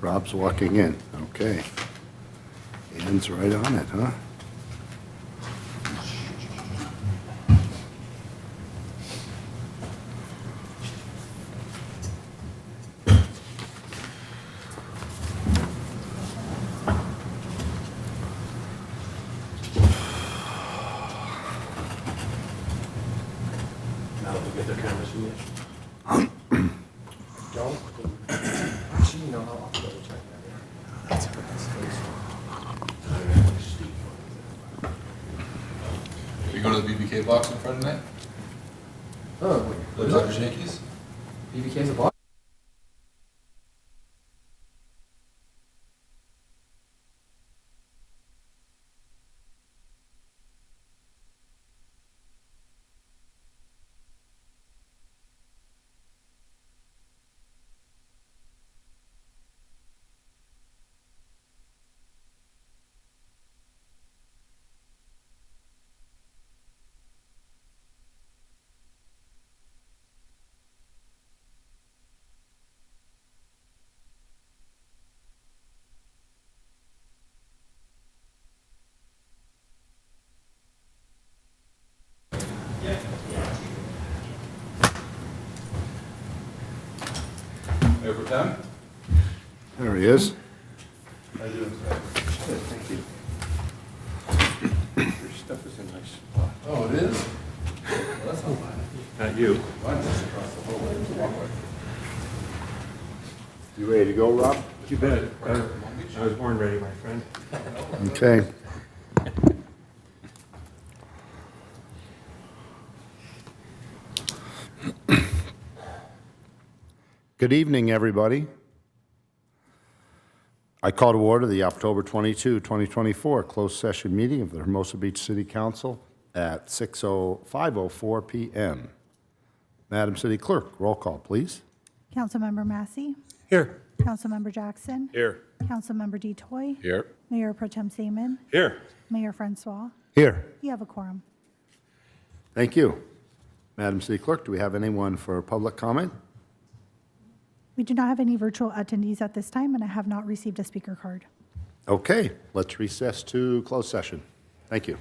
Rob's walking in. Okay. Anne's right on it, huh? Now we get their cameras from you. Don't. Actually, you know, I'll double check that. That's what this is. Are you going to the BBK box in front of that? Oh, wait. The Dodgers Yankees? BBK's a box? Over time? There he is. How you doing, sir? Good, thank you. Your stuff is in a nice spot. Oh, it is? Well, that's not mine. Not you. Mine's just across the hallway. You ready to go, Rob? You bet. I was born ready, my friend. Okay. Good evening, everybody. I call to order the October 22, 2024 closed session meeting of the Hermosa Beach City Council at 5:04 p.m. Madam City Clerk, roll call, please. Councilmember Massey, Here. Councilmember Jackson, Here. Councilmember DeToy, Here. Mayor Pro Tem Seaman, Here. Mayor Francois. Here. You have a quorum. Thank you. Madam City Clerk, do we have anyone for public comment? We do not have any virtual attendees at this time, and I have not received a speaker card. Okay, let's recess to closed session. Thank you.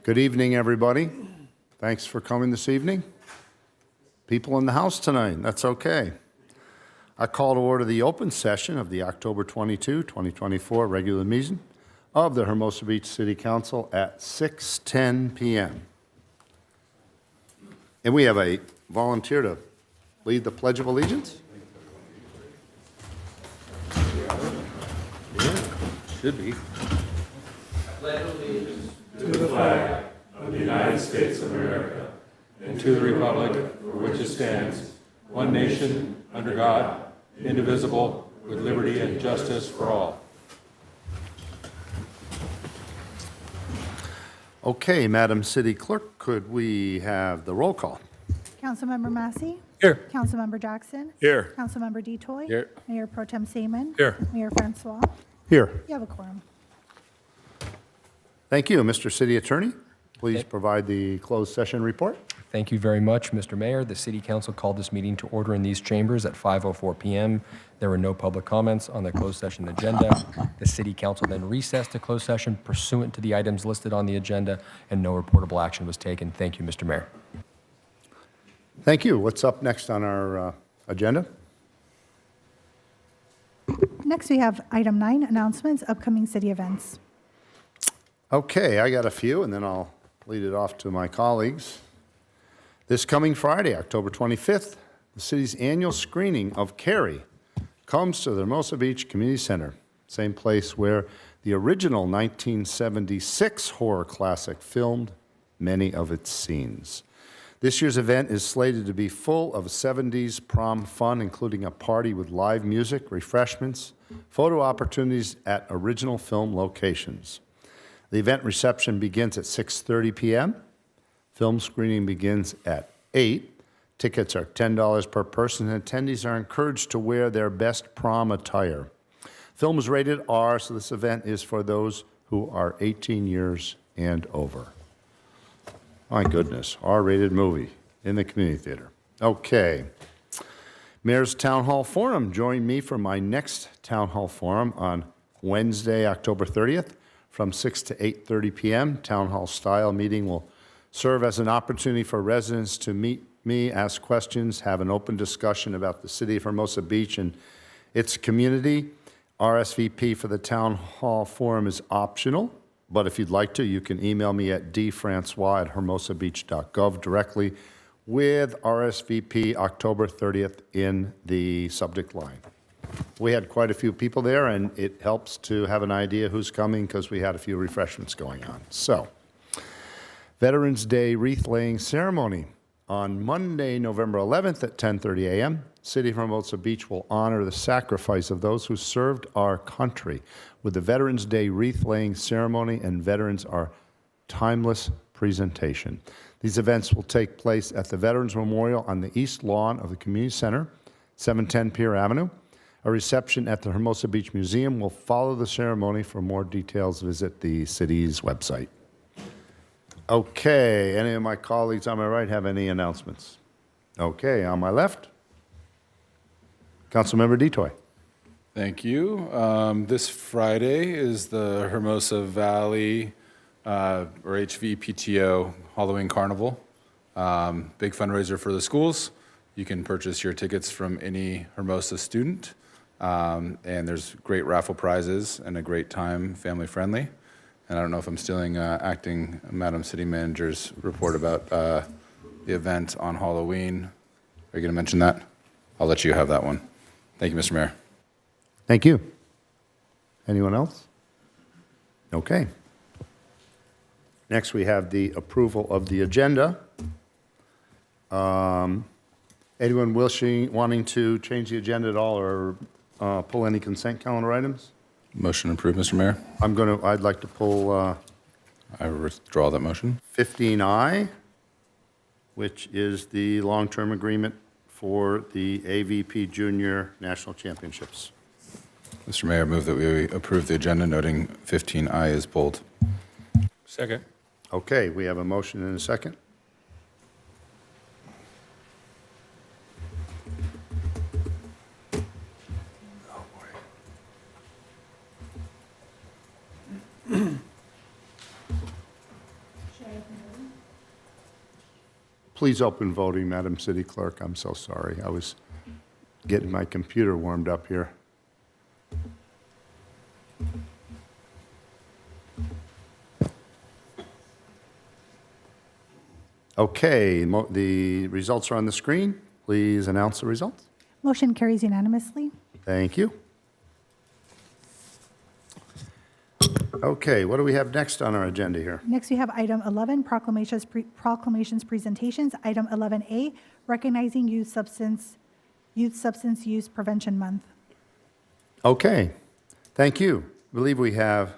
Good evening, everybody. Thanks for coming this evening. People in the house tonight, that's okay. I call to order the open session of the October 22, 2024 regular meeting of the Hermosa Beach City Council at 6:10 p.m. And we have a volunteer to lead the Pledge of Allegiance. Should be. And to the republic for which it stands, one nation, under God, indivisible, with liberty and justice for all. Okay, Madam City Clerk, could we have the roll call? Councilmember Massey? Here. Councilmember Jackson? Here. Councilmember Detoy? Here. Mayor Pro Tem Seaman? Here. Mayor Francois? Here. You have a quorum. Thank you. Mr. City Attorney, please provide the closed session report. Thank you very much, Mr. Mayor. The City Council called this meeting to order in these chambers at 5:04 p.m. There were no public comments on the closed session agenda. The City Council then recessed to closed session pursuant to the items listed on the agenda, and no reportable action was taken. Thank you, Mr. Mayor. Thank you. What's up next on our agenda? Next, we have item 9, announcements, upcoming city events. Okay, I got a few, and then I'll lead it off to my colleagues. This coming Friday, October 25th, the city's annual screening of Carrie comes to the Hermosa Beach Community Center, same place where the original 1976 horror classic filmed many of its scenes. This year's event is slated to be full of 70s prom fun, including a party with live music, refreshments, photo opportunities at original film locations. The event reception begins at 6:30 p.m. Film screening begins at 8. Tickets are $10 per person, and attendees are encouraged to wear their best prom attire. Film is rated R, so this event is for those who are 18 years and over. My goodness, R-rated movie in the community theater. Okay. Mayor's Town Hall Forum. Join me for my next Town Hall Forum on Wednesday, October 30th from 6 to 8:30 p.m. Town Hall style meeting will serve as an opportunity for residents to meet me, ask questions, have an open discussion about the city of Hermosa Beach and its community. RSVP for the Town Hall Forum is optional, but if you'd like to, you can email me at dfrancois@hermosabeach.gov directly with RSVP October 30th in the subject line. We had quite a few people there, and it helps to have an idea who's coming because we had a few refreshments going on. So, Veterans Day wreath-laying ceremony on Monday, November 11th at 10:30 a.m. City of Hermosa Beach will honor the sacrifice of those who served our country with the Veterans Day wreath-laying ceremony and Veterans Are Timeless presentation. These events will take place at the Veterans Memorial on the east lawn of the Community Center, 710 Pier Avenue. A reception at the Hermosa Beach Museum will follow the ceremony. For more details, visit the city's website. Okay, any of my colleagues on my right have any announcements? Okay, on my left, Councilmember Detoy. Thank you. This Friday is the Hermosa Valley, or HVPTO Halloween Carnival. Big fundraiser for the schools. You can purchase your tickets from any Hermosa student. And there's great raffle prizes and a great time, family friendly. And I don't know if I'm stealing acting Madam City Manager's report about the event on Halloween. Are you going to mention that? I'll let you have that one. Thank you, Mr. Mayor. Thank you. Anyone else? Okay. Next, we have the approval of the agenda. Anyone wanting to change the agenda at all or pull any consent calendar items? Motion approved, Mr. Mayor. I'd like to pull I withdraw that motion. 15I, which is the long-term agreement for the AVP Junior National Championships. Mr. Mayor, move that we approve the agenda, noting 15I is bold. Second. Okay, we have a motion and a second. Please open voting, Madam City Clerk. I'm so sorry. I was getting my computer warmed up here. Okay, the results are on the screen. Please announce the results. Motion carries unanimously. Thank you. Okay, what do we have next on our agenda here? Next, we have item 11, proclamations presentations. Item 11A, recognizing Youth Substance Use Prevention Month. Okay, thank you. I believe we have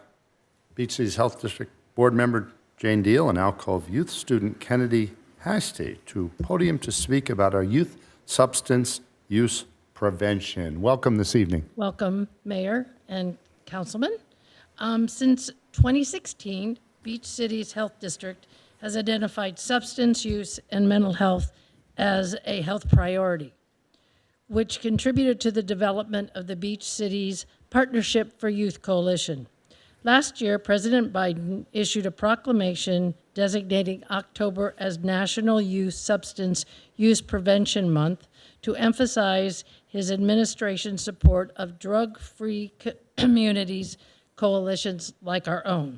Beach City's Health District Board Member Jane Deal and Alcove Youth Student Kennedy Hasty to podium to speak about our youth substance use prevention. Welcome this evening. Welcome, Mayor and Councilman. Since 2016, Beach City's Health District has identified substance use and mental health as a health priority, which contributed to the development of the Beach City's Partnership for Youth Coalition. Last year, President Biden issued a proclamation designating October as National Youth Substance Use Prevention Month to emphasize his administration's support of drug-free communities, coalitions like our own.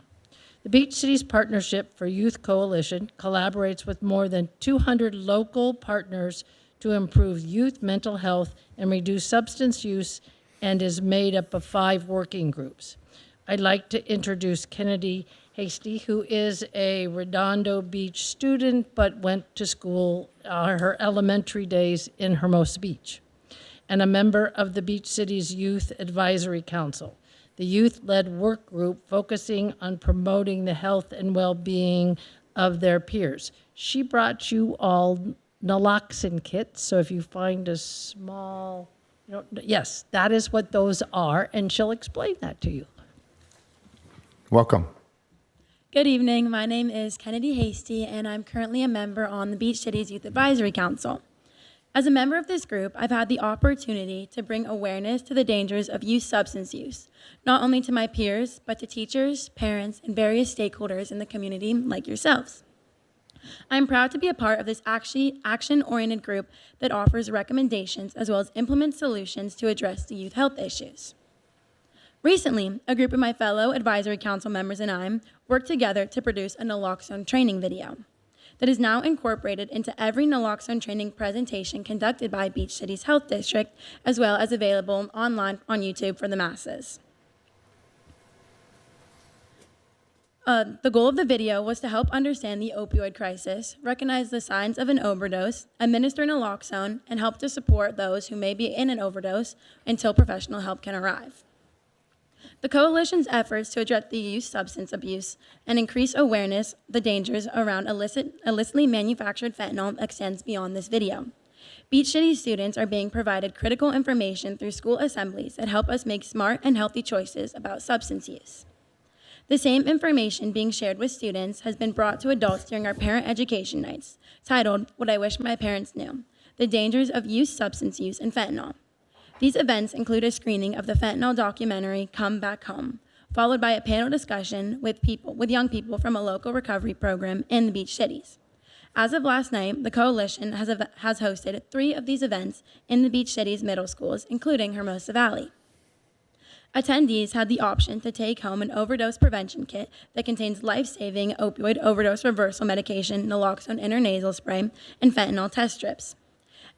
The Beach City's Partnership for Youth Coalition collaborates with more than 200 local partners to improve youth mental health and reduce substance use, and is made up of 5 working groups. I'd like to introduce Kennedy Hasty, who is a Redondo Beach student but went to school her elementary days in Hermosa Beach, and a member of the Beach City's Youth Advisory Council, the youth-led work group focusing on promoting the health and well-being of their peers. She brought you all naloxone kits, so if you find a small, yes, that is what those are, and she'll explain that to you. Welcome. Good evening. My name is Kennedy Hasty, and I'm currently a member on the Beach City's Youth Advisory Council. As a member of this group, I've had the opportunity to bring awareness to the dangers of youth substance use, not only to my peers, but to teachers, parents, and various stakeholders in the community like yourselves. I'm proud to be a part of this action-oriented group that offers recommendations as well as implements solutions to address the youth health issues. Recently, a group of my fellow advisory council members and I worked together to produce a naloxone training video that is now incorporated into every naloxone training presentation conducted by Beach City's Health District, as well as available online on YouTube for the masses. The goal of the video was to help understand the opioid crisis, recognize the signs of an overdose, administer naloxone, and help to support those who may be in an overdose until professional help can arrive. The Coalition's efforts to address the youth substance abuse and increase awareness the dangers around illicitly manufactured fentanyl extends beyond this video. Beach City students are being provided critical information through school assemblies that help us make smart and healthy choices about substance use. The same information being shared with students has been brought to adults during our parent education nights, titled What I Wish My Parents Knew: The Dangers of Youth Substance Use and Fentanyl. These events include a screening of the fentanyl documentary, Come Back Home, followed by a panel discussion with young people from a local recovery program in the Beach Cities. As of last night, the Coalition has hosted 3 of these events in the Beach Cities middle schools, including Hermosa Valley. Attendees had the option to take home an overdose prevention kit that contains life-saving opioid overdose reversal medication, naloxone intranasal spray, and fentanyl test strips.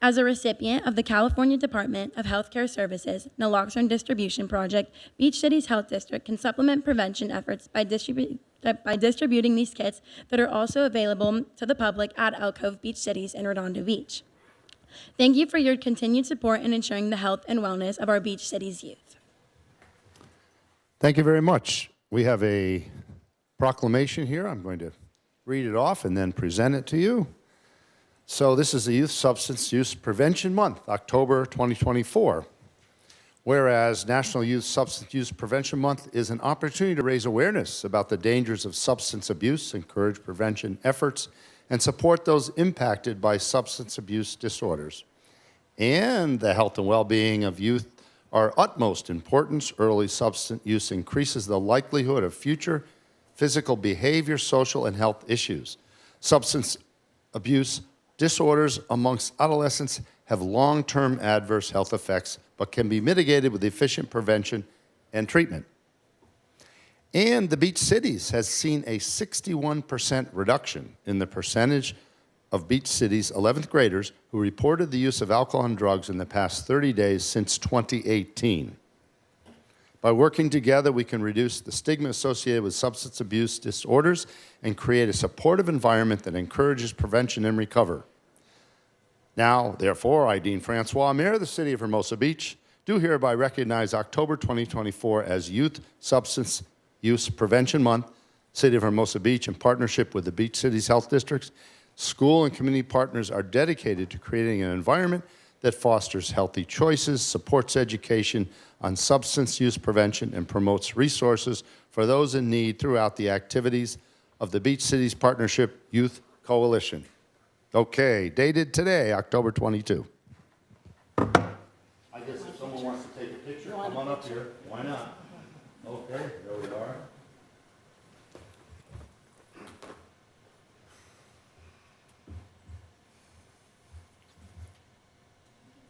As a recipient of the California Department of Healthcare Services Naloxone Distribution Project, Beach City's Health District can supplement prevention efforts by distributing these kits that are also available to the public at Alcove Beach Cities in Redondo Beach. Thank you for your continued support in ensuring the health and wellness of our Beach Cities youth. Thank you very much. We have a proclamation here. I'm going to read it off and then present it to you. So this is the Youth Substance Use Prevention Month, October 2024. Whereas National Youth Substance Use Prevention Month is an opportunity to raise awareness about the dangers of substance abuse, encourage prevention efforts, and support those impacted by substance abuse disorders. And the health and well-being of youth are utmost importance. Early substance use increases the likelihood of future physical behavior, social, and health issues. Substance abuse disorders amongst adolescents have long-term adverse health effects, but can be mitigated with efficient prevention and treatment. And the Beach Cities has seen a 61% reduction in the percentage of Beach Cities 11th graders who reported the use of alcohol and drugs in the past 30 days since 2018. By working together, we can reduce the stigma associated with substance abuse disorders and create a supportive environment that encourages prevention and recovery. Now, therefore, I, Dean Francois, Mayor of the City of Hermosa Beach, do hereby recognize October 2024 as Youth Substance Use Prevention Month. City of Hermosa Beach, in partnership with the Beach Cities Health Districts, school and community partners, are dedicated to creating an environment that fosters healthy choices, supports education on substance use prevention, and promotes resources for those in need throughout the activities of the Beach Cities Partnership Youth Coalition. Okay, dated today, October 22. I guess if someone wants to take a picture, come on up here. Why not? Okay, there we are.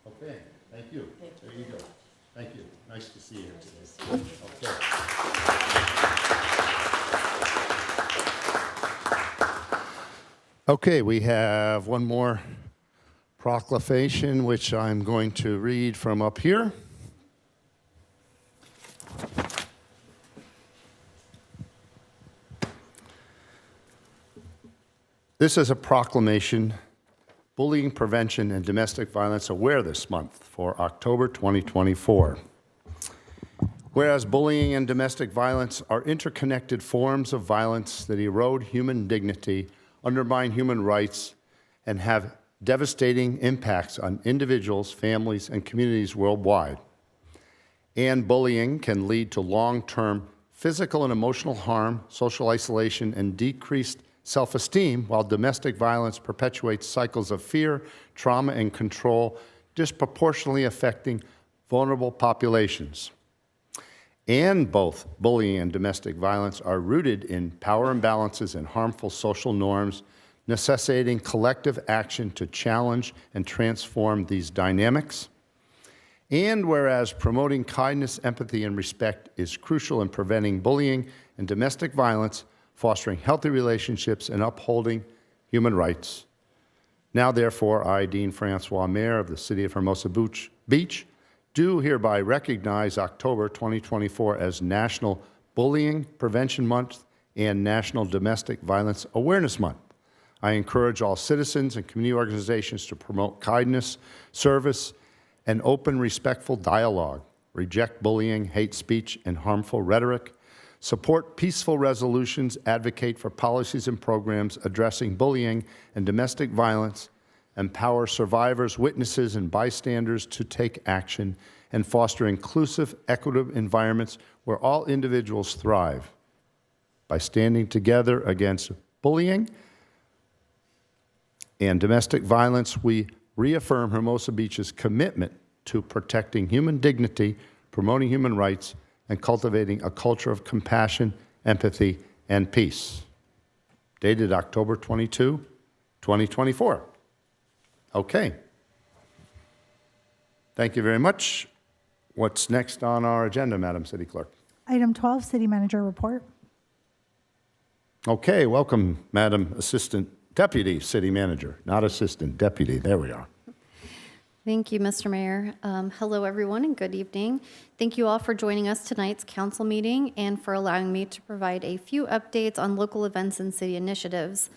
Okay, thank you. There you go. Thank you. Nice to see you here today. Okay, we have one more proclamation, which I'm going to read from up here. This is a proclamation, Bullying Prevention and Domestic Violence Awareness Month for October 2024. Whereas bullying and domestic violence are interconnected forms of violence that erode human dignity, undermine human rights, and have devastating impacts on individuals, families, and communities worldwide. And bullying can lead to long-term physical and emotional harm, social isolation, and decreased self-esteem, while domestic violence perpetuates cycles of fear, trauma, and control, disproportionately affecting vulnerable populations. And both bullying and domestic violence are rooted in power imbalances and harmful social norms, necessitating collective action to challenge and transform these dynamics. And whereas promoting kindness, empathy, and respect is crucial in preventing bullying and domestic violence, fostering healthy relationships, and upholding human rights. Now, therefore, I, Dean Francois, Mayor of the City of Hermosa Beach, do hereby recognize October 2024 as National Bullying Prevention Month and National Domestic Violence Awareness Month. I encourage all citizens and community organizations to promote kindness, service, and open, respectful dialogue, reject bullying, hate speech, and harmful rhetoric, support peaceful resolutions, advocate for policies and programs addressing bullying and domestic violence, empower survivors, witnesses, and bystanders to take action, and foster inclusive, equitable environments where all individuals thrive. By standing together against bullying and domestic violence, we reaffirm Hermosa Beach's commitment to protecting human dignity, promoting human rights, and cultivating a culture of compassion, empathy, and peace. Dated October 22, 2024. Okay. Thank you very much. What's next on our agenda, Madam City Clerk? Item 12, City Manager Report. Okay, welcome, Madam Assistant Deputy City Manager. Not Assistant, Deputy. There we are. Thank you, Mr. Mayor. Hello, everyone, and good evening. Thank you all for joining us tonight's council meeting and for allowing me to provide a few updates on local events and city initiatives.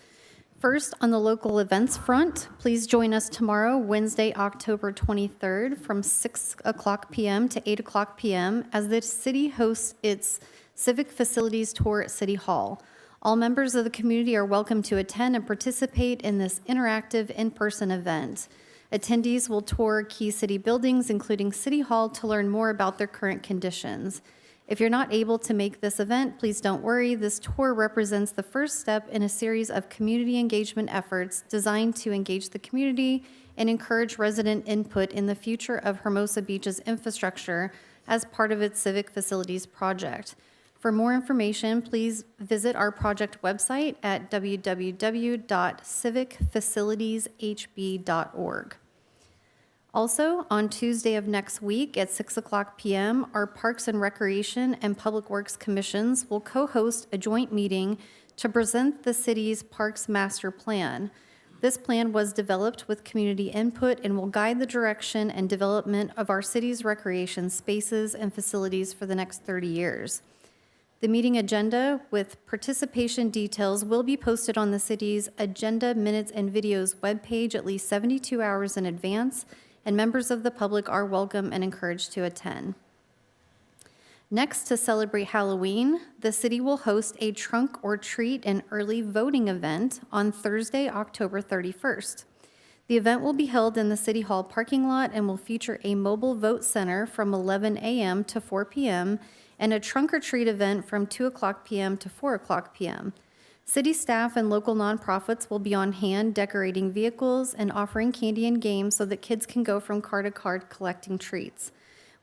First, on the local events front, please join us tomorrow, Wednesday, October 23rd, from 6 o'clock p.m. to 8 o'clock p.m. as the city hosts its Civic Facilities Tour at City Hall. All members of the community are welcome to attend and participate in this interactive in-person event. Attendees will tour key city buildings, including City Hall, to learn more about their current conditions. If you're not able to make this event, please don't worry. This tour represents the first step in a series of community engagement efforts designed to engage the community and encourage resident input in the future of Hermosa Beach's infrastructure as part of its Civic Facilities project. For more information, please visit our project website at www.civicfacilitieshb.org. Also, on Tuesday of next week at 6:00 p.m., our Parks and Recreation and Public Works Commissions will co-host a joint meeting to present the city's Parks Master Plan. This plan was developed with community input and will guide the direction and development of our city's recreation spaces and facilities for the next 30 years. The meeting agenda with participation details will be posted on the city's Agenda, Minutes, and Videos webpage at least 72 hours in advance, and members of the public are welcome and encouraged to attend. Next, to celebrate Halloween, the city will host a trunk or treat and early voting event on Thursday, October 31st. The event will be held in the City Hall parking lot and will feature a mobile vote center from 11 a.m. to 4 p.m. and a trunk or treat event from 2:00 p.m. to 4:00 p.m. City staff and local nonprofits will be on hand decorating vehicles and offering candy and games so that kids can go from car to car collecting treats.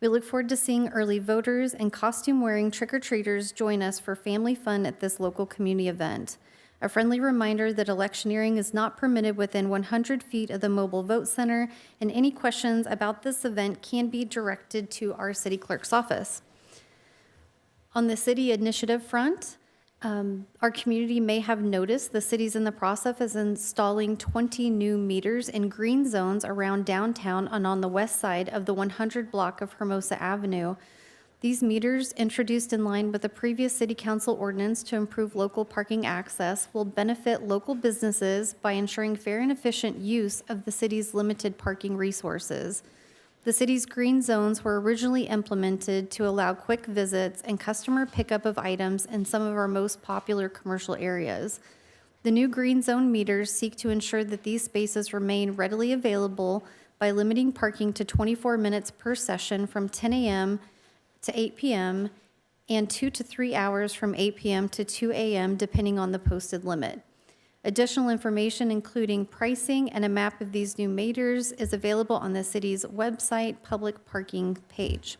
We look forward to seeing early voters and costume-wearing trick-or-treaters join us for family fun at this local community event. A friendly reminder that electioneering is not permitted within 100 feet of the mobile vote center, and any questions about this event can be directed to our city clerk's office. On the city initiative front, our community may have noticed the city's in the process of installing 20 new meters in green zones around downtown and on the west side of the 100 block of Hermosa Avenue. These meters, introduced in line with the previous city council ordinance to improve local parking access, will benefit local businesses by ensuring fair and efficient use of the city's limited parking resources. The city's green zones were originally implemented to allow quick visits and customer pickup of items in some of our most popular commercial areas. The new green zone meters seek to ensure that these spaces remain readily available by limiting parking to 24 minutes per session from 10 a.m. to 8 p.m. and 2 to 3 hours from 8 p.m. to 2 a.m. depending on the posted limit. Additional information, including pricing and a map of these new meters, is available on the city's website public parking page.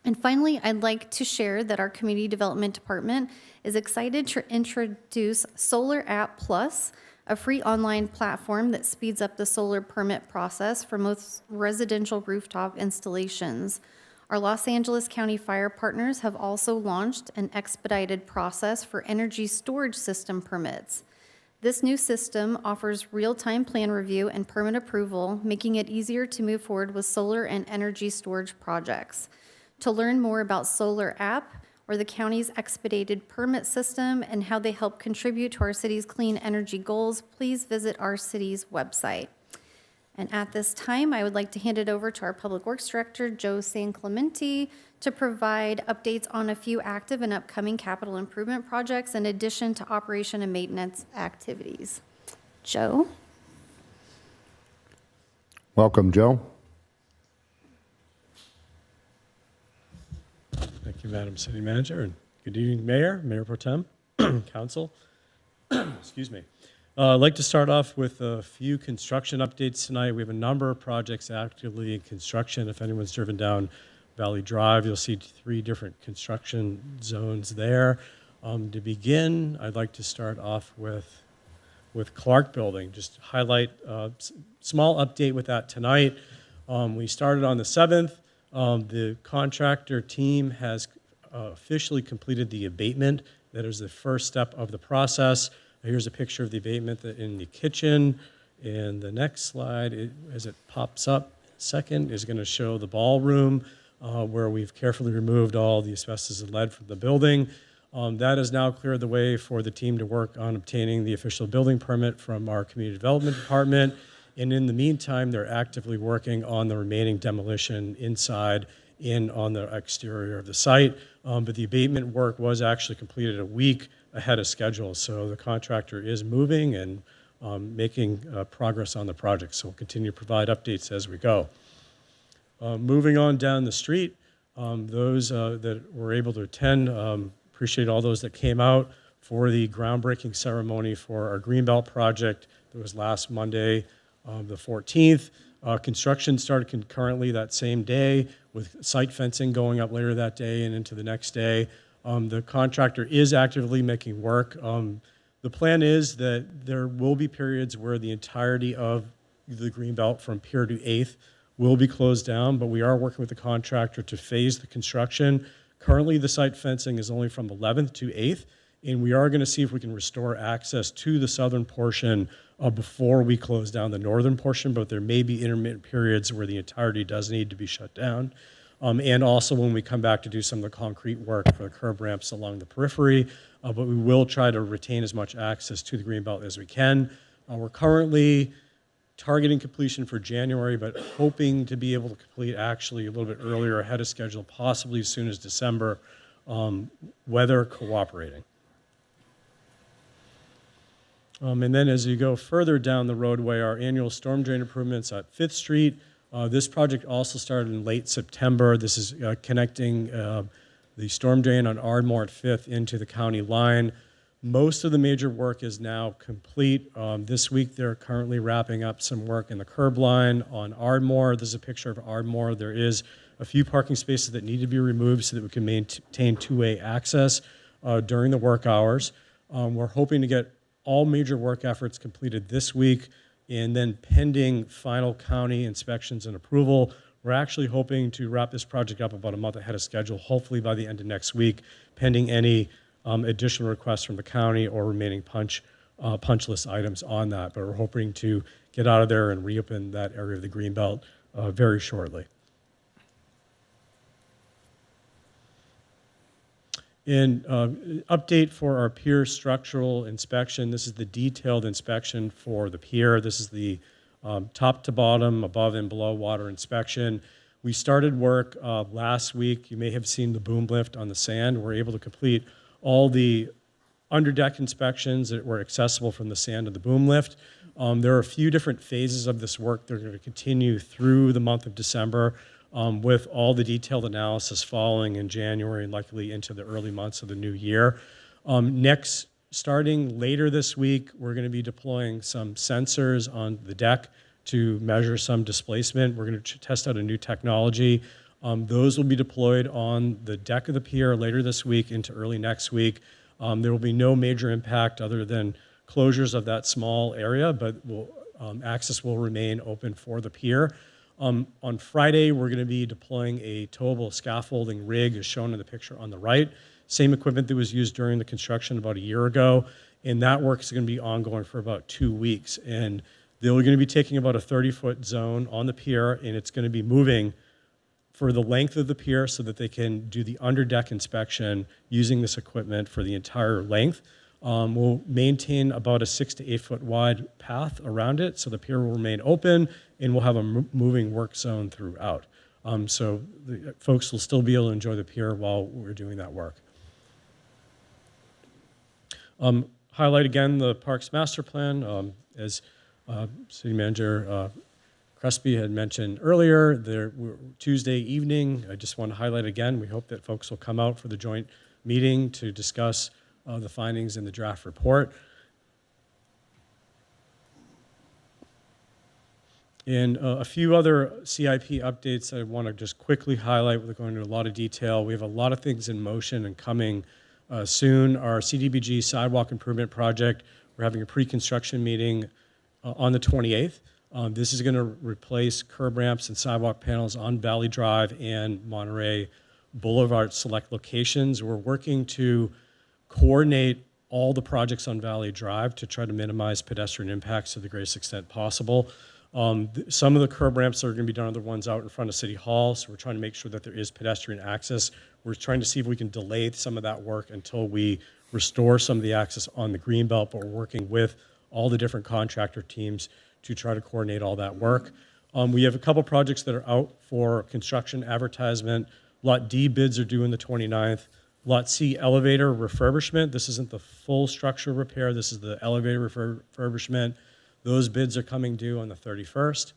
And finally, I'd like to share that our Community Development Department is excited to introduce Solar App Plus, a free online platform that speeds up the solar permit process for most residential rooftop installations. Our Los Angeles County Fire partners have also launched an expedited process for energy storage system permits. This new system offers real-time plan review and permit approval, making it easier to move forward with solar and energy storage projects. To learn more about Solar App or the county's expedited permit system and how they help contribute to our city's clean energy goals, please visit our city's website. And at this time, I would like to hand it over to our Public Works Director, Joe San Clemente, to provide updates on a few active and upcoming capital improvement projects in addition to operation and maintenance activities. Joe? Welcome, Joe. Thank you, Madam City Manager, and good evening, Mayor, Mayor Pro Tem, Council. Excuse me. I'd like to start off with a few construction updates tonight. We have a number of projects actively in construction. If anyone's driven down Valley Drive, you'll see 3 different construction zones there. To begin, I'd like to start off with Clark Building. Just highlight a small update with that tonight. We started on the 7th. The contractor team has officially completed the abatement. That is the first step of the process. Here's a picture of the abatement in the kitchen. And the next slide, as it pops up, second, is going to show the ballroom where we've carefully removed all the asbestos and lead from the building. That has now cleared the way for the team to work on obtaining the official building permit from our Community Development Department. And in the meantime, they're actively working on the remaining demolition inside and on the exterior of the site. But the abatement work was actually completed a week ahead of schedule. So the contractor is moving and making progress on the project. So we'll continue to provide updates as we go. Moving on down the street, those that were able to attend, appreciate all those that came out for the groundbreaking ceremony for our Greenbelt project that was last Monday, the 14th. Construction started concurrently that same day with site fencing going up later that day and into the next day. The contractor is actively making work. The plan is that there will be periods where the entirety of the Greenbelt from Pier to 8th will be closed down, but we are working with the contractor to phase the construction. Currently, the site fencing is only from 11th to 8th, and we are going to see if we can restore access to the southern portion before we close down the northern portion, but there may be intermittent periods where the entirety does need to be shut down. And also when we come back to do some of the concrete work for the curb ramps along the periphery, but we will try to retain as much access to the Greenbelt as we can. We're currently targeting completion for January, but hoping to be able to complete actually a little bit earlier ahead of schedule, possibly as soon as December, weather cooperating. And then as you go further down the roadway, our annual storm drain improvements at 5th Street. This project also started in late September. This is connecting the storm drain on Ardmore at 5th into the county line. Most of the major work is now complete. This week, they're currently wrapping up some work in the curb line on Ardmore. This is a picture of Ardmore. There is a few parking spaces that need to be removed so that we can maintain two-way access during the work hours. We're hoping to get all major work efforts completed this week, and then pending final county inspections and approval, we're actually hoping to wrap this project up about a month ahead of schedule, hopefully by the end of next week, pending any additional requests from the county or remaining punch list items on that. But we're hoping to get out of there and reopen that area of the Greenbelt very shortly. And update for our pier structural inspection. This is the detailed inspection for the pier. This is the top to bottom, above and below water inspection. We started work last week. You may have seen the boom lift on the sand. We're able to complete all the underdeck inspections that were accessible from the sand to the boom lift. There are a few different phases of this work that are going to continue through the month of December, with all the detailed analysis following in January and likely into the early months of the new year. Next, starting later this week, we're going to be deploying some sensors on the deck to measure some displacement. We're going to test out a new technology. Those will be deployed on the deck of the pier later this week into early next week. There will be no major impact other than closures of that small area, but access will remain open for the pier. On Friday, we're going to be deploying a towable scaffolding rig, as shown in the picture on the right. Same equipment that was used during the construction about a year ago, and that work is going to be ongoing for about 2 weeks. And they're going to be taking about a 30-foot zone on the pier, and it's going to be moving for the length of the pier so that they can do the underdeck inspection using this equipment for the entire length. We'll maintain about a 6 to 8 foot wide path around it, so the pier will remain open, and we'll have a moving work zone throughout. So the folks will still be able to enjoy the pier while we're doing that work. Highlight again the Parks Master Plan. As City Manager Crespi had mentioned earlier, Tuesday evening, I just want to highlight again, we hope that folks will come out for the joint meeting to discuss the findings in the draft report. And a few other CIP updates I want to just quickly highlight without going into a lot of detail. We have a lot of things in motion and coming soon. Our CDBG sidewalk improvement project, we're having a pre-construction meeting on the 28th. This is going to replace curb ramps and sidewalk panels on Valley Drive and Monterey Boulevard select locations. We're working to coordinate all the projects on Valley Drive to try to minimize pedestrian impacts to the greatest extent possible. Some of the curb ramps are going to be done on the ones out in front of City Hall, so we're trying to make sure that there is pedestrian access. We're trying to see if we can delay some of that work until we restore some of the access on the Greenbelt, but we're working with all the different contractor teams to try to coordinate all that work. We have a couple projects that are out for construction advertisement. Lot D bids are due on the 29th. Lot C elevator refurbishment. This isn't the full structure repair. This is the elevator refurbishment. Those bids are coming due on the 31st.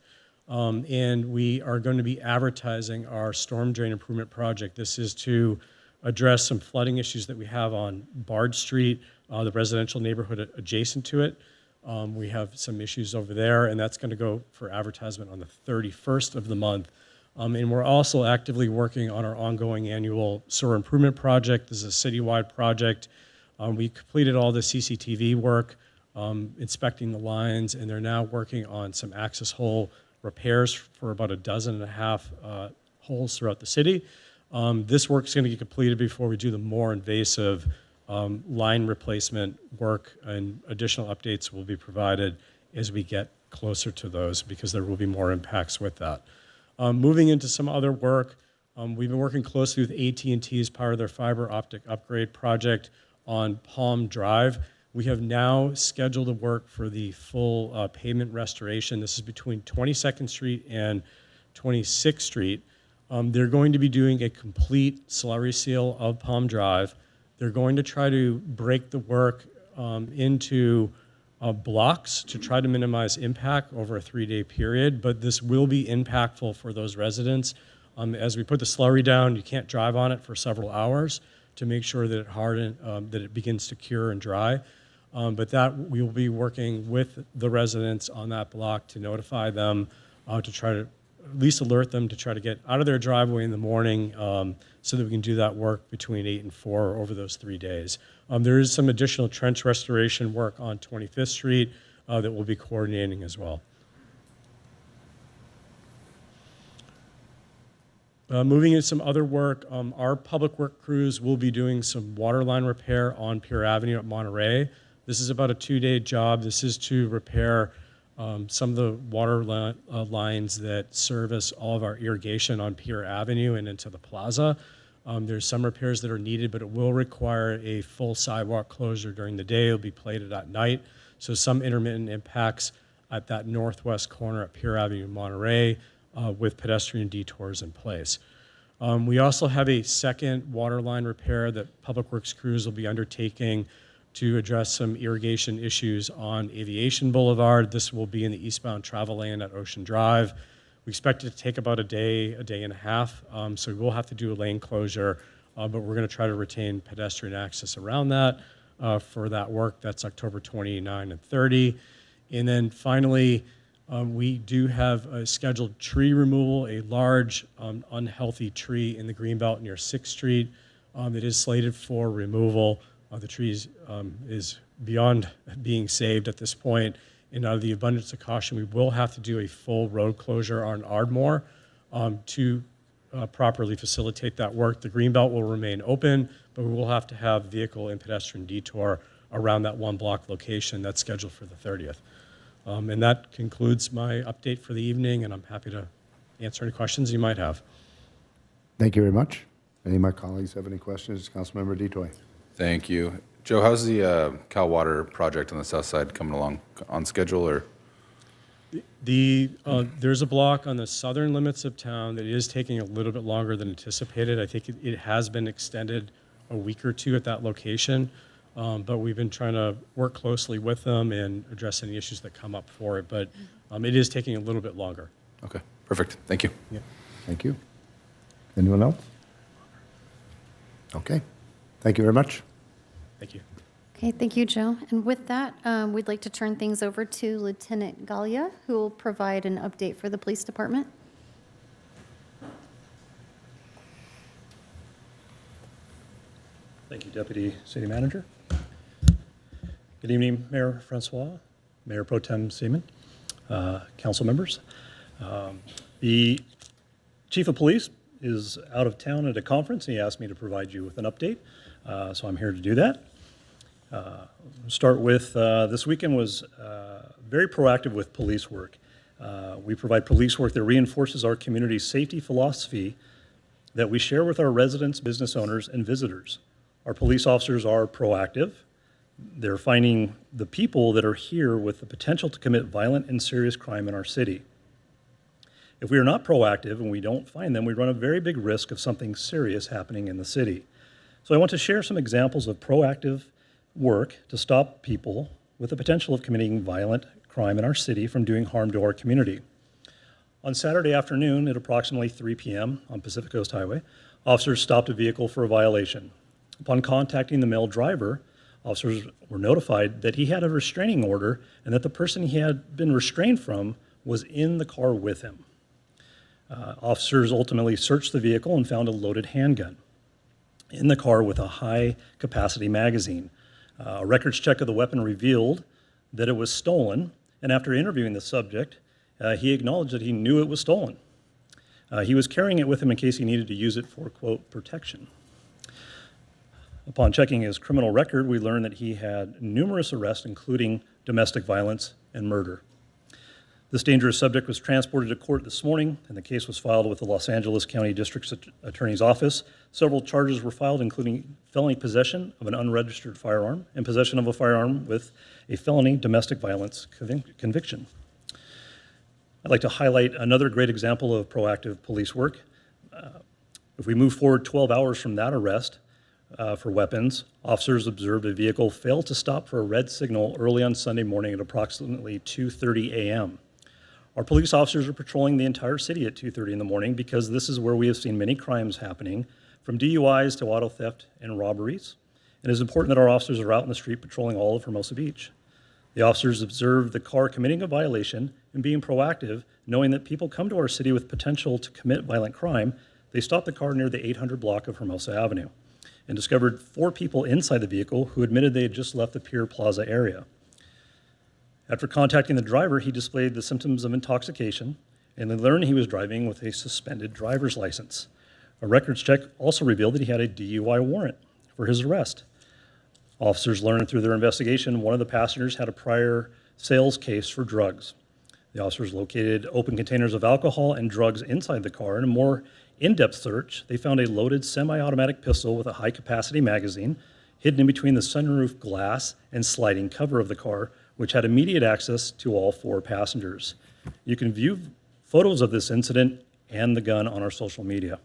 And we are going to be advertising our storm drain improvement project. This is to address some flooding issues that we have on Bard Street, the residential neighborhood adjacent to it. We have some issues over there, and that's going to go for advertisement on the 31st of the month. And we're also actively working on our ongoing annual sewer improvement project. This is a citywide project. We completed all the CCTV work, inspecting the lines, and they're now working on some access hole repairs for about 12.5 holes throughout the city. This work's going to get completed before we do the more invasive line replacement work, and additional updates will be provided as we get closer to those, because there will be more impacts with that. Moving into some other work, we've been working closely with AT&T as part of their fiber optic upgrade project on Palm Drive. We have now scheduled the work for the full pavement restoration. This is between 22nd Street and 26th Street. They're going to be doing a complete slurry seal of Palm Drive. They're going to try to break the work into blocks to try to minimize impact over a 3-day period, but this will be impactful for those residents. As we put the slurry down, you can't drive on it for several hours to make sure that that it begins to cure and dry. But that we will be working with the residents on that block to notify them, to try to at least alert them to try to get out of their driveway in the morning, so that we can do that work between 8 and 4 over those 3 days. There is some additional trench restoration work on 25th Street that we'll be coordinating as well. Moving into some other work, our public work crews will be doing some water line repair on Pier Avenue at Monterey. This is about a 2-day job. This is to repair some of the water lines that service all of our irrigation on Pier Avenue and into the plaza. There's some repairs that are needed, but it will require a full sidewalk closure during the day. It'll be plated at night. So some intermittent impacts at that northwest corner at Pier Avenue, Monterey, with pedestrian detours in place. We also have a second water line repair that Public Works crews will be undertaking to address some irrigation issues on Aviation Boulevard. This will be in the eastbound travel lane at Ocean Drive. We expect it to take about a day and a half, so we will have to do a lane closure, but we're going to try to retain pedestrian access around that for that work. That's October 29 and 30. And then finally, we do have a scheduled tree removal, a large unhealthy tree in the Greenbelt near 6th Street that is slated for removal. The tree is beyond being saved at this point. And out of the abundance of caution, we will have to do a full road closure on Ardmore to properly facilitate that work. The Greenbelt will remain open, but we will have to have vehicle and pedestrian detour around that 1-block location that's scheduled for the 30th. And that concludes my update for the evening, and I'm happy to answer any questions you might have. Thank you very much. Any of my colleagues have any questions? Councilmember Detoy. Thank you. Joe, how's the Cal Water project on the south side coming along? On schedule, or? There's a block on the southern limits of town that is taking a little bit longer than anticipated. I think it has been extended a week or two at that location, but we've been trying to work closely with them and address any issues that come up for it, but it is taking a little bit longer. Okay, perfect. Thank you. Yeah. Thank you. Anyone else? Okay. Thank you very much. Thank you. Okay, thank you, Joe. And with that, we'd like to turn things over to Lieutenant Galia, who will provide an update for the police department. Thank you, Deputy City Manager. Good evening, Mayor Francois, Mayor Pro Tem Seaman, council members. The Chief of Police is out of town at a conference, and he asked me to provide you with an update, so I'm here to do that. Start with this weekend was very proactive with police work. We provide police work that reinforces our community safety philosophy that we share with our residents, business owners, and visitors. Our police officers are proactive. They're finding the people that are here with the potential to commit violent and serious crime in our city. If we are not proactive and we don't find them, we run a very big risk of something serious happening in the city. So I want to share some examples of proactive work to stop people with the potential of committing violent crime in our city from doing harm to our community. On Saturday afternoon at approximately 3 p.m. on Pacific Coast Highway, officers stopped a vehicle for a violation. Upon contacting the male driver, officers were notified that he had a restraining order and that the person he had been restrained from was in the car with him. Officers ultimately searched the vehicle and found a loaded handgun in the car with a high-capacity magazine. A records check of the weapon revealed that it was stolen, and after interviewing the subject, he acknowledged that he knew it was stolen. He was carrying it with him in case he needed to use it for, quote, protection. Upon checking his criminal record, we learned that he had numerous arrests, including domestic violence and murder. This dangerous subject was transported to court this morning, and the case was filed with the Los Angeles County District Attorney's Office. Several charges were filed, including felony possession of an unregistered firearm and possession of a firearm with a felony domestic violence conviction. I'd like to highlight another great example of proactive police work. If we move forward 12 hours from that arrest for weapons, officers observed a vehicle fail to stop for a red signal early on Sunday morning at approximately 2:30 a.m. Our police officers are patrolling the entire city at 2:30 in the morning because this is where we have seen many crimes happening, from DUIs to auto theft and robberies. It is important that our officers are out in the street patrolling all of Hermosa Beach. The officers observed the car committing a violation and being proactive, knowing that people come to our city with potential to commit violent crime. They stopped the car near the 800 block of Hermosa Avenue and discovered 4 people inside the vehicle who admitted they had just left the Pier Plaza area. After contacting the driver, he displayed the symptoms of intoxication, and they learned he was driving with a suspended driver's license. A records check also revealed that he had a DUI warrant for his arrest. Officers learned through their investigation one of the passengers had a prior sales case for drugs. The officers located open containers of alcohol and drugs inside the car. In a more in-depth search, they found a loaded semi-automatic pistol with a high-capacity magazine hidden in between the sunroof glass and sliding cover of the car, which had immediate access to all 4 passengers. You can view photos of this incident and the gun on our social media.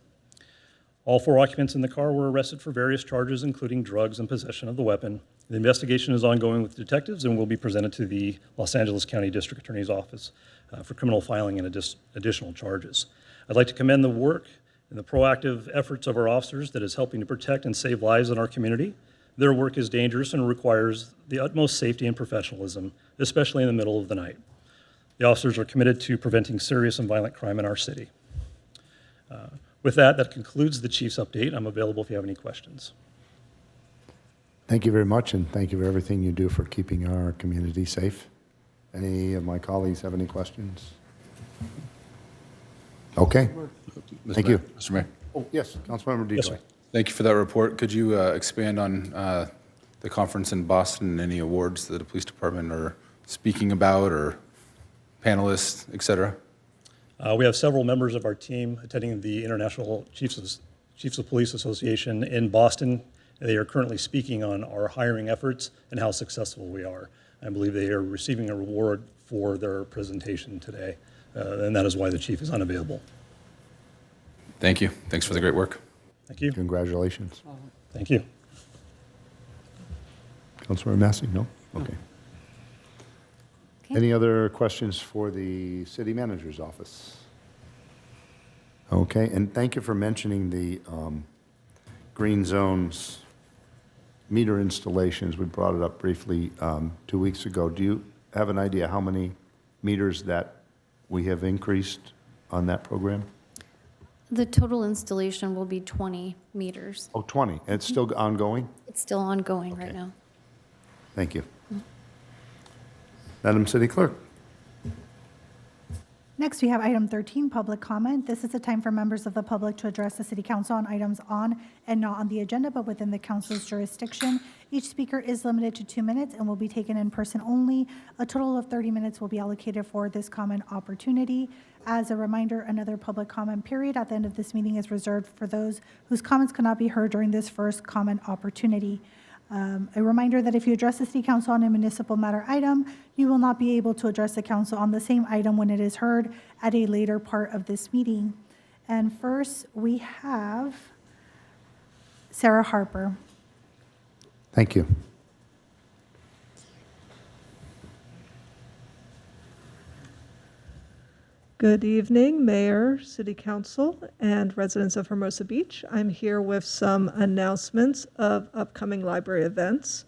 All 4 occupants in the car were arrested for various charges, including drugs and possession of the weapon. The investigation is ongoing with detectives and will be presented to the Los Angeles County District Attorney's Office for criminal filing and additional charges. I'd like to commend the work and the proactive efforts of our officers that is helping to protect and save lives in our community. Their work is dangerous and requires the utmost safety and professionalism, especially in the middle of the night. The officers are committed to preventing serious and violent crime in our city. With that concludes the chief's update. I'm available if you have any questions. Thank you very much, and thank you for everything you do for keeping our community safe. Any of my colleagues have any questions? Okay. Thank you. Mr. Mayor. Oh, yes, Councilmember Yes, Decoy. sir. Thank you for that report. Could you expand on the conference in Boston and any awards that the police department are speaking about, or panelists, et cetera? We have several members of our team attending the International Chiefs of Police Association in Boston. They are currently speaking on our hiring efforts and how successful we are. I believe they are receiving a reward for their presentation today, and that is why the chief is unavailable. Thank you. Thanks for the great work. Thank you. Congratulations. Thank you. Councilmember Massey, no? Okay. Okay. Any other questions for the city manager's office? Okay, and thank you for mentioning the green zones meter installations. We brought it up briefly 2 weeks ago. Do you have an idea how many meters that we have increased on that program? The total installation will be 20 meters. Oh, 20. And it's still ongoing? It's still ongoing right Okay. now. Thank you. Madam City Clerk. Next, we have item 13, public comment. This is a time for members of the public to address the city council on items on and not on the agenda, but within the council's jurisdiction. Each speaker is limited to 2 minutes and will be taken in person only. A total of 30 minutes will be allocated for this comment opportunity. As a reminder, another public comment period at the end of this meeting is reserved for those whose comments cannot be heard during this first comment opportunity. A reminder that if you address the city council on a municipal matter item, you will not be able to address the council on the same item when it is heard at a later part of this meeting. And first, we have Sarah Harper. Thank you. Good evening, Mayor, City Council, and residents of Hermosa Beach. I'm here with some announcements of upcoming library events.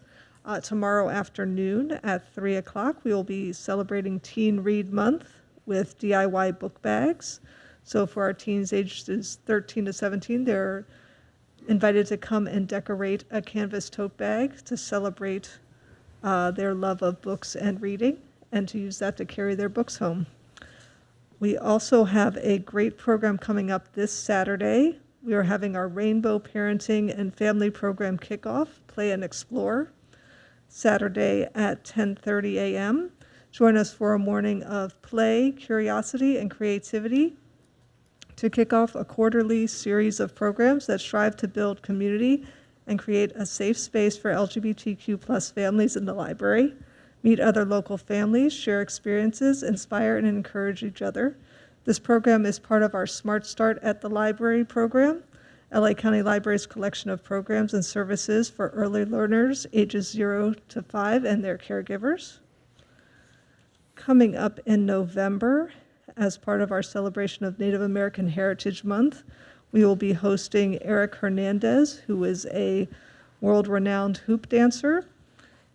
Tomorrow afternoon at 3 o'clock, we will be celebrating Teen Read Month with DIY book bags. So for our teens ages 13 to 17, they're invited to come and decorate a canvas tote bag to celebrate their love of books and reading, and to use that to carry their books home. We also have a great program coming up this Saturday. We are having our Rainbow Parenting and Family Program kickoff, Play and Explore, Saturday at 10:30 a.m. Join us for a morning of play, curiosity, and creativity to kick off a quarterly series of programs that strive to build community and create a safe space for LGBTQ+ families in the library. Meet other local families, share experiences, inspire and encourage each other. This program is part of our Smart Start at the Library program, LA County Library's collection of programs and services for early learners ages 0 to 5 and their caregivers. Coming up in November, as part of our celebration of Native American Heritage Month, we will be hosting Eric Hernandez, who is a world-renowned hoop dancer.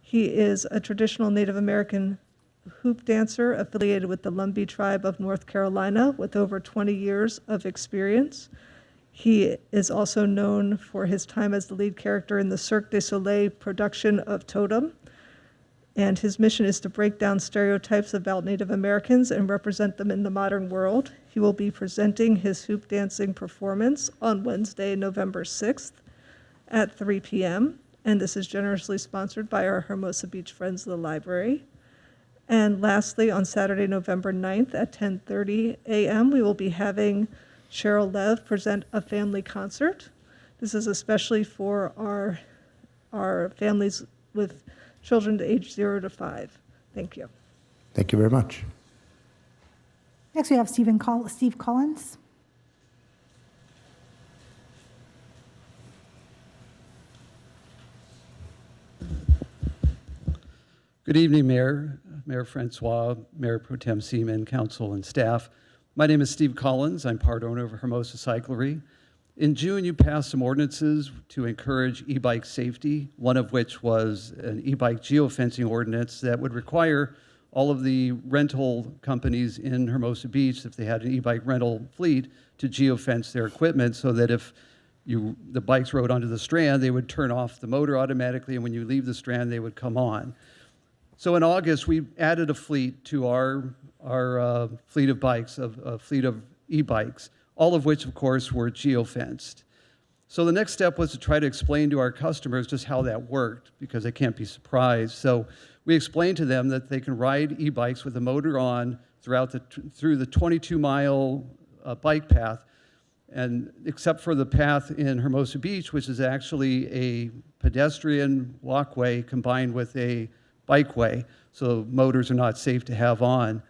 He is a traditional Native American hoop dancer affiliated with the Lumbee tribe of North Carolina with over 20 years of experience. He is also known for his time as the lead character in the Cirque du Soleil production of Totem. And his mission is to break down stereotypes about Native Americans and represent them in the modern world. He will be presenting his hoop dancing performance on Wednesday, November 6th at 3 p.m. And this is generously sponsored by our Hermosa Beach Friends of the Library. And lastly, on Saturday, November 9th at 10:30 a.m., we will be having Cheryl Lev present a family concert. This is especially for our families with children aged 0 to 5. Thank you. Thank you very much. Next, we have Steve Collins. Good evening, Mayor Francois, Mayor Pro Tem Seaman, Council, and staff. My name is Steve Collins. I'm part owner of Hermosa Cyclery. In June, you passed some ordinances to encourage e-bike safety, one of which was an e-bike geofencing ordinance that would require all of the rental companies in Hermosa Beach, if they had an e-bike rental fleet, to geofence their equipment so that if the bikes rode onto the strand, they would turn off the motor automatically, and when you leave the strand, they would come on. So in August, we added a fleet to our fleet of bikes, a fleet of e-bikes, all of which, of course, were geofenced. So the next step was to try to explain to our customers just how that worked, because they can't be surprised. So we explained to them that they can ride e-bikes with the motor on through the 22-mile bike path, and except for the path in Hermosa Beach, which is actually a pedestrian walkway combined with a bikeway, so motors are not safe to have on.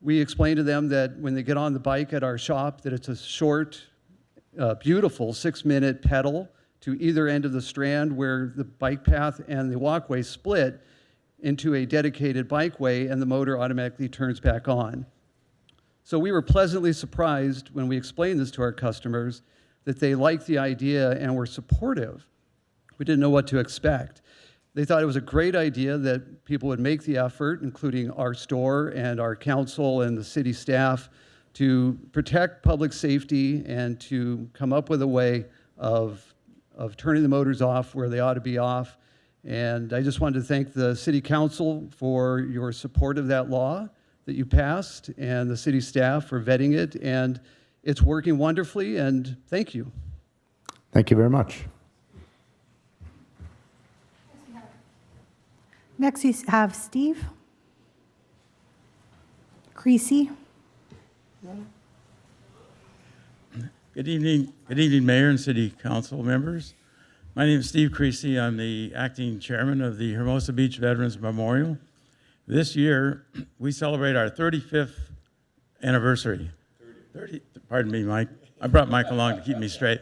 We explained to them that when they get on the bike at our shop, that it's a short, beautiful 6-minute pedal to either end of the strand where the bike path and the walkway split into a dedicated bikeway, and the motor automatically turns back on. So we were pleasantly surprised when we explained this to our customers that they liked the idea and were supportive. We didn't know what to expect. They thought it was a great idea that people would make the effort, including our store and our council and the city staff, to protect public safety and to come up with a way of turning the motors off where they ought to be off. And I just wanted to thank the city council for your support of that law that you passed, and the city staff for vetting it. And it's working wonderfully, and thank you. Thank you very much. Next, we have Steve Creasy. Good evening, Mayor and City Council members. My name is Steve Creasy. I'm the acting chairman of the Hermosa Beach Veterans Memorial. This year, we celebrate our 35th anniversary. 30, pardon me, Mike. I brought Mike along to keep me straight.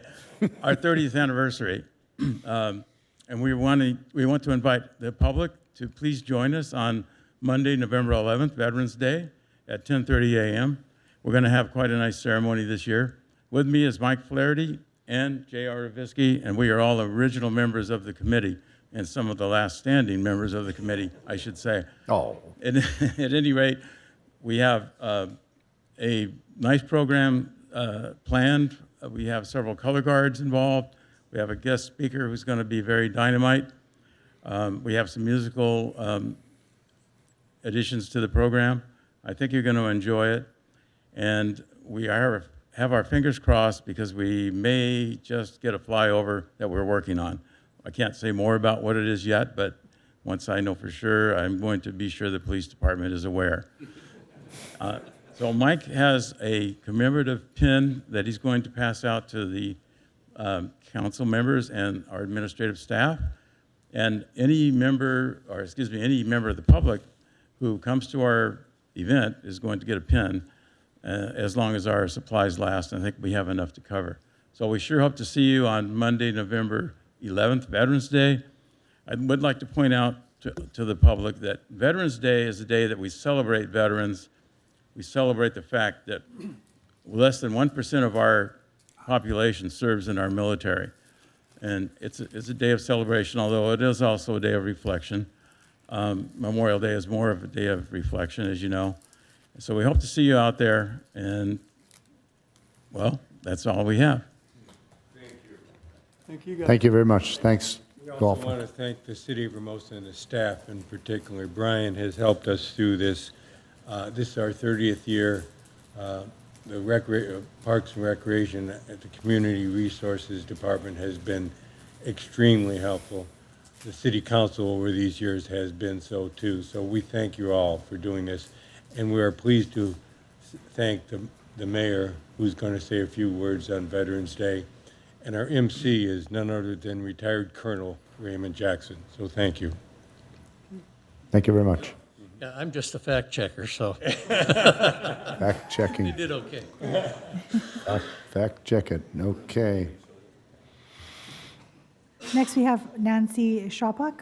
Our 30th anniversary. And we want to invite the public to please join us on Monday, November 11th, Veterans Day, at 10:30 a.m. We're going to have quite a nice ceremony this year. With me is Mike Flaherty and J.R. Ravisky, and we are all original members of the committee, and some of the last standing members of the committee, I should say. Oh. At any rate, we have a nice program planned. We have several color guards involved. We have a guest speaker who's going to be very dynamite. We have some musical additions to the program. I think you're going to enjoy it. And we have our fingers crossed because we may just get a flyover that we're working on. I can't say more about what it is yet, but once I know for sure, I'm going to be sure the police department is aware. So Mike has a commemorative pin that he's going to pass out to the council members and our administrative staff. And any member of the public who comes to our event is going to get a pin as long as our supplies last. I think we have enough to cover. So we sure hope to see you on Monday, November 11th, Veterans Day. I would like to point out to the public that Veterans Day is a day that we celebrate veterans. We celebrate the fact that less than 1% of our population serves in our military. And it's a day of celebration, although it is also a day of reflection. Memorial Day is more of a day of reflection, as you know. So we hope to see you out there, and, well, that's all we have. Thank you, guys. Thank you very much. Thanks, We also Golfer. want to thank the city of Hermosa and the staff, and particularly Brian has helped us through this. This is our 30th year. The Parks and Recreation at the Community Resources Department has been extremely helpful. The city council over these years has been so too. So we thank you all for doing this. And we are pleased to thank the mayor, who's going to say a few words on Veterans Day. And our MC is none other than retired Colonel Raymond Jackson. So thank you. Thank you very much. Yeah, I'm just a fact checker, so. Fact checking. You did okay. Fact check it. Okay. Next, we have Nancy Schopak.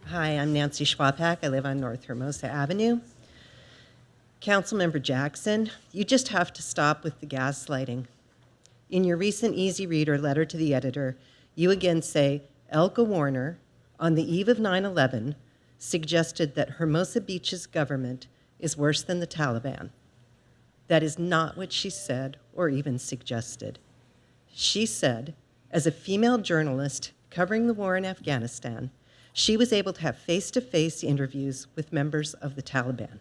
Hi, I'm Nancy Schwapak. I live on North Hermosa Avenue. Councilmember Jackson, you just have to stop with the gaslighting. In your recent Easy Reader letter to the editor, you again say, Elka Warner, on the eve of 9/11, suggested that Hermosa Beach's government is worse than the Taliban. That is not what she said or even suggested. She said, as a female journalist covering the war in Afghanistan, she was able to have face-to-face interviews with members of the Taliban.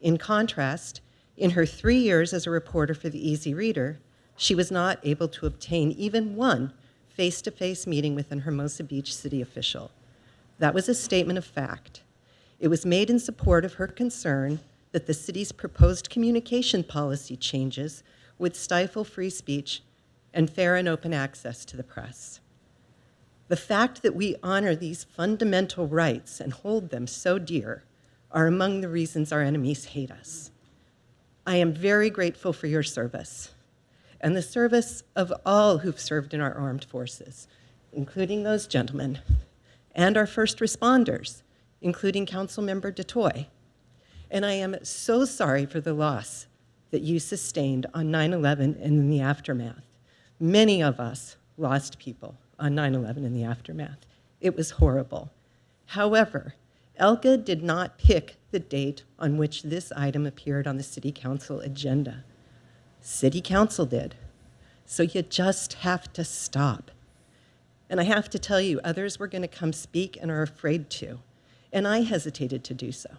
In contrast, in her 3 years as a reporter for the Easy Reader, she was not able to obtain even one face-to-face meeting with an Hermosa Beach city official. That was a statement of fact. It was made in support of her concern that the city's proposed communication policy changes would stifle free speech and fair and open access to the press. The fact that we honor these fundamental rights and hold them so dear are among the reasons our enemies hate us. I am very grateful for your service and the service of all who've served in our armed forces, including those gentlemen, and our first responders, including Councilmember DeToy. And I am so sorry for the loss that you sustained on 9/11 and in the aftermath. Many of us lost people on 9/11 in the aftermath. It was horrible. However, Elka did not pick the date on which this item appeared on the City Council agenda. City Council did. So you just have to stop. And I have to tell you, others were going to come speak and are afraid to. And I hesitated to do so.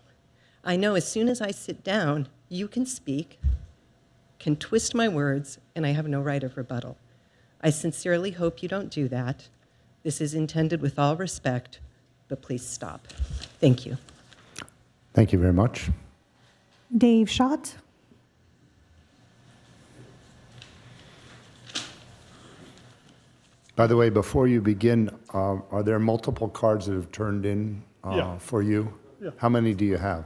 I know as soon as I sit down, you can speak, can twist my words, and I have no right of rebuttal. I sincerely hope you don't do that. This is intended with all respect, but please stop. Thank you. Thank you very much. Dave Schott. By the way, before you begin, are there multiple cards that have turned in Yeah. for you? Yeah. How many do you have?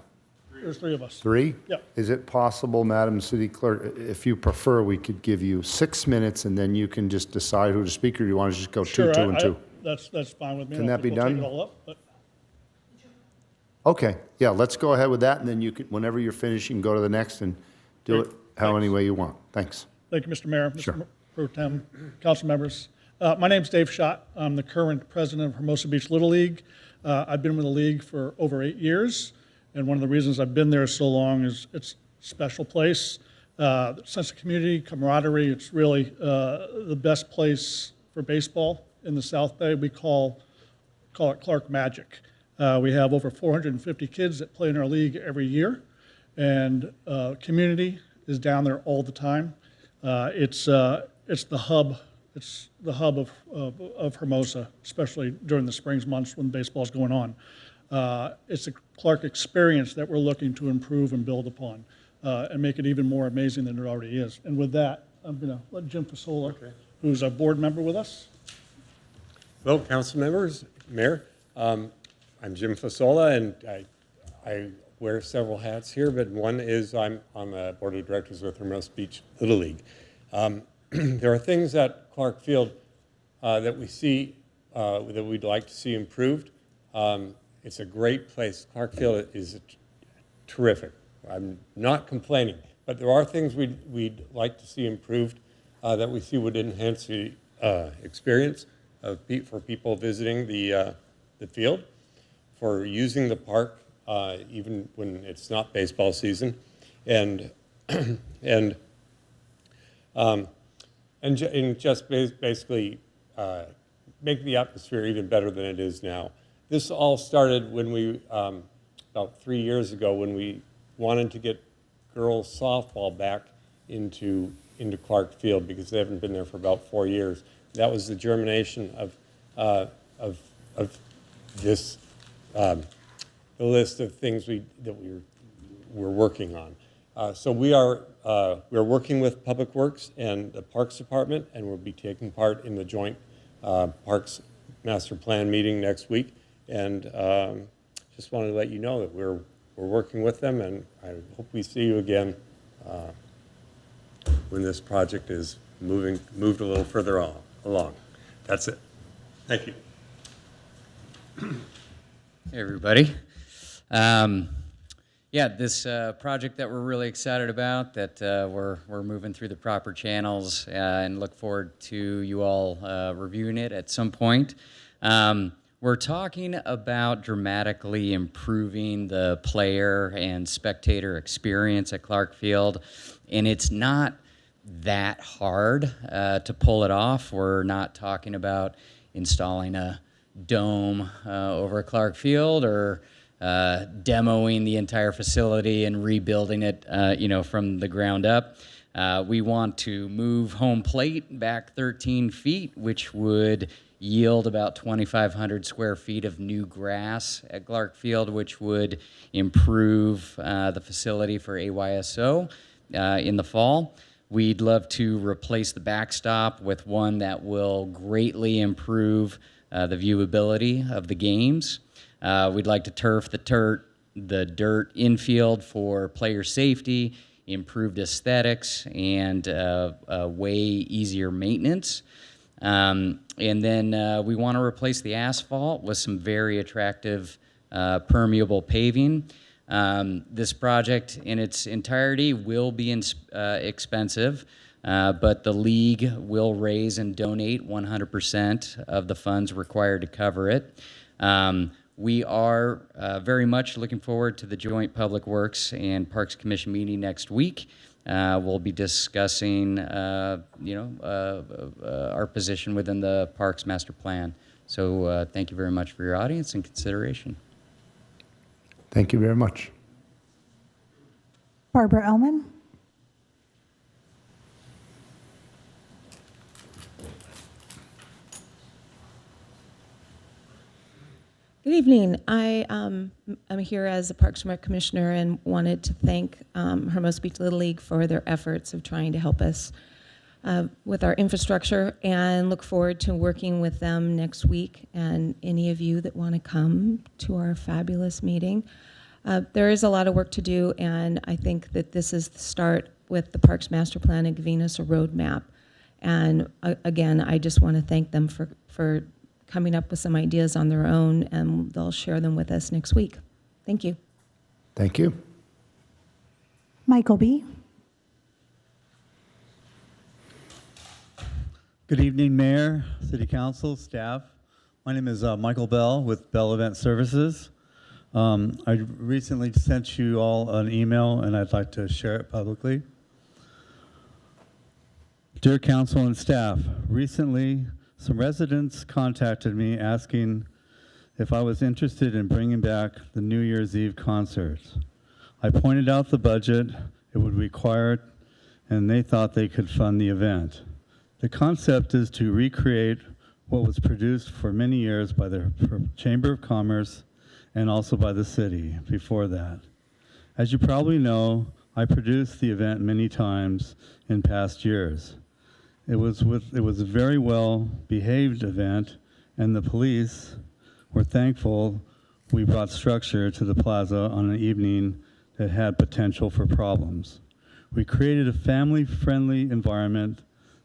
There's three of us. 3? Yep. Is it possible, Madam City Clerk, if you prefer, we could give you 6 minutes and then you can just decide who to speak, or do you want to just go Sure, 2, 2, and 2? That's fine with me. Can I that be think we'll take done? it all up, but- Okay, yeah, let's go ahead with that, and then you can, whenever you're finished, you can go to the next and do it Great. how Thanks. any way you want. Thanks. Thank you, Mr. Mayor, Sure. Mr. Pro Tem, council members. My name's Dave Schott. I'm the current president of Hermosa Beach Little League. I've been with the league for over 8 years, and one of the reasons I've been there so long is it's a special place. Sense of community, camaraderie, it's really the best place for baseball in the South Bay. We call it Clark Magic. We have over 450 kids that play in our league every year, and community is down there all the time. It's the hub. It's the hub of Hermosa, especially during the spring months when baseball's going on. It's a Clark experience that we're looking to improve and build upon and make it even more amazing than it already is. And with that, I'm going to let Jim Fasola, who's a board member with us. Hello, council members, mayor. I'm Jim Fasola, and I wear several hats here, but one is I'm on the board of directors with Hermosa Beach Little League. There are things at Clark Field that we see that we'd like to see improved. It's a great place. Clark Field is terrific. I'm not complaining, but there are things we'd like to see improved that we see would enhance the experience for people visiting the field, for using the park even when it's not baseball season, and just basically make the atmosphere even better than it is now. This all started when we, about 3 years ago, when we wanted to get girls softball back into Clark Field because they haven't been there for about 4 years. That was the germination of this, the list of things that we're working on. So we're working with Public Works and the Parks Department, and we'll be taking part in the joint Parks Master Plan meeting next week. And just wanted to let you know that we're working with them, and I hope we see you again when this project is moved a little further along. That's it. Thank you. Hey, everybody. Yeah, this project that we're really excited about, that we're moving through the proper channels and look forward to you all reviewing it at some point. We're talking about dramatically improving the player and spectator experience at Clark Field, and it's not that hard to pull it off. We're not talking about installing a dome over Clark Field or demoing the entire facility and rebuilding it, from the ground up. We want to move home plate back 13 feet, which would yield about 2,500 square feet of new grass at Clark Field, which would improve the facility for AYSO in the fall. We'd love to replace the backstop with one that will greatly improve the viewability of the games. We'd like to turf the dirt infield for player safety, improved aesthetics, and way easier maintenance. And then we want to replace the asphalt with some very attractive permeable paving. This project in its entirety will be expensive, but the league will raise and donate 100% of the funds required to cover it. We are very much looking forward to the joint Public Works and Parks Commission meeting next week. We'll be discussing, our position within the Parks Master Plan. So thank you very much for your audience and consideration. Thank you very much. Barbara Ellman. Good evening. I am here as a Parks and Rec Commissioner and wanted to thank Hermosa Beach Little League for their efforts of trying to help us with our infrastructure, and look forward to working with them next week and any of you that want to come to our fabulous meeting. There is a lot of work to do, and I think that this is the start with the Parks Master Plan and giving us a roadmap. And again, I just want to thank them for coming up with some ideas on their own, and they'll share them with us next week. Thank you. Thank you. Michael B. Good evening, Mayor, City Council, staff. My name is Michael Bell with Bell Event Services. I recently sent you all an email and I'd like to share it publicly. Dear Council and staff, recently some residents contacted me asking if I was interested in bringing back the New Year's Eve concerts. I pointed out the budget it would require and they thought they could fund the event. The concept is to recreate what was produced for many years by the Chamber of Commerce and also by the city before that. As you probably know, I produced the event many times in past years. It was a very well behaved event, and the police were thankful we brought structure to the plaza on an evening that had potential for problems. We created a family-friendly environment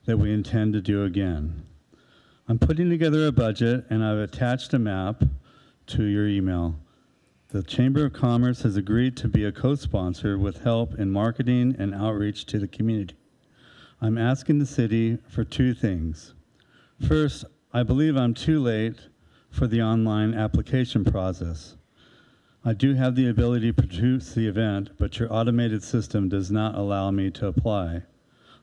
that we intend to do again. I'm putting together a budget and I've attached a map to your email. The Chamber of Commerce has agreed to be a co-sponsor with help in marketing and outreach to the community. I'm asking the city for two things. First, I believe I'm too late for the online application process. I do have the ability to produce the event, but your automated system does not allow me to apply.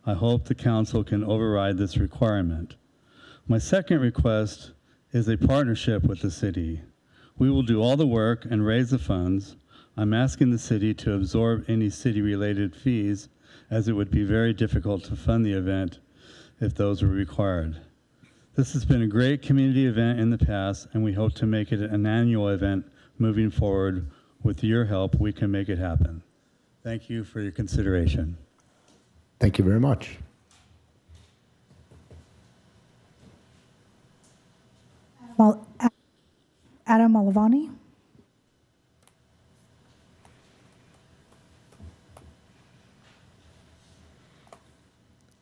I hope the council can override this requirement. My second request is a partnership with the city. We will do all the work and raise the funds. I'm asking the city to absorb any city-related fees, as it would be very difficult to fund the event if those were required. This has been a great community event in the past, and we hope to make it an annual event moving forward. With your help, we can make it happen. Thank you for your consideration. Thank you very much. Adam Malavani.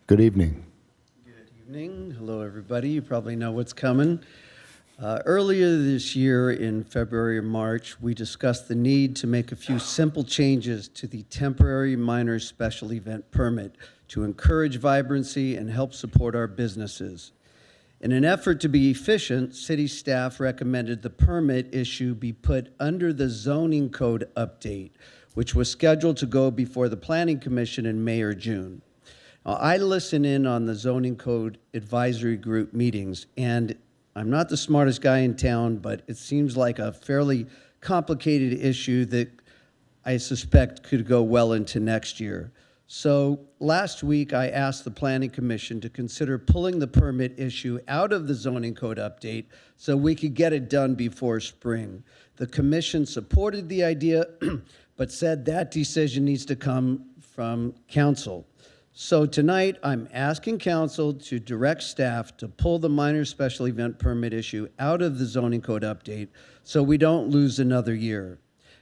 Good evening. Evening. Hello, everybody. You probably know what's coming. Earlier this year, in February or March, we discussed the need to make a few simple changes to the temporary minor special event permit to encourage vibrancy and help support our businesses. In an effort to be efficient, city staff recommended the permit issue be put under the zoning code update, which was scheduled to go before the Planning Commission in May or June. Now, I listen in on the zoning code advisory group meetings, and I'm not the smartest guy in town, but it seems like a fairly complicated issue that I suspect could go well into next year. So last week, I asked the Planning Commission to consider pulling the permit issue out of the zoning code update so we could get it done before spring. The commission supported the idea, but said that decision needs to come from council. So tonight, I'm asking council to direct staff to pull the minor special event permit issue out of the zoning code update so we don't lose another year.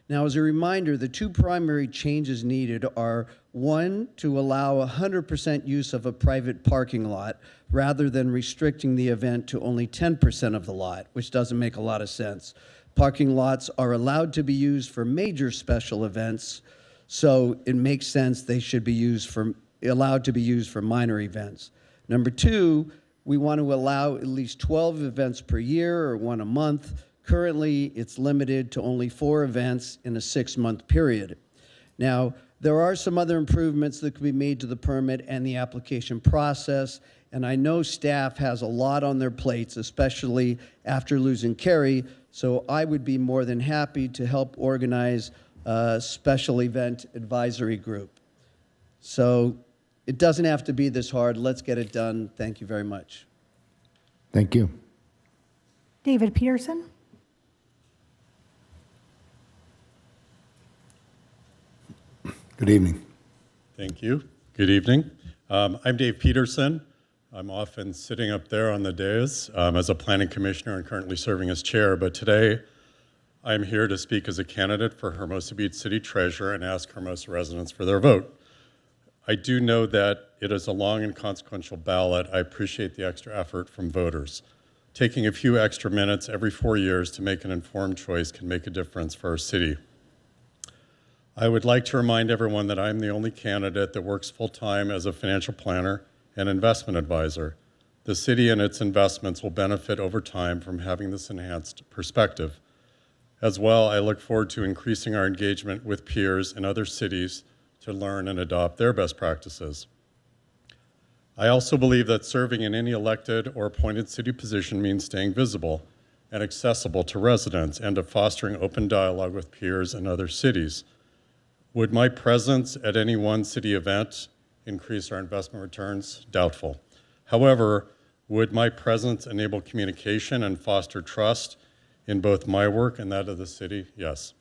Now, as a reminder, the two primary changes needed are, one, to allow 100% use of a private parking lot rather than restricting the event to only 10% of the lot, which doesn't make a lot of sense. Parking lots are allowed to be used for major special events, so it makes sense they should be allowed to be used for minor events. Number two, we want to allow at least 12 events per year or one a month. Currently, it's limited to only 4 events in a 6-month period. Now, there are some other improvements that can be made to the permit and the application process, and I know staff has a lot on their plates, especially after losing Carrie, so I would be more than happy to help organize a special event advisory group. So it doesn't have to be this hard. Let's get it done. Thank you very much. Thank you. David Peterson. Good evening. Thank you. Good evening. I'm Dave Peterson. I'm often sitting up there on the dais as a planning commissioner and currently serving as chair, but today I'm here to speak as a candidate for Hermosa Beach City Treasurer and ask Hermosa residents for their vote. I do know that it is a long and consequential ballot. I appreciate the extra effort from voters. Taking a few extra minutes every 4 years to make an informed choice can make a difference for our city. I would like to remind everyone that I'm the only candidate that works full-time as a financial planner and investment advisor. The city and its investments will benefit over time from having this enhanced perspective. As well, I look forward to increasing our engagement with peers in other cities to learn and adopt their best practices. I also believe that serving in any elected or appointed city position means staying visible and accessible to residents and to fostering open dialogue with peers in other cities. Would my presence at any one city event increase our investment returns? Doubtful. However, would my presence enable communication and foster trust in both my work and that of the city? Yes.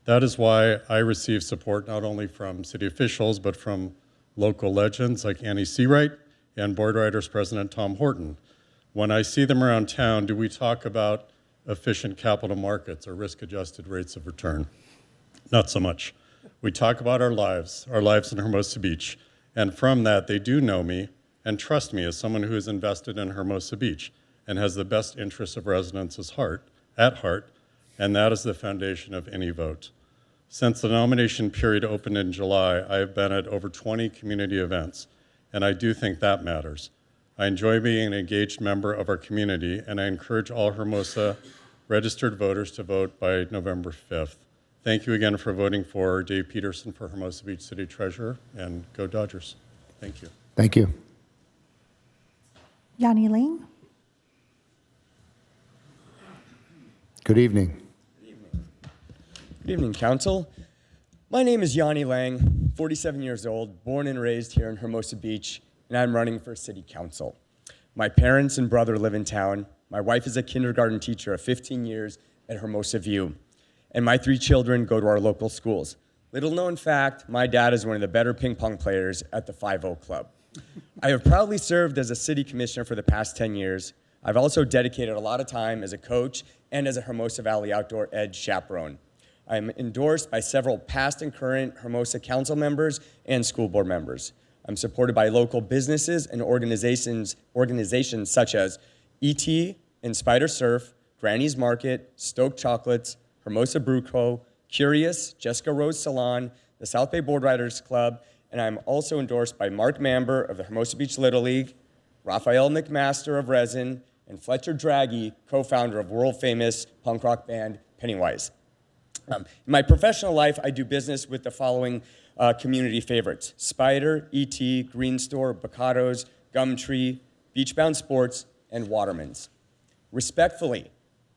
That is why I receive support not only from city officials, but from local legends like Annie Seawright and Board Riders President Tom Horton. When I see them around town, do we talk about efficient capital markets or risk-adjusted rates of return? Not so much. We talk about our lives in Hermosa Beach, and from that, they do know me and trust me as someone who is invested in Hermosa Beach and has the best interests of residents at heart, and that is the foundation of any vote. Since the nomination period opened in July, I have been at over 20 community events, and I do think that matters. I enjoy being an engaged member of our community, and I encourage all Hermosa registered voters to vote by November 5th. Thank you again for voting for Dave Peterson for Hermosa Beach City Treasurer, and go Dodgers. Thank you. Thank you. Yanni Lang. Good evening. Good evening, Council. My name is Yanni Lang, 47 years old, born and raised here in Hermosa Beach, and I'm running for City Council. My parents and brother live in town. My wife is a kindergarten teacher of 15 years at Hermosa View, and my 3 children go to our local schools. Little known fact, my dad is one of the better ping pong players at the 5-0 Club. I have proudly served as a city commissioner for the past 10 years. I've also dedicated a lot of time as a coach and as a Hermosa Valley Outdoor Edge chaperone. I am endorsed by several past and current Hermosa council members and school board members. I'm supported by local businesses and organizations such as ET and Spider Surf, Granny's Market, Stoke Chocolates, Hermosa Brew Co., Curious, Jessica Rose Salon, the South Bay Board Riders Club, and I'm also endorsed by Mark Mamber of the Hermosa Beach Little League, Raphael McMaster of Resin, and Fletcher Draghi, co-founder of world-famous punk rock band Pennywise. In my professional life, I do business with the following community favorites: Spider, ET, Green Store, Bocados, Gumtree, Beachbound Sports, and Waterman's. Respectfully,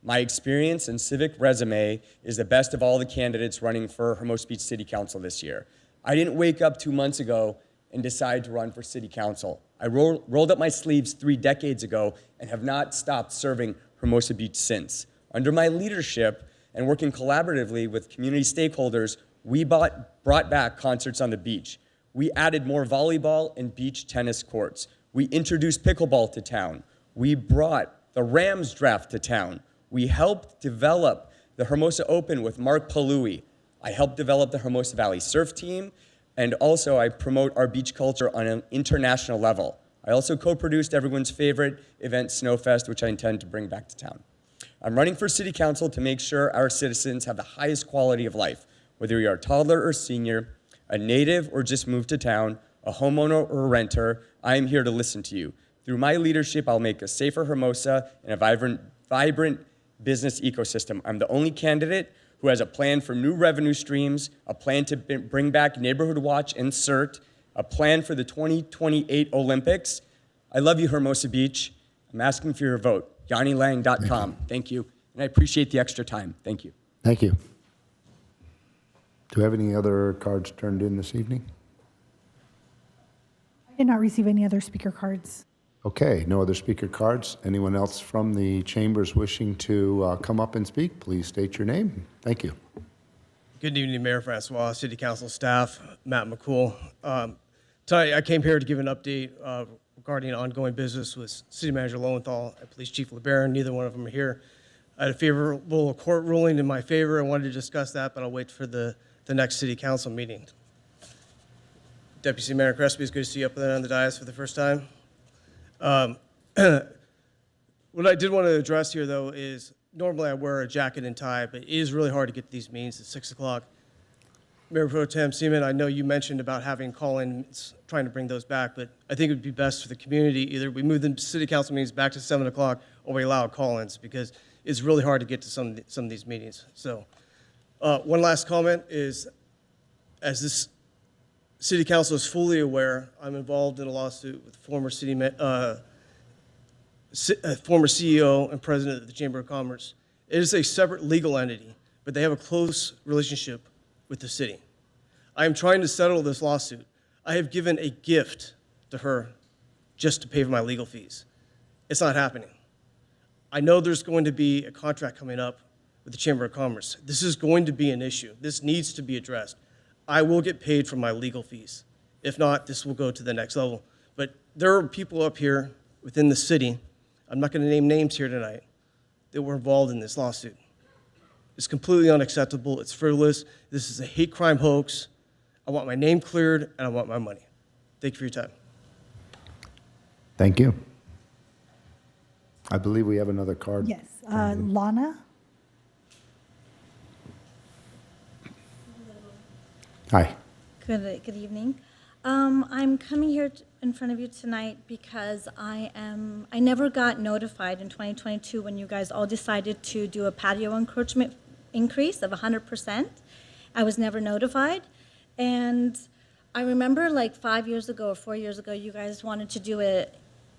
my experience and civic resume is the best of all the candidates running for Hermosa Beach City Council this year. I didn't wake up 2 months ago and decide to run for City Council. I rolled up my sleeves 3 decades ago and have not stopped serving Hermosa Beach since. Under my leadership, and working collaboratively with community stakeholders, we brought back concerts on the beach. We added more volleyball and beach tennis courts. We introduced pickleball to town. We brought the Rams draft to town. We helped develop the Hermosa Open with Mark Palui. I helped develop the Hermosa Valley Surf Team, and also I promote our beach culture on an international level. I also co-produced everyone's favorite event, Snowfest, which I intend to bring back to town. I'm running for City Council to make sure our citizens have the highest quality of life, whether you're a toddler or senior, a native or just moved to town, a homeowner or a renter. I am here to listen to you. Through my leadership, I'll make a safer Hermosa and a vibrant business ecosystem. I'm the only candidate who has a plan for new revenue streams, a plan to bring back Neighborhood Watch and CERT, a plan for the 2028 Olympics. I love you, Hermosa Beach. I'm asking for your vote. YanniLang.com. Thank you. And I appreciate the extra time. Thank you. Thank you. Do we have any other cards turned in this evening? I did not receive any other speaker cards. Okay, no other speaker cards. Anyone else from the chambers wishing to come up and speak, please state your name. Thank you. Good evening, Mayor Francois, City Council staff, Matt McCool. Tonight I came here to give an update regarding ongoing business with City Manager Lowenthal and Police Chief LeBaron. Neither one of them are here. I had a favorable court ruling in my favor. I wanted to discuss that, but I'll wait for the next City Council meeting. Deputy City Manager Crespi, it's good to see you up there on the dais for the first time. What I did want to address here, though, is normally I wear a jacket and tie, but it is really hard to get to these meetings at 6 o'clock. Mayor Pro Tem Seaman, I know you mentioned about having call-ins, trying to bring those back, but I think it would be best for the community, either we move the city council meetings back to 7 o'clock or we allow call-ins, because it's really hard to get to some of these meetings. So one last comment is, as this city council is fully aware, I'm involved in a lawsuit with former former CEO and president of the Chamber of Commerce. It is a separate legal entity, but they have a close relationship with the city. I am trying to settle this lawsuit. I have given a gift to her just to pay for my legal fees. It's not happening. I know there's going to be a contract coming up with the Chamber of Commerce. This is going to be an issue. This needs to be addressed. I will get paid for my legal fees. If not, this will go to the next level. But there are people up here within the city, I'm not going to name names here tonight, that were involved in this lawsuit. It's completely unacceptable. It's frivolous. This is a hate crime hoax. I want my name cleared, and I want my money. Thank you for your time. Thank you. I believe we have another card. Yes. Lana? Hi. Good evening. I'm coming here in front of you tonight because I never got notified in 2022 when you guys all decided to do a patio encroachment increase of 100%. I was never notified. And I remember like 5 years ago or 4 years ago, you guys wanted to do it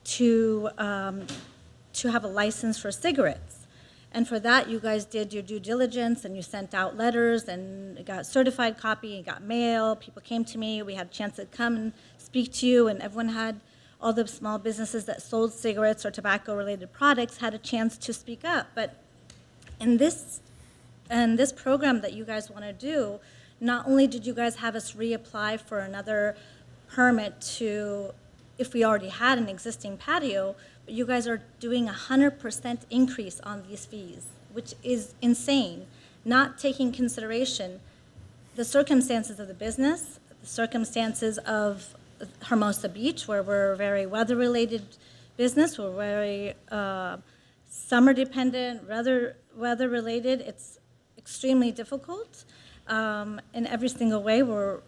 to have a license for cigarettes. And for that, you guys did your due diligence and you sent out letters and it got certified copy, and got mail. People came to me. We had a chance to come and speak to you, and everyone had, all the small businesses that sold cigarettes or tobacco-related products had a chance to speak up. But in this program that you guys want to do, not only did you guys have us reapply for another permit to, if we already had an existing patio, but you guys are doing 100% increase on these fees, which is insane, not taking consideration the circumstances of the business, the circumstances of Hermosa Beach, where we're a very weather-related business, we're very summer-dependent, weather-related. It's extremely difficult in every single way. We're,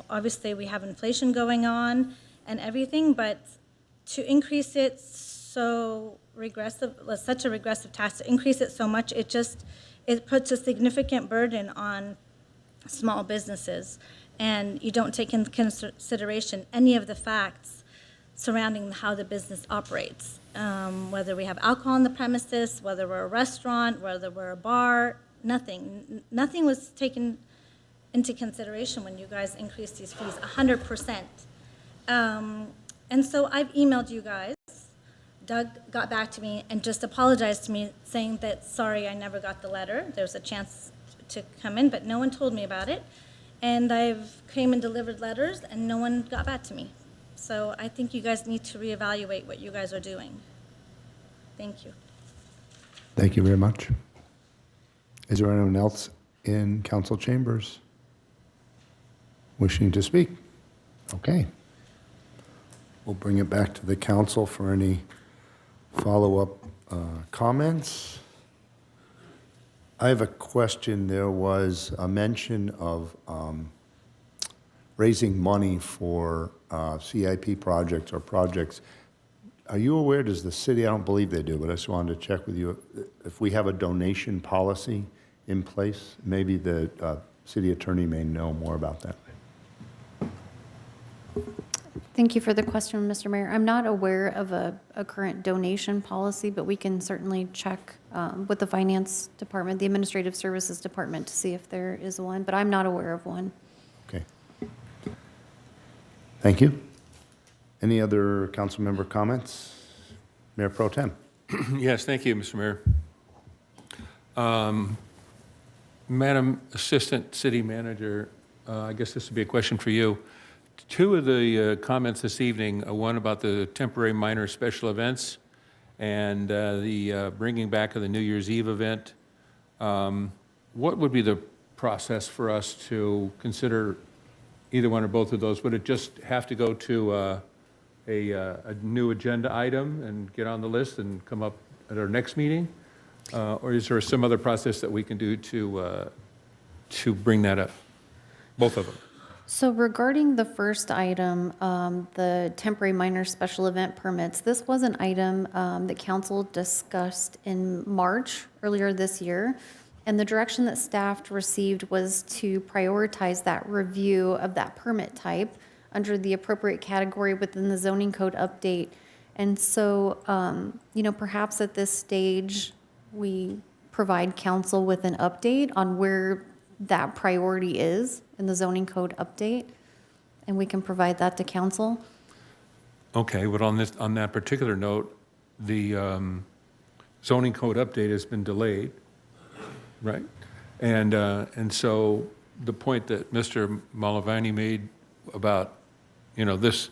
obviously we have inflation going on and everything, but to increase it so regressive, such a regressive tax, to increase it so much, it puts a significant burden on small businesses, and you don't take into consideration any of the facts surrounding how the business operates, whether we have alcohol on the premises, whether we're a restaurant, whether we're a bar. Nothing was taken into consideration when you guys increased these fees 100%. And so I've emailed you guys. Doug got back to me and just apologized to me, saying that, sorry, I never got the letter. There's a chance to come in, but no one told me about it. And I've came and delivered letters, and no one got back to me. So I think you guys need to reevaluate what you guys are doing. Thank you. Thank you very much. Is there anyone else in council chambers wishing to speak? Okay. We'll bring it back to the council for any follow-up comments. I have a question. There was a mention of raising money for CIP projects or projects. Are you aware, does the city, I don't believe they do, but I just wanted to check with you, if we have a donation policy in place? Maybe the city attorney may know more about that. Thank you for the question, Mr. Mayor. I'm not aware of a current donation policy, but we can certainly check with the finance department, the administrative services department, to see if there is one, but I'm not aware of one. Okay. Thank you. Any other council member comments? Mayor Pro Tem. Yes, thank you, Mr. Mayor. Madam Assistant City Manager, I guess this would be a question for you. Two of the comments this evening, one about the temporary minor special events and the bringing back of the New Year's Eve event. What would be the process for us to consider either one or both of those? Would it just have to go to a new agenda item and get on the list and come up at our next meeting? Or is there some other process that we can do to bring that up? both of them. So regarding the first item, the temporary minor special event permits, this was an item that council discussed in March earlier this year. And the direction that staff received was to prioritize that review of that permit type under the appropriate category within the zoning code update. And so, perhaps at this stage, we provide council with an update on where that priority is in the zoning code update, and we can provide that to council. Okay, but on that particular note, the zoning code update has been delayed, right? And so the point that Mr. Malavani made about, this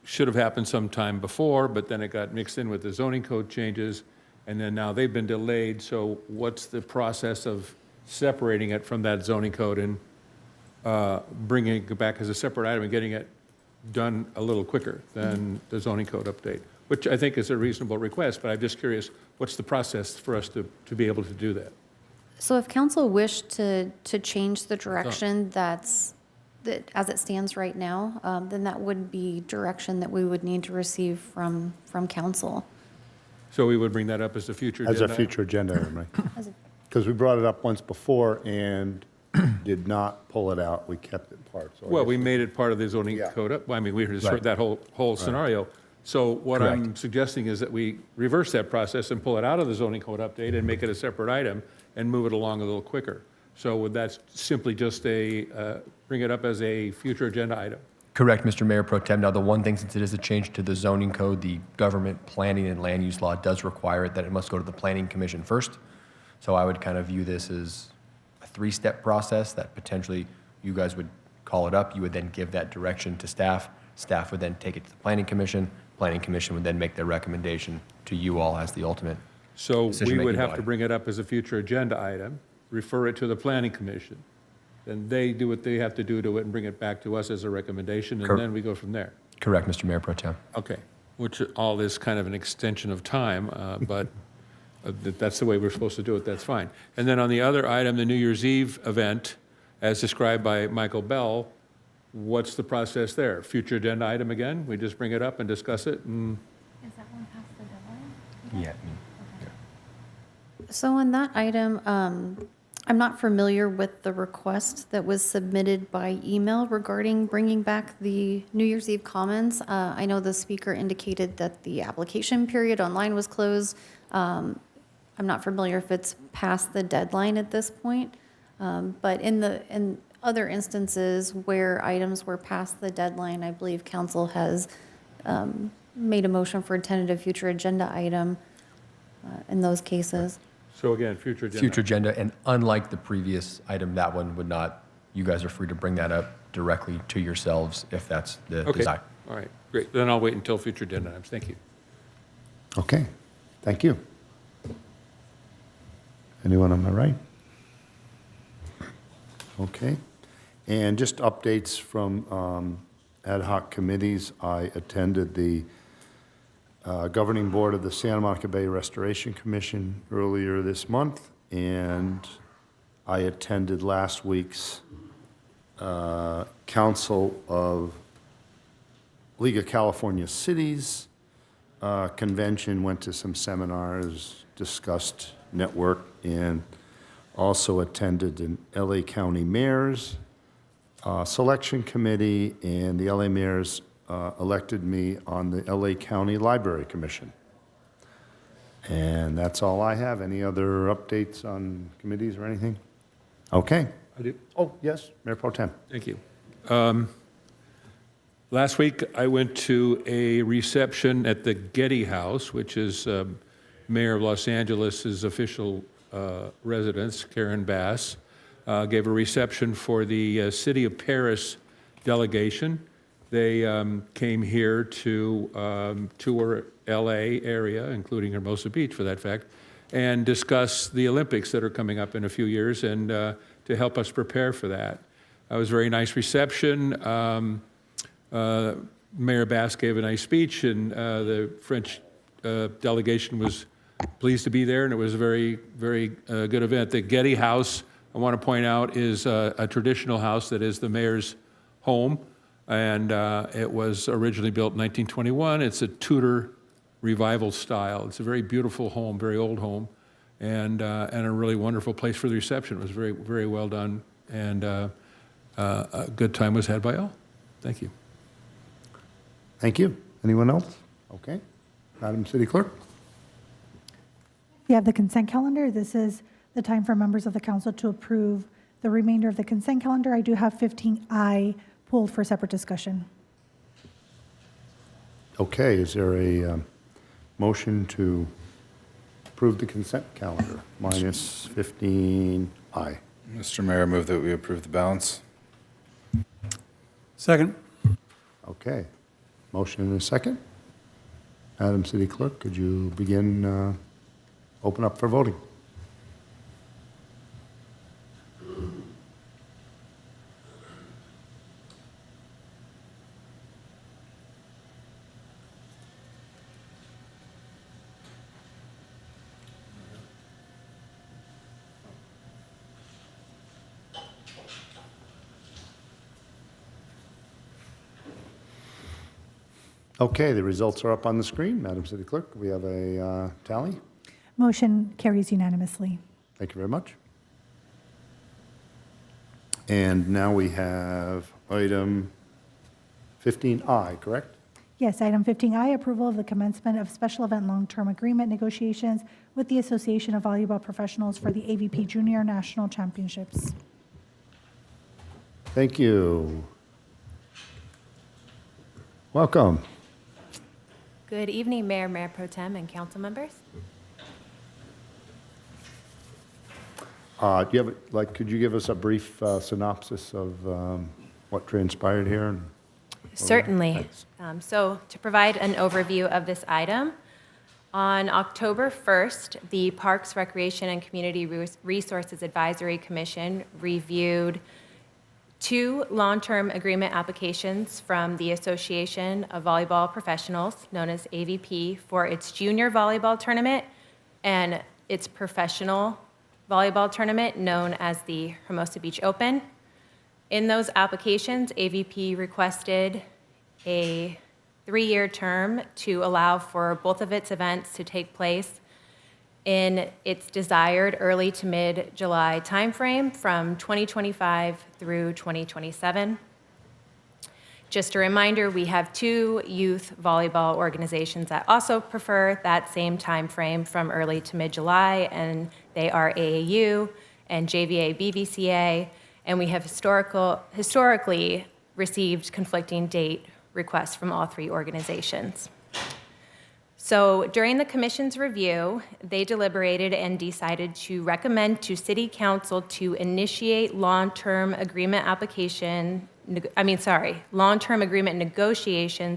should have happened sometime before, but then it got mixed in with the zoning code changes, and then now they've been delayed. So what's the process of separating it from that zoning code and bringing it back as a separate item and getting it done a little quicker than the zoning code update, which I think is a reasonable request, but I'm just curious, what's the process for us to be able to do that? So if council wished to change the direction that as it stands right now, then that would be direction that we would need to receive from council. So we would bring that up as a future As agenda a item? future agenda item, right? Because we brought it up once before and did not pull it out. We kept it part. So I Well, guess we made it part of the zoning code up. Well, I mean, we just heard that whole scenario. So what I'm suggesting is that we reverse that process and pull it out of the zoning code update and make it a separate item and move it along a little quicker. So would that simply just bring it up as a future agenda item? Correct, Mr. Mayor Pro Tem. Now, the one thing, since it is a change to the zoning code, the government planning and land use law does require it that it must go to the Planning Commission first. So I would kind of view this as a three-step process that potentially you guys would call it up. You would then give that direction to staff. Staff would then take it to the Planning Commission. Planning Commission would then make their recommendation to you all as the ultimate So we decision-making would have body. to bring it up as a future agenda item, refer it to the Planning Commission. Then they do what they have to do to it and bring it back to us as a recommendation, and then we go from there. Correct, Mr. Mayor Pro Tem. Okay, which all is kind of an extension of time, but that's the way we're supposed to do it, that's fine. And then on the other item, the New Year's Eve event, as described by Michael Bell, what's the process there? Future agenda item again? We just bring it up and discuss it and... Is that one past the deadline? Yeah. So on that item, I'm not familiar with the request that was submitted by email regarding bringing back the New Year's Eve Commons. I know the speaker indicated that the application period online was closed. I'm not familiar if it's past the deadline at this point, but in other instances where items were past the deadline, I believe council has made a motion for a tentative future agenda item in those cases. So again, future agenda. Future agenda, and unlike the previous item, that one would not, you guys are free to bring that up directly to yourselves if that's the Okay, desire. all right, great. Then I'll wait until future agenda items. Thank you. Okay, thank you. Anyone on my right? Okay, and just updates from ad hoc committees. I attended the governing board of the Santa Monica Bay Restoration Commission earlier this month, and I attended last week's Council of League of California Cities convention, went to some seminars, discussed network, and also attended an LA County Mayor's selection committee, and the LA Mayor's elected me on the LA County Library Commission. And that's all I have. Any other updates on committees or anything? Okay. I do. Oh, yes, Mayor Pro Tem. Thank you. Last week, I went to a reception at the Getty House, which is Mayor of Los Angeles' official residence, Karen Bass. Gave a reception for the City of Paris delegation. They came here to tour LA area, including Hermosa Beach for that fact, and discuss the Olympics that are coming up in a few years and to help us prepare for that. It was a very nice reception. Mayor Bass gave a nice speech, and the French delegation was pleased to be there, and it was a very, very good event. The Getty House I want to point out is a traditional house that is the mayor's home, and it was originally built in 1921. It's a Tudor revival style. It's a very beautiful home, very old home, and a really wonderful place for the reception. It was very, very well done, and a good time was had by all. Thank you. Thank you. Anyone else? Okay. Madam City Clerk? We have the consent calendar. This is the time for members of the council to approve the remainder of the consent calendar. I do have 15I pulled for separate discussion. Okay, is there a motion to approve the consent calendar minus 15I? Mr. Mayor, I move that we approve the balance. Second. Okay. Motion and a second. Madam City Clerk, could you begin, open up for voting? Okay, the results are up on the screen. Madam City Clerk, we have a tally. Motion carries unanimously. Thank you very much. And now we have item 15I, correct? Yes, item 15I, approval of the commencement of special event long-term agreement negotiations with the Association of Volleyball Professionals for the AVP Junior National Championships. Thank you. Welcome. Good evening, Mayor, Mayor Pro Tem, and council members. Do you have, could you give us a brief synopsis of what transpired here? Certainly. So to provide an overview of this item, on October 1st, the Parks, Recreation, and Community Resources Advisory Commission reviewed 2 long-term agreement applications from the Association of Volleyball Professionals, known as AVP, for its junior volleyball tournament and its professional volleyball tournament, known as the Hermosa Beach Open. In those applications, AVP requested a 3-year term to allow for both of its events to take place in its desired early to mid-July timeframe from 2025 through 2027. Just a reminder, we have 2 youth volleyball organizations that also prefer that same timeframe from early to mid-July, and they are AAU and JVA BVCA, and we have historically received conflicting date requests from all 3 organizations. So during the commission's review, they deliberated and decided to recommend to City Council to initiate long-term agreement negotiations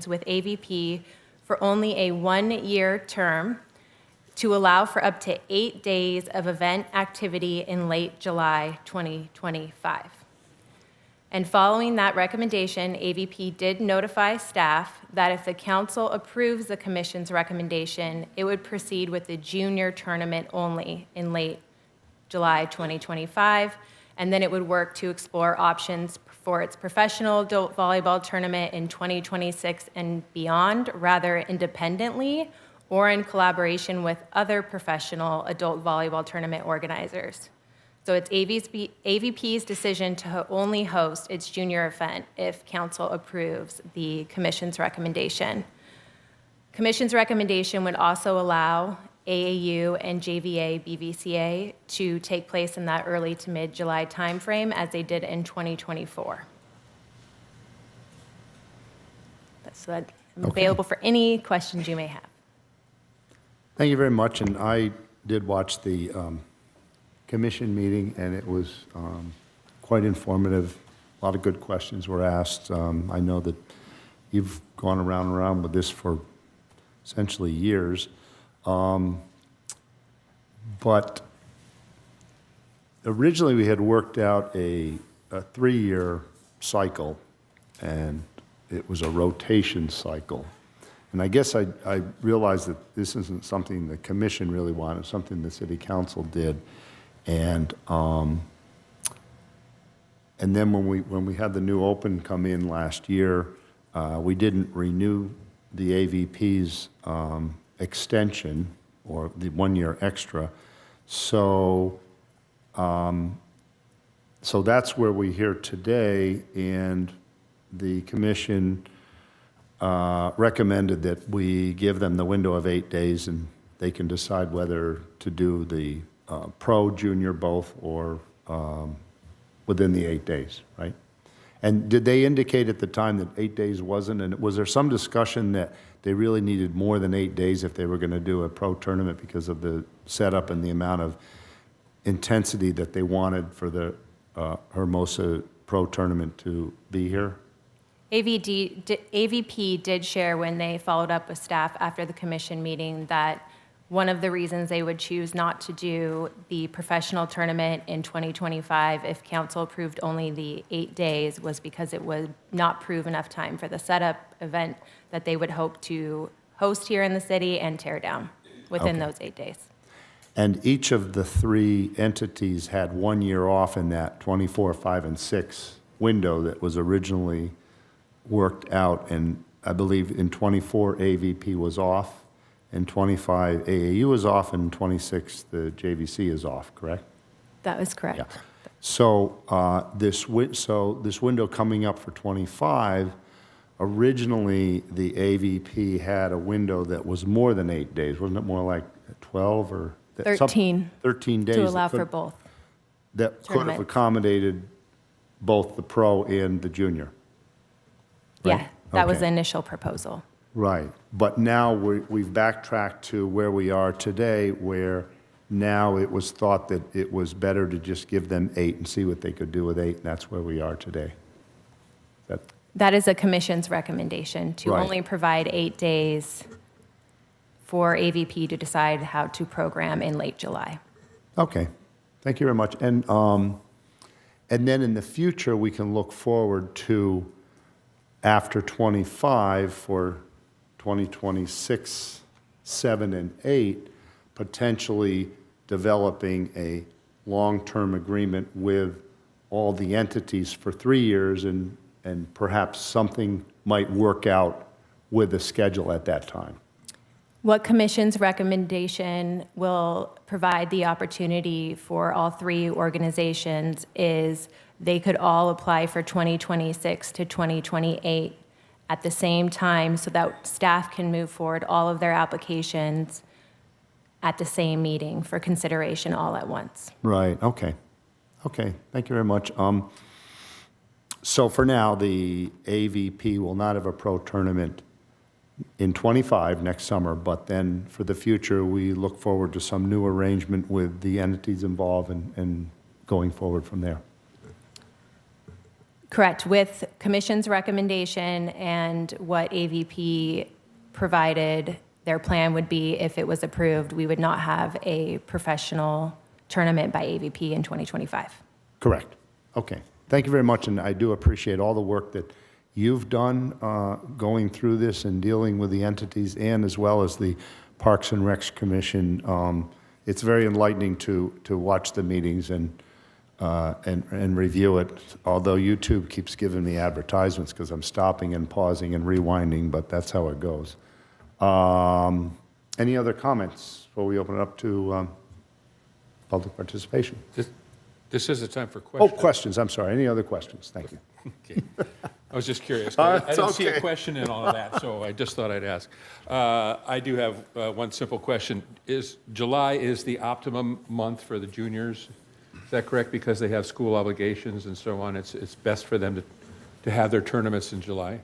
with AVP for only a 1-year term to allow for up to 8 days of event activity in late July 2025. And following that recommendation, AVP did notify staff that if the council approves the commission's recommendation, it would proceed with the junior tournament only in late July 2025, and then it would work to explore options for its professional adult volleyball tournament in 2026 and beyond, rather independently or in collaboration with other professional adult volleyball tournament organizers. So it's AVP's decision to only host its junior event if council approves the commission's recommendation. Commission's recommendation would also allow AAU and JVA BVCA to take place in that early to mid-July timeframe as they did in 2024. So I'm available for any questions you may have. Thank you very much, and I did watch the commission meeting, and it was quite informative. A lot of good questions were asked. I know that you've gone around and around with this for essentially years. But originally we had worked out a 3-year cycle, and it was a rotation cycle. And I guess I realized that this isn't something the commission really wanted, something the city council did. And And then when we had the new open come in last year, we didn't renew the AVP's extension or the 1 year extra. So, so that's where we're here today, and the commission recommended that we give them the window of 8 days, and they can decide whether to do the pro, junior, both, or within the 8 days, right? And did they indicate at the time that 8 days wasn't, and was there some discussion that they really needed more than 8 days if they were going to do a pro tournament because of the setup and the amount of intensity that they wanted for the Hermosa pro tournament to be here? AVP did share when they followed up with staff after the commission meeting that one of the reasons they would choose not to do the professional tournament in 2025 if council approved only the 8 days was because it would not prove enough time for the setup event that they would hope to host here in the city and tear down within those 8 days. And each of the three entities had 1 year off in that 24, 5, and 6 window that was originally worked out. And I believe in 24, AVP was off, in 25, AAU is off, and 26, the JVC is off, correct? That was correct. Yeah. So this window coming up for 25, originally the AVP had a window that was more than 8 days. Wasn't it more like 12 or? 13. 13 days. To allow for both. That could have accommodated both the pro and the junior. Right? Yeah, that was Okay. the initial proposal. Right, but now we've backtracked to where we are today, where now it was thought that it was better to just give them 8 and see what they could do with 8, and that's where we are today. That is a commission's recommendation to Right. only provide 8 days for AVP to decide how to program in late July. Okay, thank you very much. And then in the future, we can look forward to, after 25 for 2026, 7, and 8, potentially developing a long-term agreement with all the entities for 3 years, and perhaps something might work out with the schedule at that time. What commission's recommendation will provide the opportunity for all 3 organizations is they could all apply for 2026 to 2028 at the same time so that staff can move forward all of their applications at the same meeting for consideration all at once. Right, okay. Okay, thank you very much. So for now, the AVP will not have a pro tournament in 25 next summer, but then for the future, we look forward to some new arrangement with the entities involved and going forward from there. Correct. With commission's recommendation and what AVP provided, their plan would be, if it was approved, we would not have a professional tournament by AVP in 2025. Correct. Okay. Thank you very much, and I do appreciate all the work that you've done going through this and dealing with the entities, and as well as the Parks and Recs Commission. It's very enlightening to watch the meetings and review it, although YouTube keeps giving me advertisements because I'm stopping and pausing and rewinding, but that's how it goes. Any other comments before we open it up to public participation? This is a time for questions. Oh, questions, I'm sorry. Any other questions? Thank you. Okay. I was just curious. I It's didn't see a okay. question in all of that, so I just thought I'd ask. I do have one simple question. July is the optimum month for the juniors? Is that correct? Because they have school obligations and so on, it's best for them to have their tournaments in July?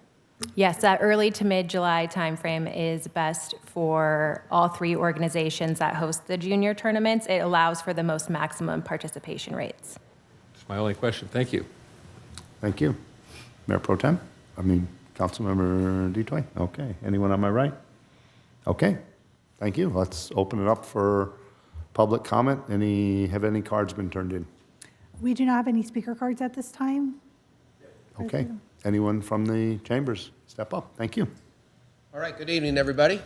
Yes, that early to mid-July timeframe is best for all 3 organizations that host the junior tournaments. It allows for the most maximum participation rates. That's my only question. Thank you. Thank you. Mayor Pro Tem? Councilmember Detoy? Okay. Anyone on my right? Okay. Thank you. Let's open it up for public comment. Have any cards been turned in? We do not have any speaker cards at this time. Okay. Anyone from the chambers? Step up. Thank you. All right, good evening, everybody.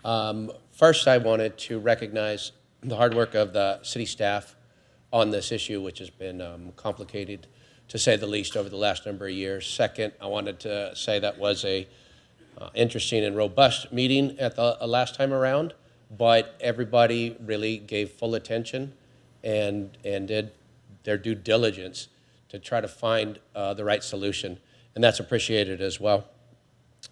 First, I wanted to recognize the hard work of the city staff on this issue, which has been complicated, to say the least, over the last number of years. Second, I wanted to say that was a interesting and robust meeting at the last time around, but everybody really gave full attention and did their due diligence to try to find the right solution, and that's appreciated as well.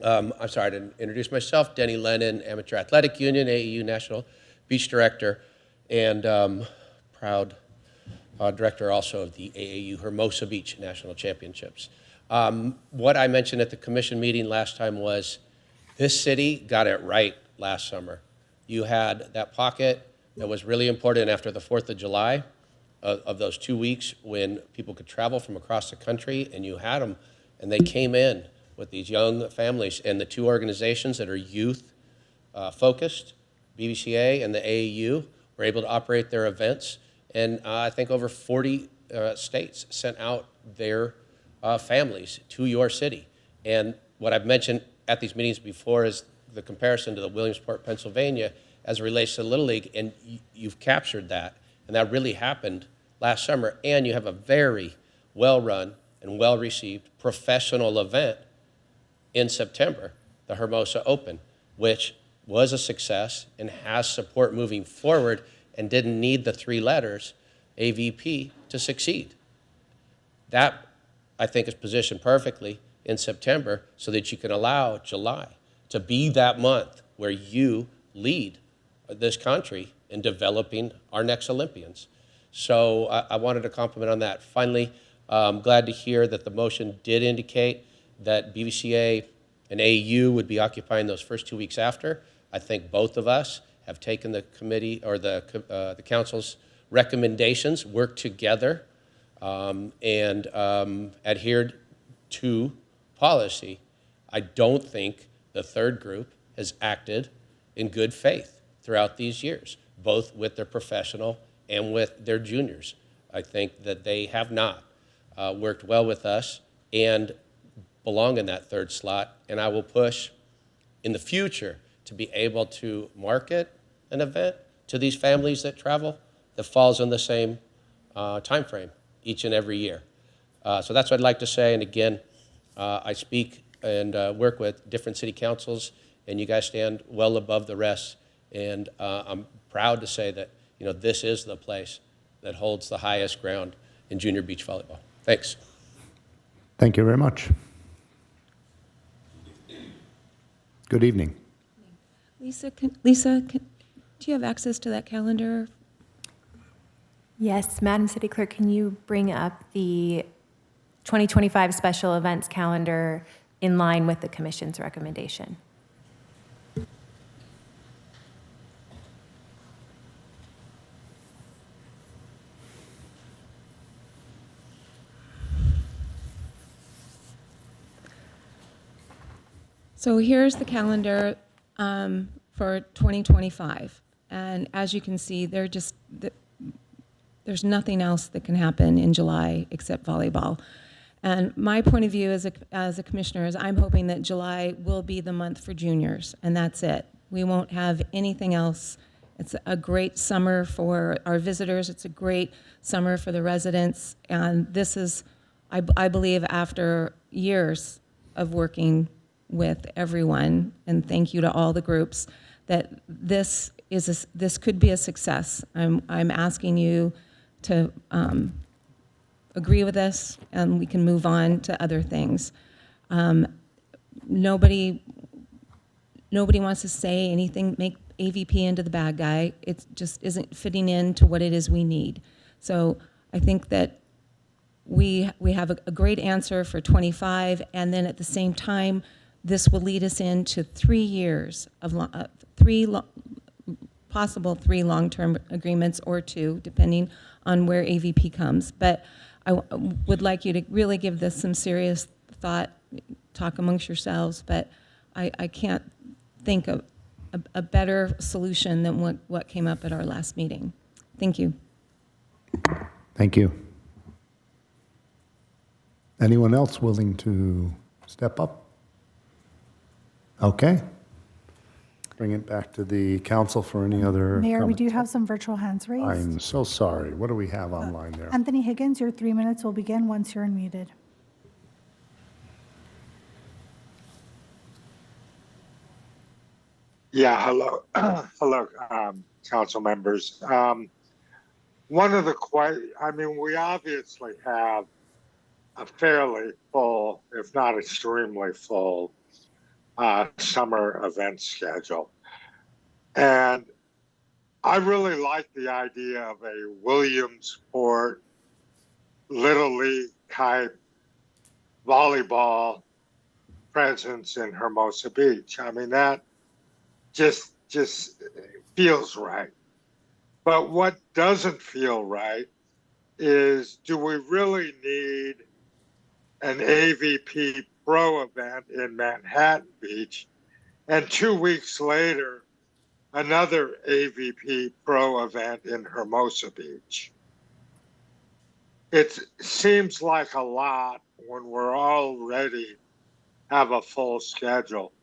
I'm sorry to introduce myself, Denny Lennon, Amateur Athletic Union, AAU National Beach Director, and proud director also of the AAU Hermosa Beach National Championships. What I mentioned at the commission meeting last time was this city got it right last summer. You had that pocket that was really important after the 4th of July of those 2 weeks when people could travel from across the country, and you had them, and they came in with these young families, and the two organizations that are youth focused, BVCA and the AAU, were able to operate their events. And I think over 40 states sent out their families to your city. And what I've mentioned at these meetings before is the comparison to the Williamsport, Pennsylvania, as it relates to Little League, and you've captured that. And that really happened last summer. And you have a very well-run and well-received professional event in September, the Hermosa Open, which was a success and has support moving forward and didn't need the 3 letters, AVP, to succeed. That, I think, is positioned perfectly in September so that you can allow July to be that month where you lead this country in developing our next Olympians. So I wanted to compliment on that. Finally, I'm glad to hear that the motion did indicate that BVCA and AAU would be occupying those first 2 weeks after. I think both of us have taken the committee or the council's recommendations, worked together, and adhered to policy. I don't think the third group has acted in good faith throughout these years, both with their professional and with their juniors. I think that they have not worked well with us and belong in that third slot, and I will push in the future to be able to market an event to these families that travel that falls in the same time frame each and every year. So that's what I'd like to say, and again, I speak and work with different city councils, and you guys stand well above the rest, and I'm proud to say that this is the place that holds the highest ground in junior beach volleyball. Thanks. Thank you very much. Good evening. Lisa, do you have access to that calendar? Yes, Madam City Clerk, can you bring up the 2025 special events calendar in line with the Commission's recommendation? So here's the calendar for 2025. And as you can see, there's nothing else that can happen in July except volleyball. And my point of view as a commissioner is I'm hoping that July will be the month for juniors, and that's it. We won't have anything else. It's a great summer for our visitors. It's a great summer for the residents. And this is, I believe, after years of working with everyone, and thank you to all the groups, that this could be a success. I'm asking you to agree with us, and we can move on to other things. Nobody wants to say anything, make AVP into the bad guy. It just isn't fitting into what it is we need. So I think that we have a great answer for 25, and then at the same time, this will lead us into 3 years of possible 3 long-term agreements or 2, depending on where AVP comes. But I would like you to really give this some serious thought, talk amongst yourselves, but I can't think of a better solution than what came up at our last meeting. Thank you. Thank you. Anyone else willing to step up? Okay. Bring it back to the council for any other Mayor, we comments. do have some virtual hands raised. I'm so sorry. What do we have online there? Anthony Higgins, your 3 minutes will begin once you're unmuted. Yeah, hello, hello, council members. One of the we obviously have a fairly full, if not extremely full, summer event schedule. And I really like the idea of a Williamsport Little League type volleyball presence in Hermosa Beach. I mean, that just feels right. But what doesn't feel right is, do we really need an AVP Pro event in Manhattan Beach, and 2 weeks later, another AVP Pro event in Hermosa Beach? It seems like a lot when we're already have a full schedule.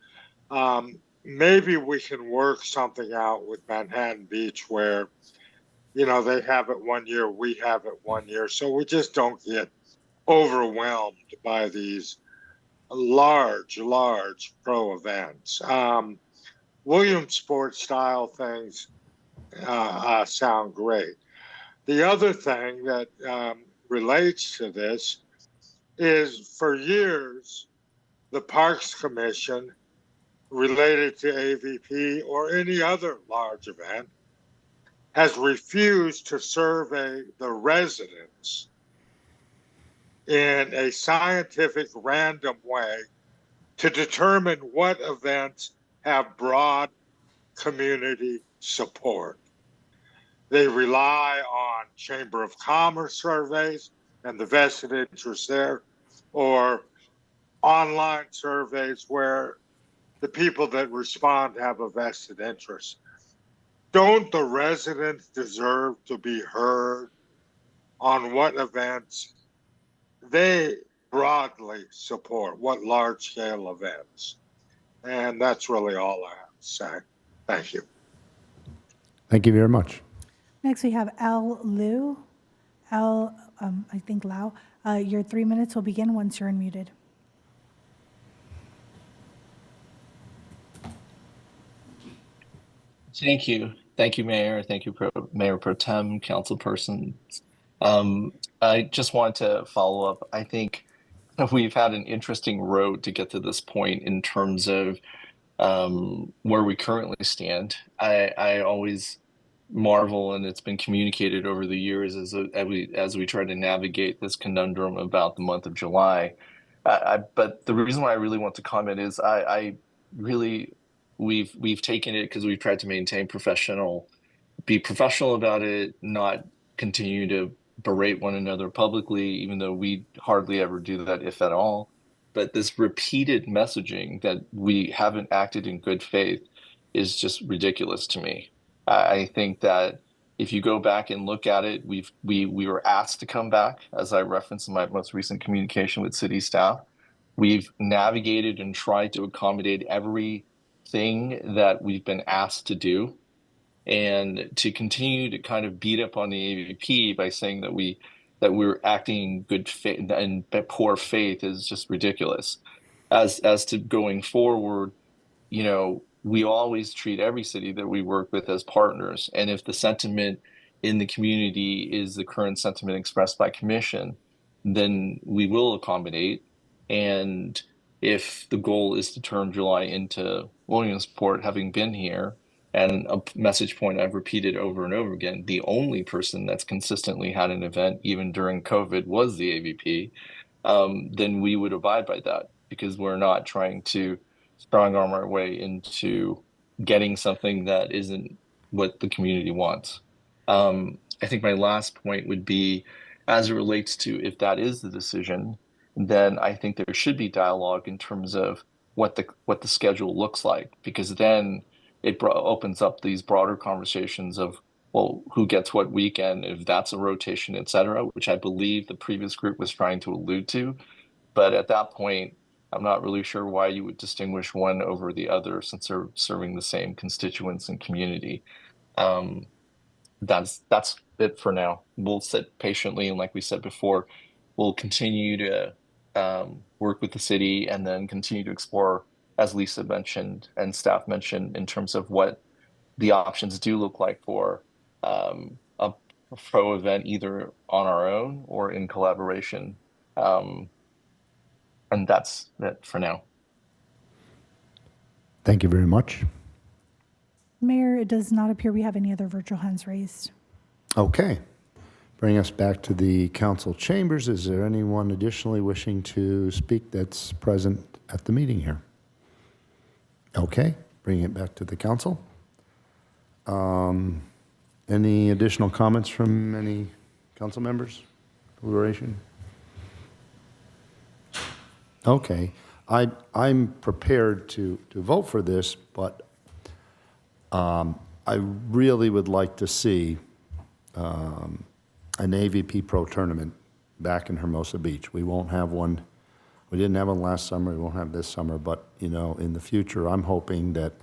Maybe we can work something out with Manhattan Beach where, you know, they have it 1 year, we have it 1 year, so we just don't get overwhelmed by these large pro events. Williamsport style things sound great. The other thing that relates to this is, for years, the Parks Commission, related to AVP or any other large event, has refused to survey the residents in a scientific, random way to determine what events have broad community support. They rely on Chamber of Commerce surveys and the vested interest there, or online surveys where the people that respond have a vested interest. Don't the residents deserve to be heard on what events they broadly support, what large-scale events? And that's really all I have to say. Thank you. Thank you very much. Next, we have Al Liu. I think Lau. Your 3 minutes will begin once you're unmuted. Thank you. Thank you, Mayor. Thank you, Mayor Pro Tem, councilpersons. I just want to follow up. I think we've had an interesting road to get to this point in terms of where we currently stand. I always marvel, and it's been communicated over the years as we try to navigate this conundrum about the month of July. But the reason why I really want to comment is we've taken it because we've tried to be professional about it, not continue to berate one another publicly, even though we hardly ever do that, if at all. But this repeated messaging that we haven't acted in good faith is just ridiculous to me. I think that if you go back and look at it, we were asked to come back, as I referenced in my most recent communication with city staff. We've navigated and tried to accommodate everything that we've been asked to do, and to continue to kind of beat up on the AVP by saying that we're acting in good faith and poor faith is just ridiculous. As to going forward, you know, we always treat every city that we work with as partners, and if the sentiment in the community is the current sentiment expressed by commission, then we will accommodate. And if the goal is to turn July into Williamsport, having been here, and a message point I've repeated over and over again, the only person that's consistently had an event, even during COVID, was the AVP, then we would abide by that, because we're not trying to strong arm our way into getting something that isn't what the community wants. I think my last point would be, as it relates to if that is the decision, then I think there should be dialogue in terms of what the schedule looks like, because then it opens up these broader conversations of, well, who gets what weekend, if that's a rotation, et cetera, which I believe the previous group was trying to allude to. But at that point, I'm not really sure why you would distinguish one over the other since they're serving the same constituents and community. That's it for now. We'll sit patiently, and like we said before, we'll continue to work with the city and then continue to explore, as Lisa mentioned and staff mentioned, in terms of what the options do look like for a pro event, either on our own or in collaboration. And that's it for now. Thank you very much. Mayor, it does not appear we have any other virtual hands raised. Okay. Bring us back to the council chambers. Is there anyone additionally wishing to speak that's present at the meeting here? Okay. Bring it back to the council. Any additional comments from any council members? Deliberation? Okay. I'm prepared to vote for this, but I really would like to see an AVP Pro tournament back in Hermosa Beach. We won't have one. We didn't have one last summer. We won't have this summer. But, you know, in the future, I'm hoping that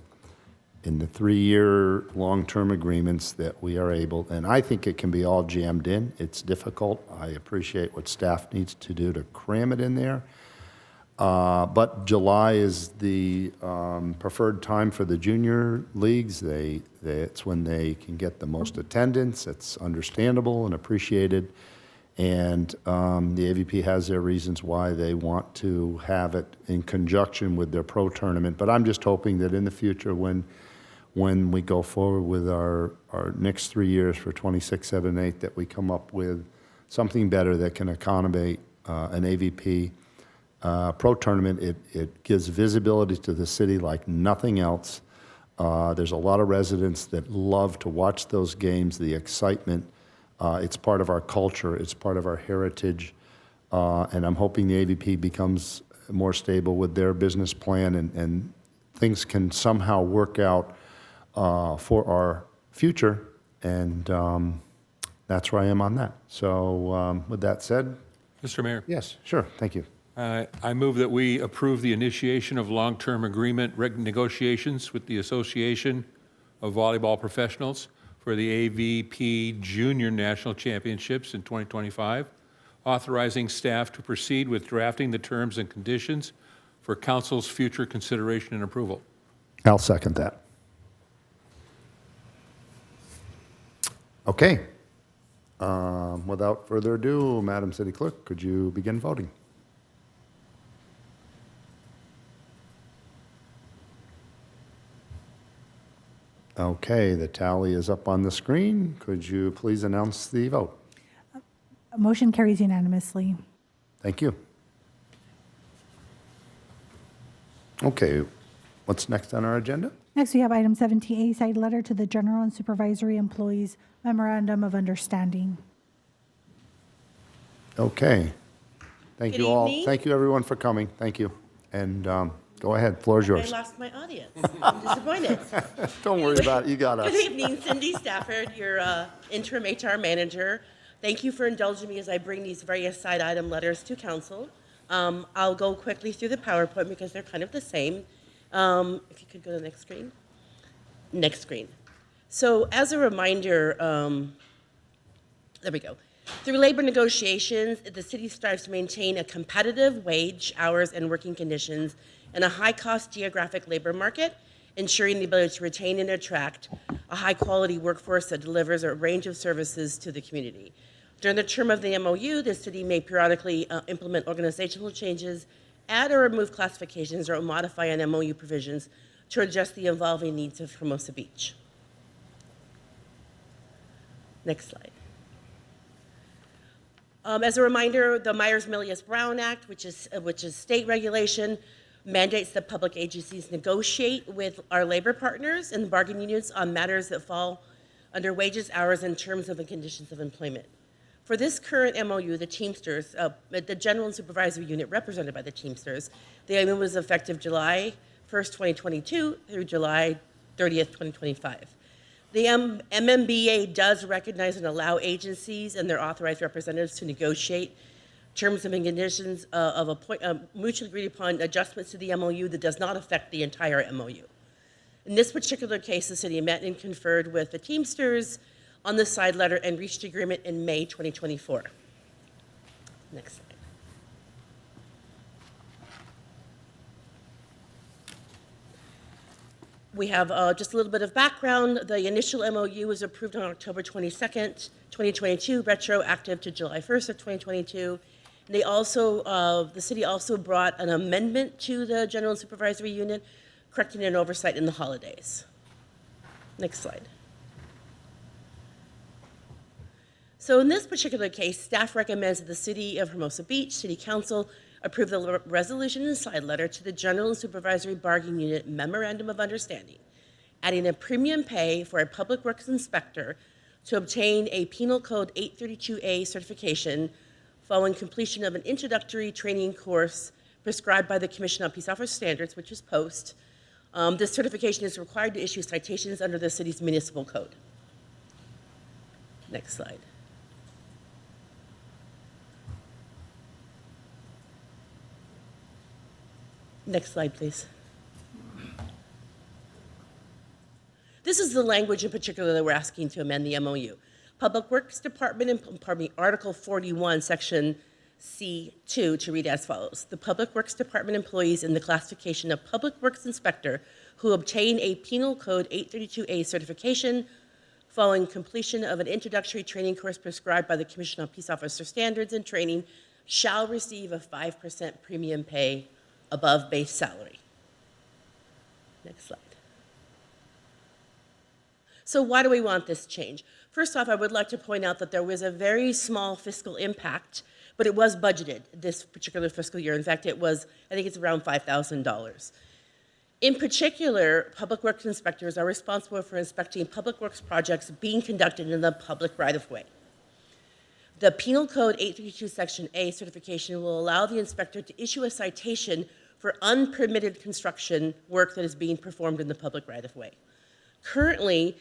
in the 3-year long-term agreements that we are able, and I think it can be all jammed in. It's difficult. I appreciate what staff needs to do to cram it in there. But July is the preferred time for the junior leagues. It's when they can get the most attendance. It's understandable and appreciated. And the AVP has their reasons why they want to have it in conjunction with their pro tournament. But I'm just hoping that in the future, when we go forward with our next 3 years for 26, 7, 8, that we come up with something better that can accommodate an AVP pro tournament. It gives visibility to the city like nothing else. There's a lot of residents that love to watch those games, the excitement. It's part of our culture. It's part of our heritage. And I'm hoping the AVP becomes more stable with their business plan and things can somehow work out for our future. And that's where I am on that. So with that said. Mr. Mayor. Yes, sure. Thank you. I move that we approve the initiation of long-term agreement negotiations with the Association of Volleyball Professionals for the AVP Junior National Championships in 2025, authorizing staff to proceed with drafting the terms and conditions for council's future consideration and approval. I'll second that. Okay. Without further ado, Madam City Clerk, could you begin voting? Okay, the tally is up on the screen. Could you please announce the vote? Motion carries unanimously. Thank you. Okay, what's next on our agenda? Next, we have item 17A, side letter to the General and Supervisory Employees Memorandum of Understanding. Okay. Thank Good you all. evening. Thank you, everyone, for coming. Thank you. And go ahead, floor is yours. I lost my audience. I'm disappointed. Don't worry about it. You got us. Good evening, Cindy Stafford, your interim HR manager. Thank you for indulging me as I bring these various side item letters to council. I'll go quickly through the PowerPoint because they're kind of the same. If you could go to the next screen. Next screen. So as a reminder, there we go. Through labor negotiations, the city strives to maintain a competitive wage, hours, and working conditions in a high-cost geographic labor market, ensuring the ability to retain and attract a high-quality workforce that delivers a range of services to the community. During the term of the MOU, the city may periodically implement organizational changes, add or remove classifications, or modify an MOU provisions to adjust the evolving needs of Hermosa Beach. Next slide. As a reminder, the Myers-Milius-Brown Act, which is state regulation, mandates that public agencies negotiate with our labor partners and the bargaining unions on matters that fall under wages, hours, and terms of and conditions of employment. For this current MOU, the Teamsters, the General and Supervisory Unit represented by the Teamsters, the MOU was effective July 1st, 2022 through July 30th, 2025. The MMBA does recognize and allow agencies and their authorized representatives to negotiate terms and conditions of mutually agreed upon adjustments to the MOU that does not affect the entire MOU. In this particular case, the city met and conferred with the Teamsters on the side letter and reached agreement in May 2024. Next slide. We have just a little bit of background. The initial MOU was approved on October 22nd, 2022, retroactive to July 1st of 2022. They also, the city also brought an amendment to the general and supervisory unit, correcting an oversight in the holidays. Next slide. So in this particular case, staff recommends that the City of Hermosa Beach City Council approve the resolution and side letter to the General and Supervisory Bargaining Unit Memorandum of Understanding, adding a premium pay for a public works inspector to obtain a Penal Code 832A certification following completion of an introductory training course prescribed by the Commission on Peace Officer Standards, which is POST. This certification is required to issue citations under the city's municipal code. Next slide. Next slide, please. This is the language in particular that we're asking to amend the MOU. Public Works Department, Article 41, Section C2 to read as follows. The Public Works Department employees in the classification of Public Works Inspector who obtain a Penal Code 832A certification following completion of an introductory training course prescribed by the Commission on Peace Officer Standards and Training shall receive a 5% premium pay above base salary. Next slide. So why do we want this change? First off, I would like to point out that there was a very small fiscal impact, but it was budgeted this particular fiscal year. In fact, it was, I think it's around $5,000. In particular, public works inspectors are responsible for inspecting public works projects being conducted in the public right-of-way. The Penal Code 832 Section A certification will allow the inspector to issue a citation for unpermitted construction work that is being performed in the public right-of-way. Currently,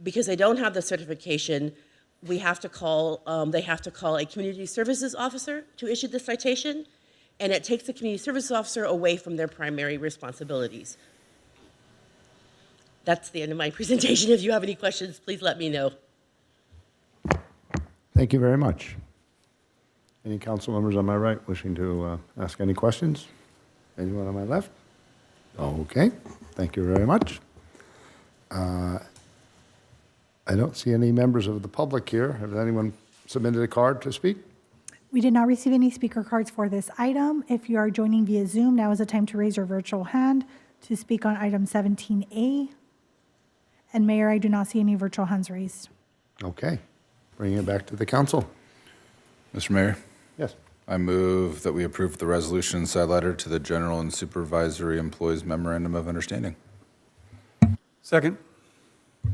because they don't have the certification, they have to call a community services officer to issue the citation, and it takes the community services officer away from their primary responsibilities. That's the end of my presentation. If you have any questions, please let me know. Thank you very much. Any council members on my right wishing to ask any questions? Anyone on my left? Okay, thank you very much. I don't see any members of the public here. Has anyone submitted a card to speak? We did not receive any speaker cards for this item. If you are joining via Zoom, now is the time to raise your virtual hand to speak on item 17A. And Mayor, I do not see any virtual hands raised. Okay, bringing it back to the council. Mr. Mayor, Yes. I move that we approve the resolution side letter to the General and Supervisory Employees Memorandum of Understanding. Second.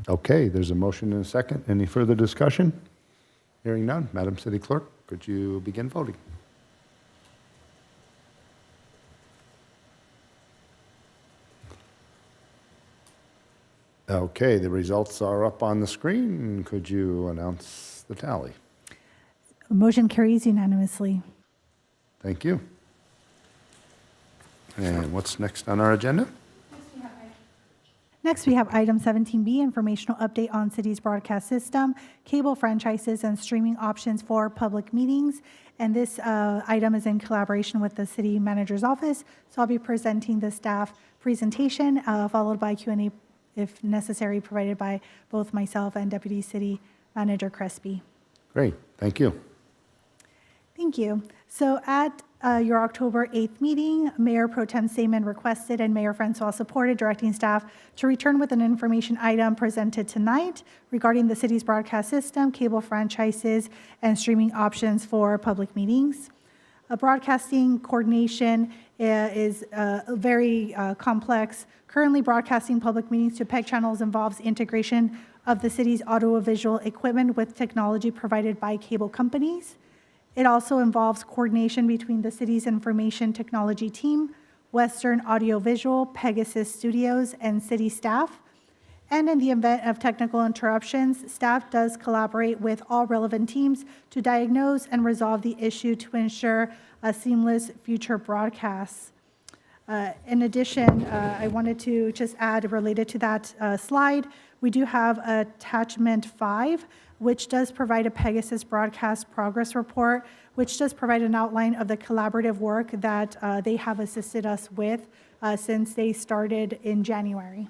Okay, there's a motion and a second. Any further discussion? Hearing none. Madam City Clerk, could you begin voting? Okay, the results are up on the screen. Could you announce the tally? Motion carries unanimously. Thank you. And what's next on our agenda? Next, we have item 17B, informational update on city's broadcast system, cable franchises, and streaming options for public meetings. And this item is in collaboration with the city manager's office. So I'll be presenting the staff presentation, followed by Q&A, if necessary, provided by both myself and Deputy City Manager Crespi. Great, thank you. Thank you. So at your October 8th meeting, Mayor Pro Tem Seaman requested and Mayor Francois supported directing staff to return with an information item presented tonight regarding the city's broadcast system, cable franchises, and streaming options for public meetings. Broadcasting coordination is very complex. Currently, broadcasting public meetings to PEG channels involves integration of the city's audiovisual equipment with technology provided by cable companies. It also involves coordination between the city's information technology team, Western Audiovisual, Pegasus Studios, and city staff. And in the event of technical interruptions, staff does collaborate with all relevant teams to diagnose and resolve the issue to ensure a seamless future broadcast. In addition, I wanted to just add, related to that slide, we do have attachment 5, which does provide a Pegasus broadcast progress report, which does provide an outline of the collaborative work that they have assisted us with since they started in January.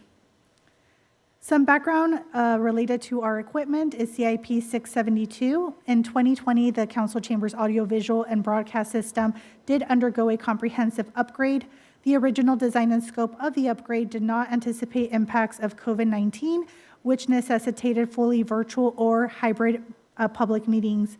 Some background related to our equipment is CIP 672. In 2020, the Council Chamber's audiovisual and broadcast system did undergo a comprehensive upgrade. The original design and scope of the upgrade did not anticipate impacts of COVID-19, which necessitated fully virtual or hybrid public meetings.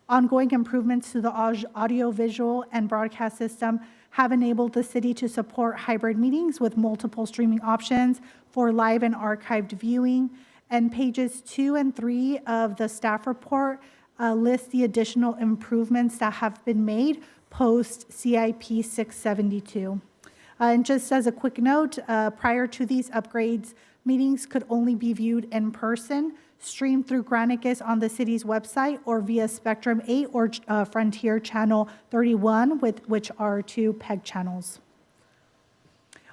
Ongoing improvements to the audiovisual and broadcast system have enabled the city to support hybrid meetings with multiple streaming options for live and archived viewing. And pages 2 and 3 of the staff report list the additional improvements that have been made post CIP 672. And just as a quick note, prior to these upgrades, meetings could only be viewed in person, streamed through Granicus on the city's website, or via Spectrum 8 or Frontier Channel 31, which are 2 PEG channels.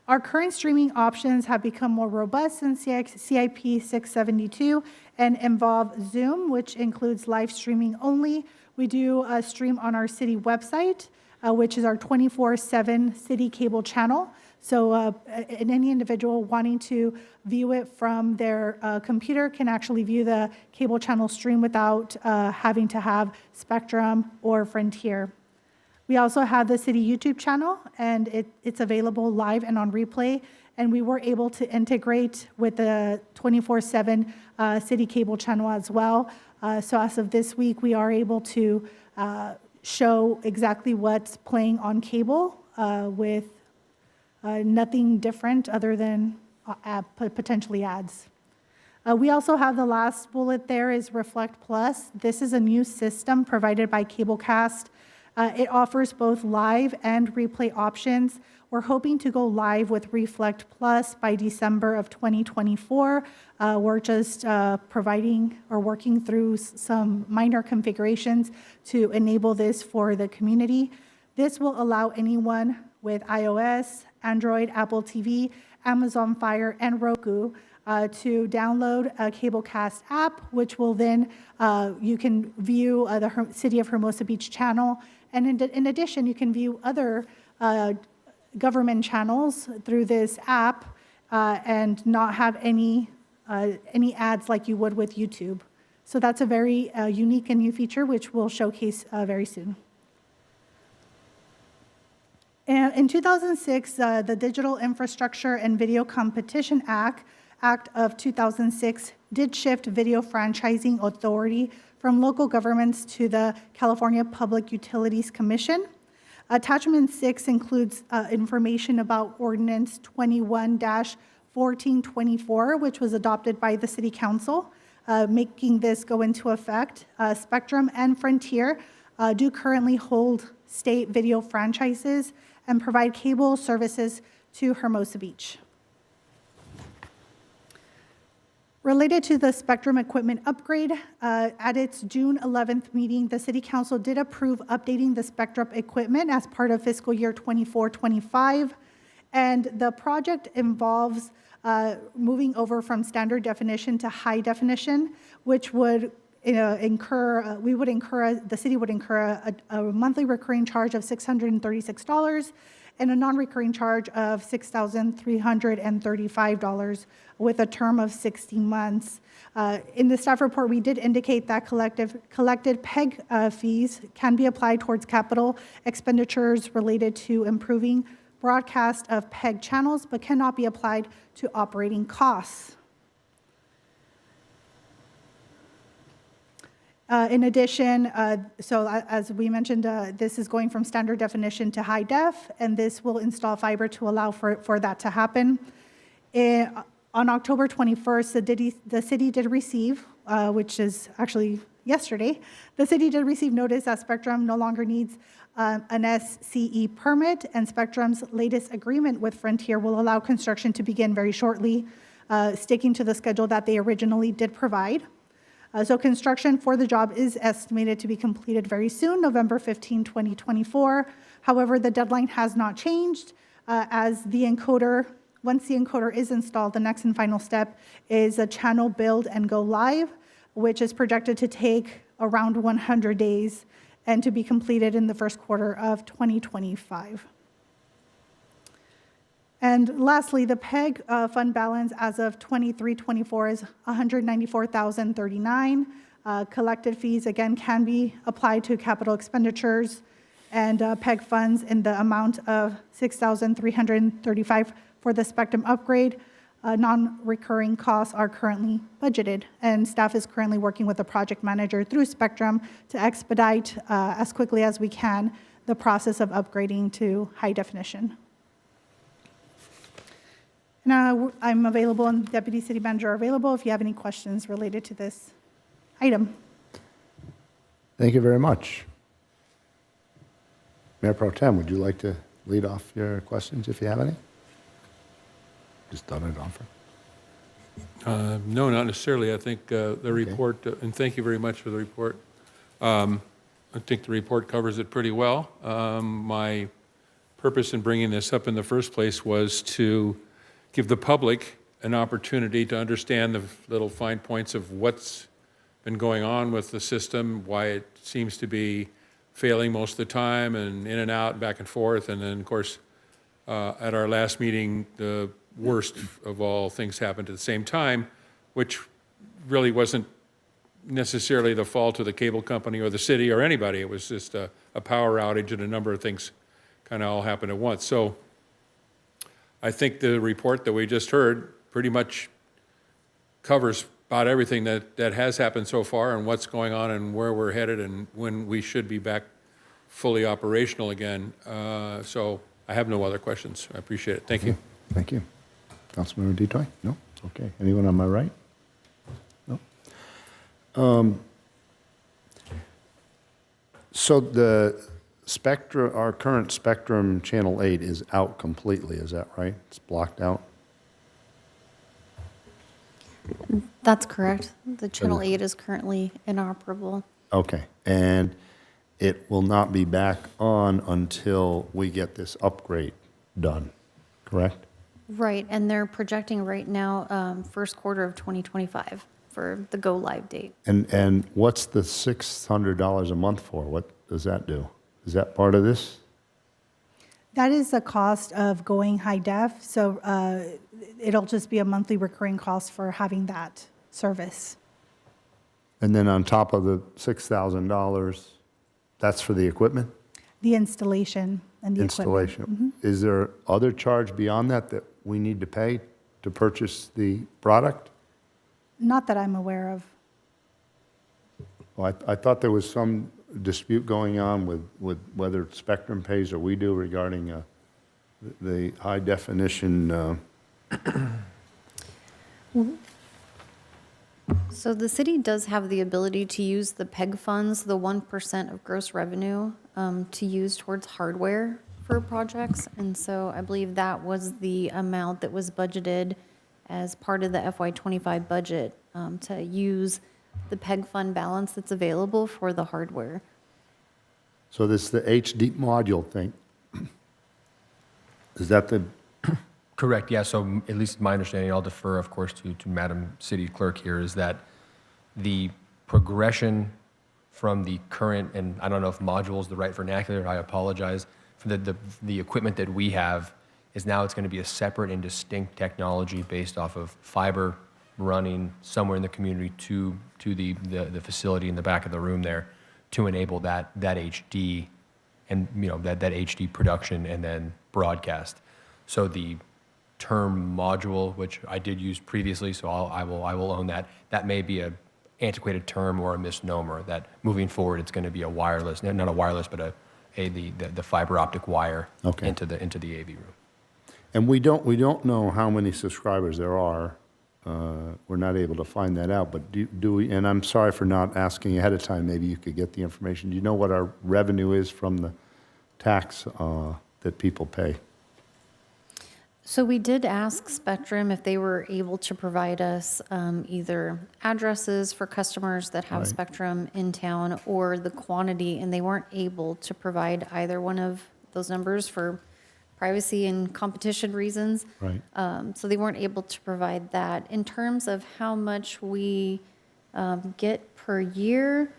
Our current streaming options have become more robust since CIP 672 and involve Zoom, which includes live streaming only. We do stream on our city website, which is our 24/7 city cable channel. So any individual wanting to view it from their computer can actually view the cable channel stream without having to have Spectrum or Frontier. We also have the city YouTube channel, and it's available live and on replay. And we were able to integrate with the 24/7 city cable channel as well. So as of this week, we are able to show exactly what's playing on cable with nothing different other than potentially ads. We also have the last bullet there is Reflect Plus. This is a new system provided by Cablecast. It offers both live and replay options. We're hoping to go live with Reflect Plus by December of 2024. We're just providing or working through some minor configurations to enable this for the community. This will allow anyone with iOS, Android, Apple TV, Amazon Fire, and Roku to download a Cablecast app, which will then, you can view the City of Hermosa Beach channel. And in addition, you can view other government channels through this app and not have any ads like you would with YouTube. So that's a very unique and new feature, which we'll showcase very soon. In 2006, the Digital Infrastructure and Video Competition Act of 2006 did shift video franchising authority from local governments to the California Public Utilities Commission. Attachment 6 includes information about Ordinance 21-1424, which was adopted by the City Council, making this go into effect. Spectrum and Frontier do currently hold state video franchises and provide cable services to Hermosa Beach. Related to the Spectrum equipment upgrade, at its June 11th meeting, the City Council did approve updating the Spectrum equipment as part of fiscal year 24-25, and the project involves moving over from standard definition to high definition, which would the city would incur a monthly recurring charge of $636 and a non-recurring charge of $6,335 with a term of 60 months. In the staff report, we did indicate that collected PEG fees can be applied towards capital expenditures related to improving broadcast of PEG channels, but cannot be applied to operating costs. In addition, so as we mentioned, this is going from standard definition to high def, and this will install fiber to allow for that to happen. On October 21st, the city did receive, which is actually yesterday, the city did receive notice that Spectrum no longer needs an SCE permit, and Spectrum's latest agreement with Frontier will allow construction to begin very shortly. sticking to the schedule that they originally did provide. So construction for the job is estimated to be completed very soon, November 15, 2024. However, the deadline has not changed as the encoder, once the encoder is installed, the next and final step is a channel build and go live, which is projected to take around 100 days and to be completed in the first quarter of 2025. And lastly, the PEG fund balance as of 23-24 is $194,039. Collected fees, again, can be applied to capital expenditures and PEG funds in the amount of $6,335 for the spectrum upgrade. Non-recurring costs are currently budgeted, and staff is currently working with the project manager through Spectrum to expedite as quickly as we can the process of upgrading to high definition. Now, I'm available and Deputy City Manager are available if you have any questions related to this item. Thank you very much. Mayor Pro Tem, would you like to lead off your questions if you have any? Just done it offer. No, not necessarily. I think the report, and thank you very much for the report. I think the report covers it pretty well. My purpose in bringing this up in the first place was to give the public an opportunity to understand the little fine points of what's been going on with the system, why it seems to be failing most of the time and in and out, back and forth. And then, of course, at our last meeting, the worst of all things happened at the same time, which really wasn't necessarily the fault of the cable company or the city or anybody. It was just a power outage and a number of things kind of all happened at once. So I think the report that we just heard pretty much covers about everything that has happened so far and what's going on and where we're headed and when we should be back fully operational again. So I have no other questions. I appreciate it. Thank you. Thank you. Councilmember Detoy? No? Okay. Anyone on my right? No? So the Spectrum, our current Spectrum Channel 8 is out completely, is that right? It's blocked out? That's correct. The Channel 8 is currently inoperable. Okay. And it will not be back on until we get this upgrade done, correct? Right, and they're projecting right now first quarter of 2025 for the go live date. And what's the $600 a month for? What does that do? Is that part of this? That is the cost of going high def, so it'll just be a monthly recurring cost for having that service. And then on top of the $6,000, that's for the equipment? The installation and the Installation. equipment. Is there other charge beyond that that we need to pay to purchase the product? Not that I'm aware of. Well, I thought there was some dispute going on with whether Spectrum pays or we do regarding the high definition. So the city does have the ability to use the PEG funds, the 1% of gross revenue, to use towards hardware for projects. And so I believe that was the amount that was budgeted as part of the FY25 budget to use the PEG fund balance that's available for the hardware. So this the HD module thing. Is that the? Correct, yeah, so at least my understanding, I'll defer, of course, to Madam City Clerk here, is that the progression from the current, and I don't know if module is the right vernacular, I apologize, for the equipment that we have, is now it's going to be a separate and distinct technology based off of fiber running somewhere in the community to the facility in the back of the room there to enable that HD and that HD production and then broadcast. So the term module, which I did use previously, so I will own that. That may be a antiquated term or a misnomer. That moving forward, it's going to be a wireless, not a wireless, but the fiber optic wire into the AV room. And we don't know how many subscribers there are. We're not able to find that out. But do we? And I'm sorry for not asking ahead of time. Maybe you could get the information. Do you know what our revenue is from the tax that people pay? So we did ask Spectrum if they were able to provide us either addresses for customers that have Right. Spectrum in town or the quantity, and they weren't able to provide either one of those numbers for privacy and competition reasons. Right. So they weren't able to provide that. In terms of how much we get per year,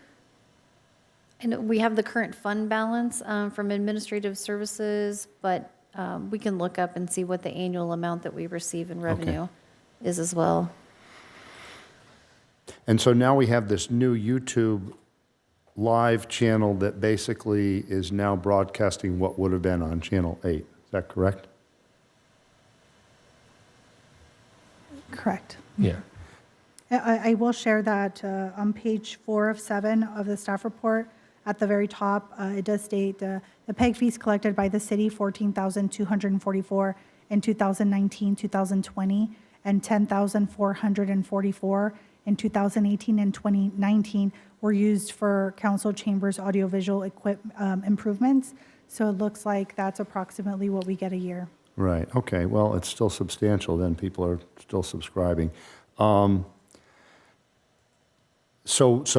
and we have the current fund balance from administrative services, but we can look up and see what the annual amount that we receive in revenue is as well. And so now we have this new YouTube live channel that basically is now broadcasting what would have been on Channel 8. Is that correct? Correct. Yeah. I will share that on page 4 of 7 of the staff report, at the very top, it does state the PEG fees collected by the city, $14,244 in 2019, 2020, and $10,444 in 2018 and 2019 were used for council chambers audiovisual improvements. So it looks like that's approximately what we get a year. Right, okay, well, it's still substantial, then people are still subscribing. So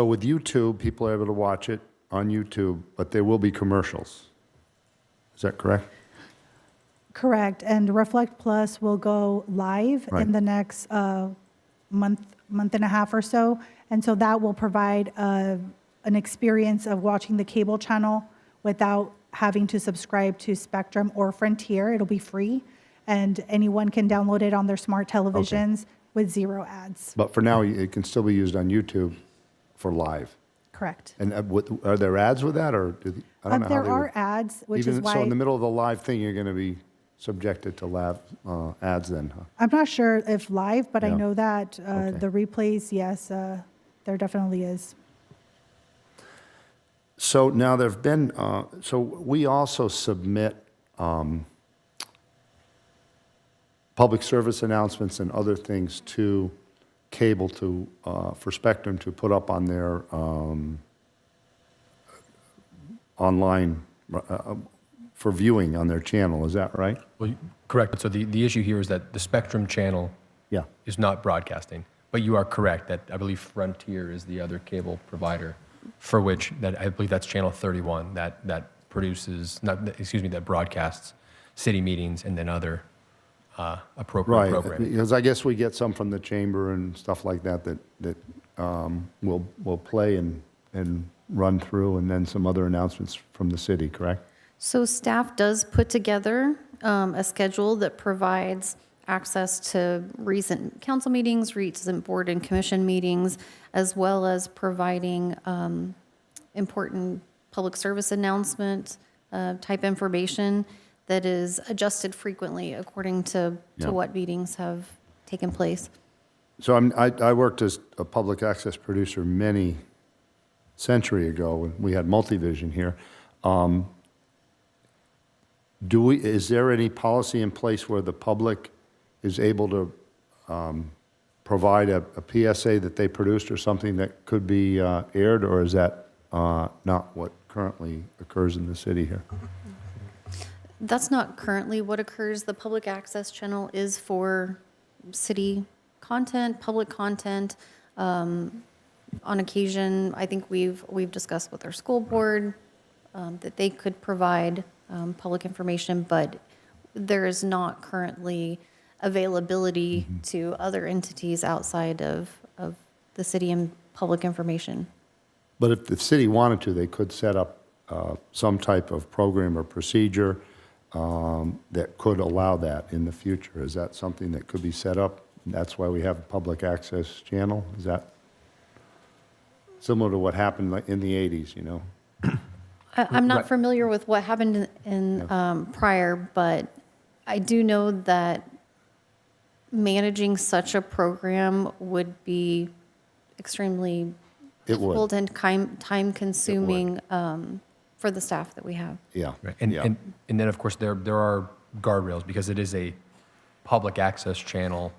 with YouTube, people are able to watch it on YouTube, but there will be commercials. Is that correct? Correct, and Reflect Plus will go live Right. in the next month and a half or so, and so that will provide an experience of watching the cable channel without having to subscribe to Spectrum or Frontier. It'll be free, and anyone can download it on their smart televisions with 0 ads. But for now, it can still be used on YouTube for live. Correct. And are there ads with that, or I don't know how There they are would- ads, which Even is why so, in the middle of the live thing, you're going to be subjected to live ads then, huh? I'm not sure if live, but I Yeah. know that Okay. the replays, yes, there definitely is. So now there've been, so we also submit public service announcements and other things to cable to, for Spectrum to put up on their online, for viewing on their channel, is that right? Well, correct. So the issue here is that the Spectrum channel Yeah. is not broadcasting. But you are correct that I believe Frontier is the other cable provider for which that I believe that's channel 31 that produces, that broadcasts city meetings and then other appropriate Right, programming. because I guess we get some from the chamber and stuff like that we'll play and run through, and then some other announcements from the city, correct? So staff does put together a schedule that provides access to recent council meetings, recent board and commission meetings, as well as providing important public service announcement type information that is adjusted frequently according to Yeah. what meetings have taken place. So I worked as a public access producer many century ago when we had Multivision here. Is there any policy in place where the public is able to provide a PSA that they produced or something that could be aired, or is that not what currently occurs in the city here? That's not currently what occurs. The public access channel is for city content, public content. On occasion, I think we've discussed with our school board that they could provide public information, but there is not currently availability to other entities outside of the city and public information. But if the city wanted to, they could set up some type of program or procedure that could allow that in the future. Is that something that could be set up? That's why we have a public access channel? Is that similar to what happened like in the 80s, you know? I'm not familiar with what happened in prior, but I do know that managing such a program would be extremely It would. difficult and time-consuming for the staff that we have. Yeah. Right. And then, of course, there are guardrails because it is a public access channel.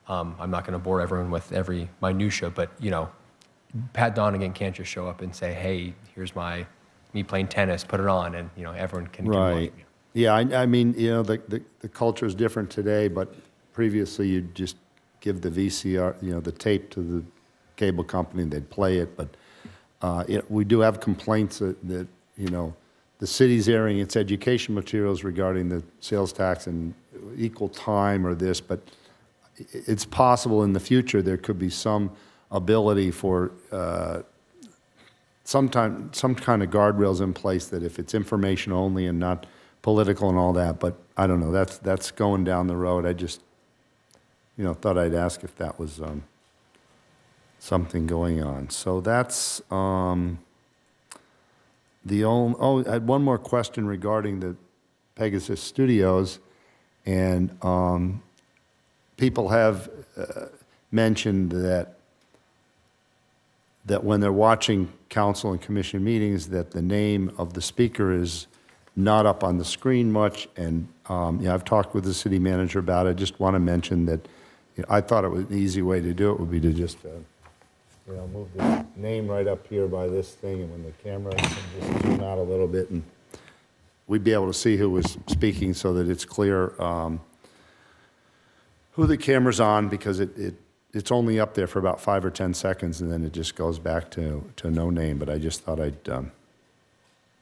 I'm not going to bore everyone with every minutia, but, you know, Pat Donegan can't just show up and say, hey, here's me playing tennis, put it on, and, you know, everyone can watch Right. me. Yeah, I mean, the culture is different today, but previously you'd just give the VCR, the tape to the cable company, and they'd play it. But we do have complaints that the city's airing its education materials regarding the sales tax and equal time or this, but it's possible in the future there could be some ability for some kind of guardrails in place that if it's information only and not political and all that, but I don't know, that's going down the road. I just, thought I'd ask if that was something going on. So that's I had one more question regarding the Pegasus Studios, and people have mentioned that when they're watching council and commission meetings, that the name of the speaker is not up on the screen much, and I've talked with the city manager about it. I just want to mention that I thought it was an easy way to do it would be to just move the name right up here by this thing, and when the camera can just zoom out a little bit, and we'd be able to see who was speaking so that it's clear who the camera's on, because it's only up there for about 5 or 10 seconds, and then it just goes back to no name. But I just thought I'd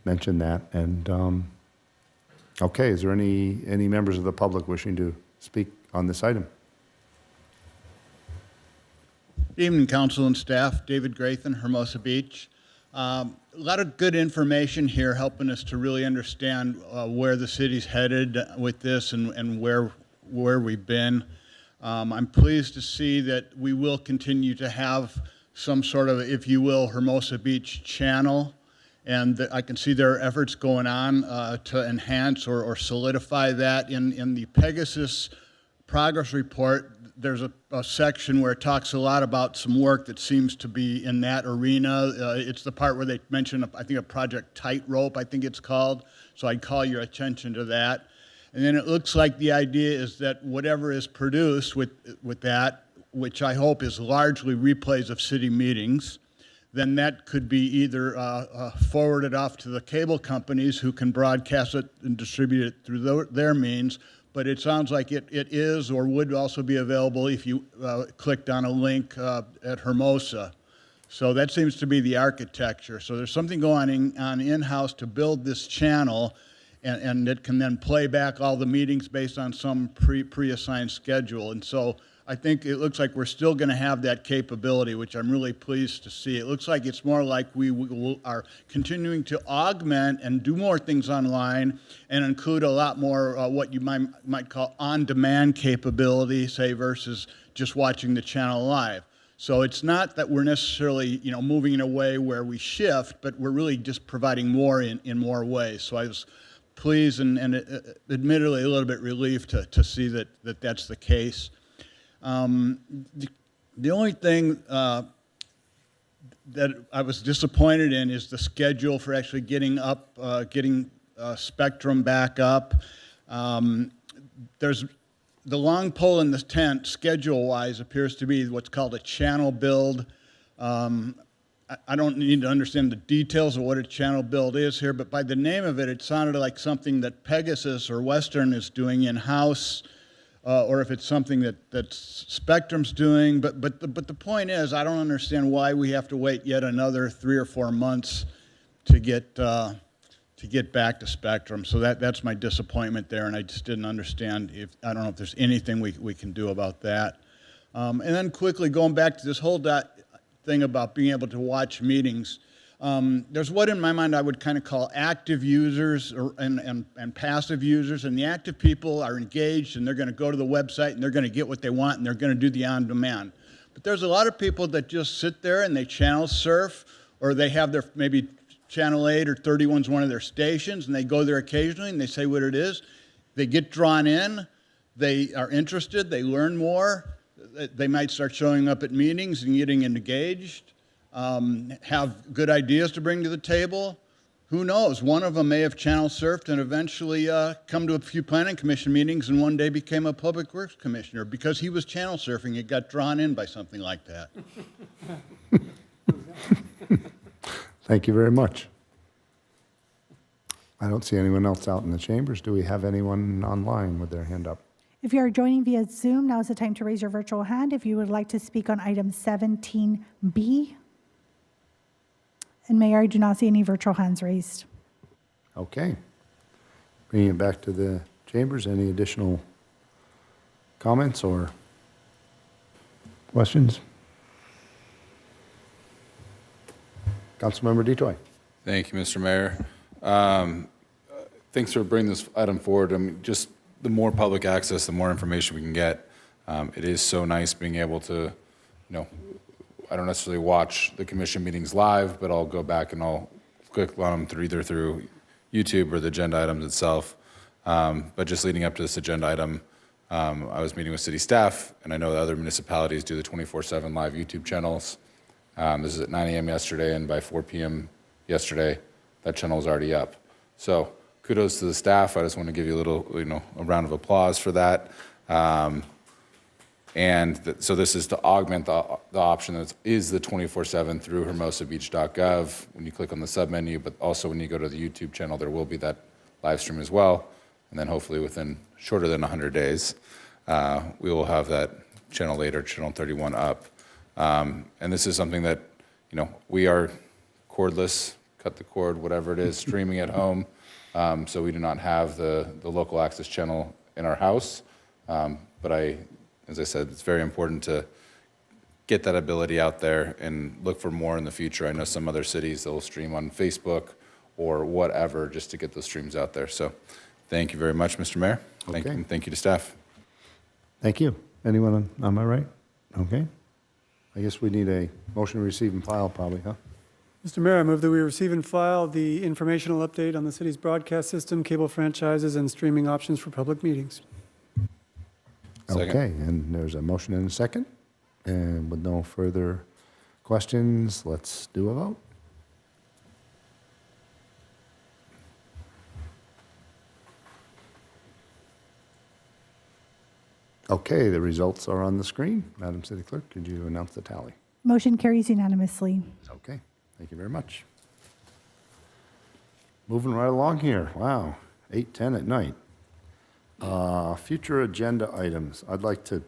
mention that. And okay, is there any members of the public wishing to speak on this item? Good evening, council and staff. David Graythan, Hermosa Beach. A lot of good information here helping us to really understand where the city's headed with this and where we've been. I'm pleased to see that we will continue to have some sort of, if you will, Hermosa Beach channel. And I can see there are efforts going on to enhance or solidify that. In the Pegasus progress report, there's a section where it talks a lot about some work that seems to be in that arena. It's the part where they mention, I think, a project Tightrope, I think it's called. So I'd call your attention to that. And then it looks like the idea is that whatever is produced with that, which I hope is largely replays of city meetings, then that could be either forwarded off to the cable companies who can broadcast it and distribute it through their means. But it sounds like it is or would also be available if you clicked on a link at Hermosa. So that seems to be the architecture. So there's something going on in-house to build this channel, and it can then play back all the meetings based on some pre-assigned schedule. And so I think it looks like we're still going to have that capability, which I'm really pleased to see. It looks like it's more like we are continuing to augment and do more things online and include a lot more what you might call on-demand capability, say, versus just watching the channel live. So it's not that we're necessarily moving in a way where we shift, but we're really just providing more in more ways. So I was pleased and admittedly a little bit relieved to see that that's the case. The only thing that I was disappointed in is the schedule for actually getting Spectrum back up. There's the long pole in the tent, schedule-wise, appears to be what's called a channel build. I don't need to understand the details of what a channel build is here, but by the name of it, it sounded like something that Pegasus or Western is doing in-house. Or if it's something that Spectrum's doing. But the point is, I don't understand why we have to wait yet another 3 or 4 months to get back to Spectrum. So that's my disappointment there, and I just didn't understand I don't know if there's anything we can do about that. And then quickly going back to this whole thing about being able to watch meetings. There's what in my mind I would kind of call active users and passive users, and the active people are engaged and they're going to go to the website and they're going to get what they want and they're going to do the on-demand. But there's a lot of people that just sit there and they channel surf, or they have their maybe Channel 8 or 31's one of their stations, and they go there occasionally and they say what it is. They get drawn in, they are interested, they learn more, they might start showing up at meetings and getting engaged. Have good ideas to bring to the table. Who knows? One of them may have channel surfed and eventually come to a few planning commission meetings and one day became a public works commissioner because he was channel surfing and got drawn in by something like that. Thank you very much. I don't see anyone else out in the chambers. Do we have anyone online with their hand up? If you are joining via Zoom, now is the time to raise your virtual hand if you would like to speak on item 17B. And Mayor, I do not see any virtual hands raised. Okay. Bringing it back to the chambers, any additional comments or questions? Councilmember Detoy. Thank you, Mr. Mayor. Thanks for bringing this item forward. I mean, just the more public access, the more information we can get. It is so nice being able to, I don't necessarily watch the commission meetings live, but I'll go back and I'll click on them either through YouTube or the agenda items itself. But just leading up to this agenda item, I was meeting with city staff, and I know that other municipalities do the 24/7 live YouTube channels. This is at 9 a.m. yesterday, and by 4 p.m. yesterday, that channel is already up. So kudos to the staff. I just want to give you a little, a round of applause for that. So this is to augment the option that is the 24/7 through hermosabeach.gov when you click on the submenu, but also when you go to the YouTube channel, there will be that live stream as well. And then hopefully within shorter than 100 days, we will have that channel later, channel 31 up. And this is something that, we are cordless, cut the cord, whatever it is, streaming at home. So we do not have the local access channel in our house. But as I said, it's very important to get that ability out there and look for more in the future. I know some other cities that will stream on Facebook or whatever just to get those streams out there. So thank you very much, Mr. Mayor. Thank you to staff. Thank you. Anyone on my right? Okay. I guess we need a motion to receive and file probably, huh? Mr. Mayor, I move that we receive and file the informational update on the city's broadcast system, cable franchises, and streaming options for public meetings. Second. Okay, and there's a motion and a second. And with no further questions, let's do a vote. Okay, the results are on the screen. Madam City Clerk, could you announce the tally? Motion carries unanimously. Okay, thank you very much. Moving right along here. Wow, 8:10 at night. Future agenda items. I'd like to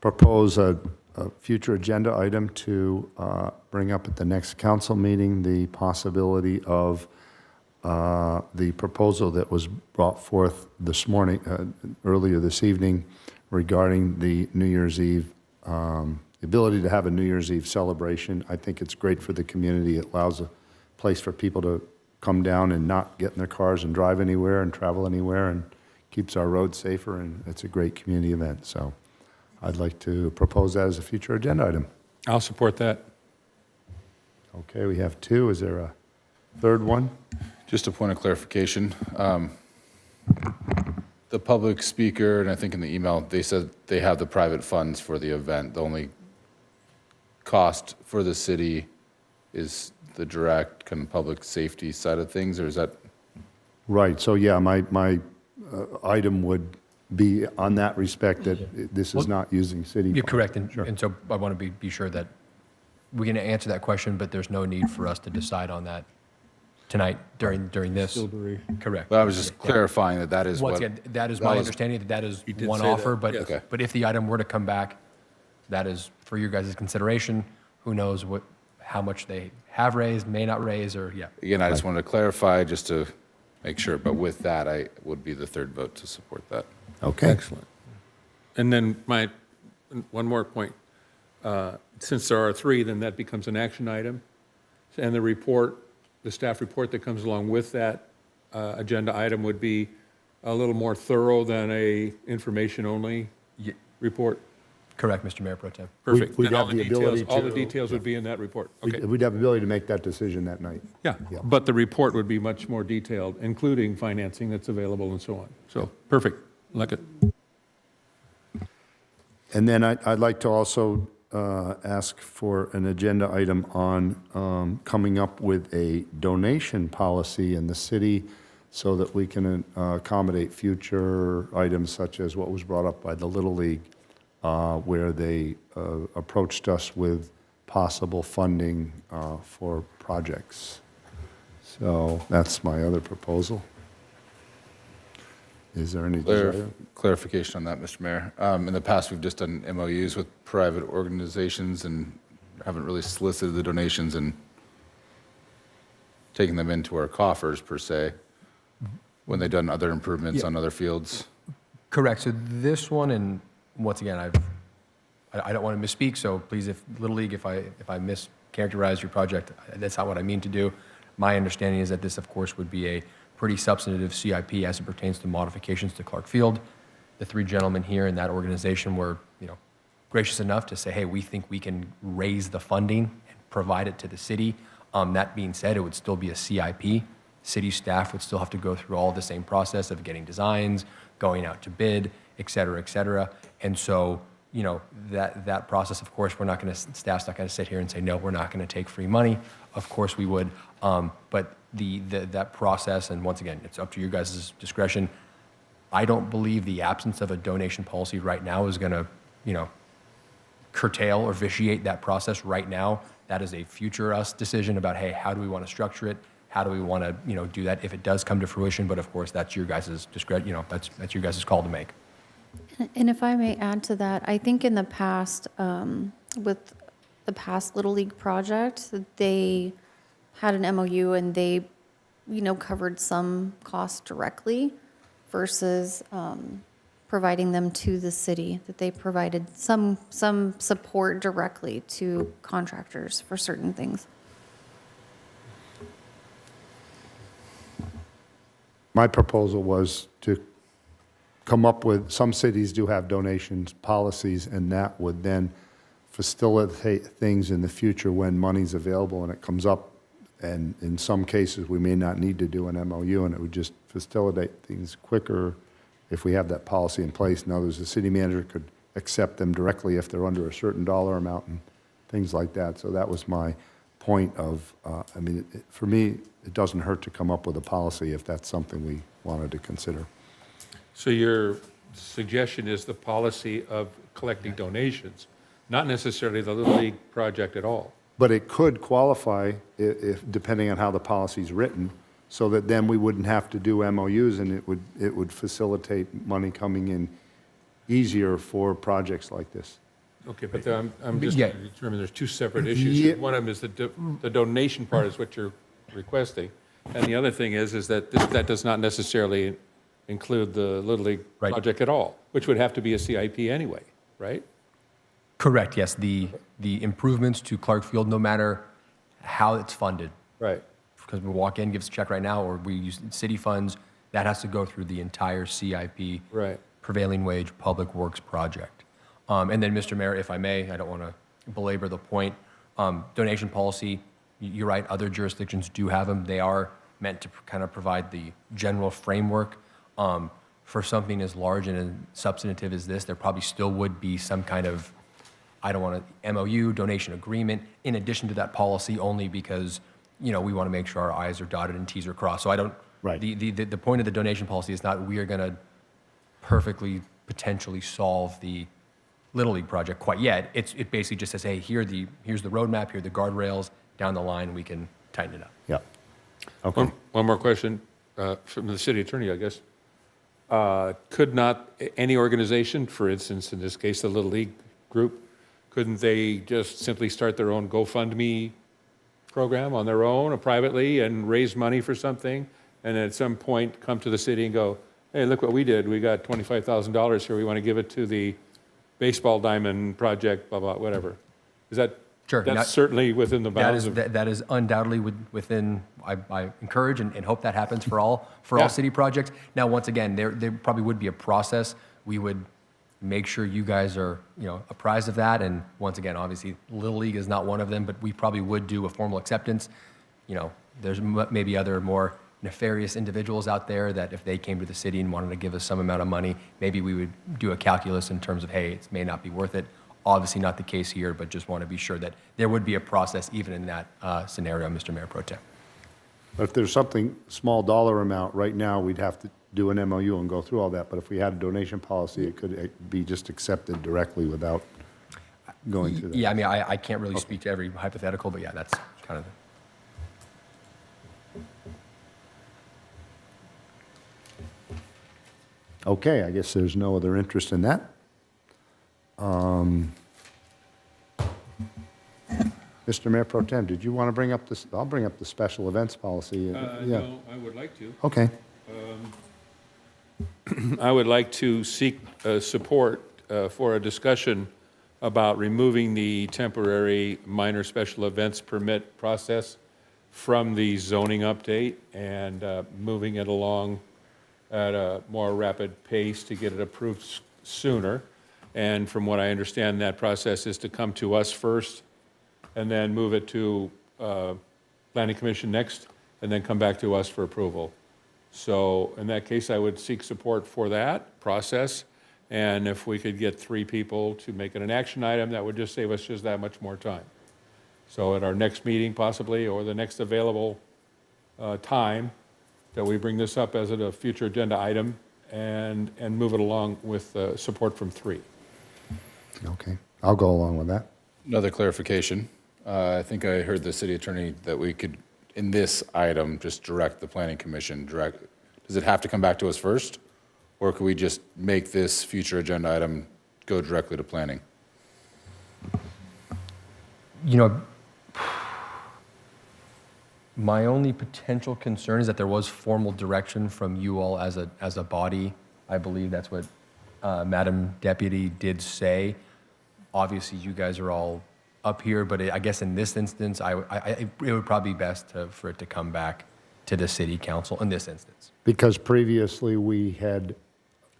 propose a future agenda item to bring up at the next council meeting the possibility of the proposal that was brought forth this morning, earlier this evening, regarding the New Year's Eve, the ability to have a New Year's Eve celebration. I think it's great for the community. It allows a place for people to come down and not get in their cars and drive anywhere and travel anywhere, and keeps our roads safer, and it's a great community event. So I'd like to propose that as a future agenda item. I'll support that. Okay, we have two. Is there a third one? Just a point of clarification. The public speaker, and I think in the email, they said they have the private funds for the event. The only cost for the city is the direct kind of public safety side of things, or is that? Right, so yeah, my item would be on that respect, that this is not using city. You're funds. correct, Sure. and so I want to be sure that we can answer that question, but there's no need for us to decide on that tonight during this. Correct. But I was just clarifying that is Once what. again, that is my understanding, that is did one say that, offer, but, yes. Okay. but if the item were to come back, that is for your guys' consideration. Who knows how much they have raised, may not raise, or, yeah. Again, I just wanted to clarify just to make sure, but with that, I would be the third vote to support that. Okay. Excellent. And then one more point. Since there are three, then that becomes an action item. And the staff report that comes along with that agenda item would be a little more thorough than a information-only report. Correct, Mr. Mayor Pro Tem. Perfect. We'd Then all have the the ability details, all the to- details would be in that report. Okay. We'd have the ability to make that decision that night. Yeah, but the report would be much more detailed, including financing that's available and so on. So, perfect. Like it. And then I'd like to also ask for an agenda item on coming up with a donation policy in the city so that we can accommodate future items such as what was brought up by the Little League, where they approached us with possible funding for projects. So that's my other proposal. Is there any desire? Clarification on that, Mr. Mayor. In the past, we've just done MOUs with private organizations and haven't really solicited the donations and taken them into our coffers, per se, when they've done other improvements on other fields. Correct. So this one, and once again, I don't want to misspeak, so please, if Little League, if I mischaracterize your project, that's not what I mean to do. My understanding is that this, of course, would be a pretty substantive CIP as it pertains to modifications to Clark Field. The three gentlemen here in that organization were, gracious enough to say, hey, we think we can raise the funding and provide it to the city. That being said, it would still be a CIP. City staff would still have to go through all the same process of getting designs, going out to bid, et cetera, et cetera. And so, that process, of course, staff's not going to sit here and say, no, we're not going to take free money. Of course we would. But that process, and once again, it's up to your guys' discretion. I don't believe the absence of a donation policy right now is going to, curtail or vitiate that process right now. That is a future us decision about, hey, how do we want to structure it? How do we want to, do that if it does come to fruition? But of course, that's your guys' discretion. That's your guys' call to make. And if I may add to that, I think in the past, with the past Little League project, they had an MOU and they, covered some costs directly versus providing them to the city, that they provided some support directly to contractors for certain things. My proposal was to come up with, some cities do have donations policies, and that would then facilitate things in the future when money's available and it comes up. And in some cases, we may not need to do an MOU, and it would just facilitate things quicker if we have that policy in place. In others, the city manager could accept them directly if they're under a certain dollar amount and things like that. So that was my point of, for me, it doesn't hurt to come up with a policy if that's something we wanted to consider. So your suggestion is the policy of collecting donations, not necessarily the Little League project at all. But it could qualify if depending on how the policy's written, so that then we wouldn't have to do MOUs, and it would facilitate money coming in easier for projects like this. Okay, but I'm just trying to determine there's two separate issues. Yeah. One of them is the donation part is what you're requesting, and the other thing is that that does not necessarily include the Little League project at all, which would have to be a CIP anyway, right? Correct, yes. The improvements to Clark Field, no matter how it's funded. Right. Because we walk in, give us a check right now, or we use city funds, that has to go through the entire CIP. Right. Prevailing wage public works project. And then, Mr. Mayor, if I may, I don't want to belabor the point. Donation policy, you're right, other jurisdictions do have them. They are meant to kind of provide the general framework. For something as large and as substantive as this, there probably still would be some kind of, MOU, donation agreement, in addition to that policy, only because, we want to make sure our I's are dotted and T's are crossed. So I don't, the point of the donation policy is not we are going to perfectly, potentially solve the Little League project quite yet. It basically just says, hey, here's the roadmap, here are the guardrails, down the line, we can tighten it up. Yeah. Okay. One more question from the city attorney, I guess. Could not any organization, for instance, in this case, the Little League group, couldn't they just simply start their own GoFundMe program on their own or privately and raise money for something, and at some point come to the city and go, hey, look what we did. We got $25,000 here. We want to give it to the baseball diamond project, blah, blah, whatever. Is that, sure, that's certainly within the bounds of... That is undoubtedly within, I encourage and hope that happens for all city projects. Now, once again, there probably would be a process. We would make sure you guys are, apprised of that. And once again, obviously, Little League is not one of them, but we probably would do a formal acceptance. There's maybe other more nefarious individuals out there that if they came to the city and wanted to give us some amount of money, maybe we would do a calculus in terms of, hey, it may not be worth it. Obviously not the case here, but just want to be sure that there would be a process even in that scenario, Mr. Mayor Pro Tem. But if there's something, small dollar amount, right now, we'd have to do an MOU and go through all that. But if we had a donation policy, it could be just accepted directly without going through that. Yeah, I can't really speak to every hypothetical, but yeah, that's kind of Okay, I guess there's no other interest in that. Mr. Mayor Pro Tem, did you want to bring up this? I'll bring up the special events policy. No, I would like to. Okay. I would like to seek support for a discussion about removing the temporary minor special events permit process from the zoning update and moving it along at a more rapid pace to get it approved sooner. And from what I understand, that process is to come to us first and then move it to Planning Commission next, and then come back to us for approval. So in that case, I would seek support for that process. And if we could get 3 people to make it an action item, that would just save us just that much more time. So at our next meeting possibly, or the next available time, that we bring this up as a future agenda item and move it along with support from 3. Okay, I'll go along with that. Another clarification. I think I heard the city attorney that we could, in this item, just direct the planning commission, does it have to come back to us first? Or could we just make this future agenda item go directly to planning? You know, my only potential concern is that there was formal direction from you all as a body. I believe that's what Madam Deputy did say. Obviously, you guys are all up here, but I guess in this instance, it would probably be best for it to come back to the city council in this instance. Because previously we had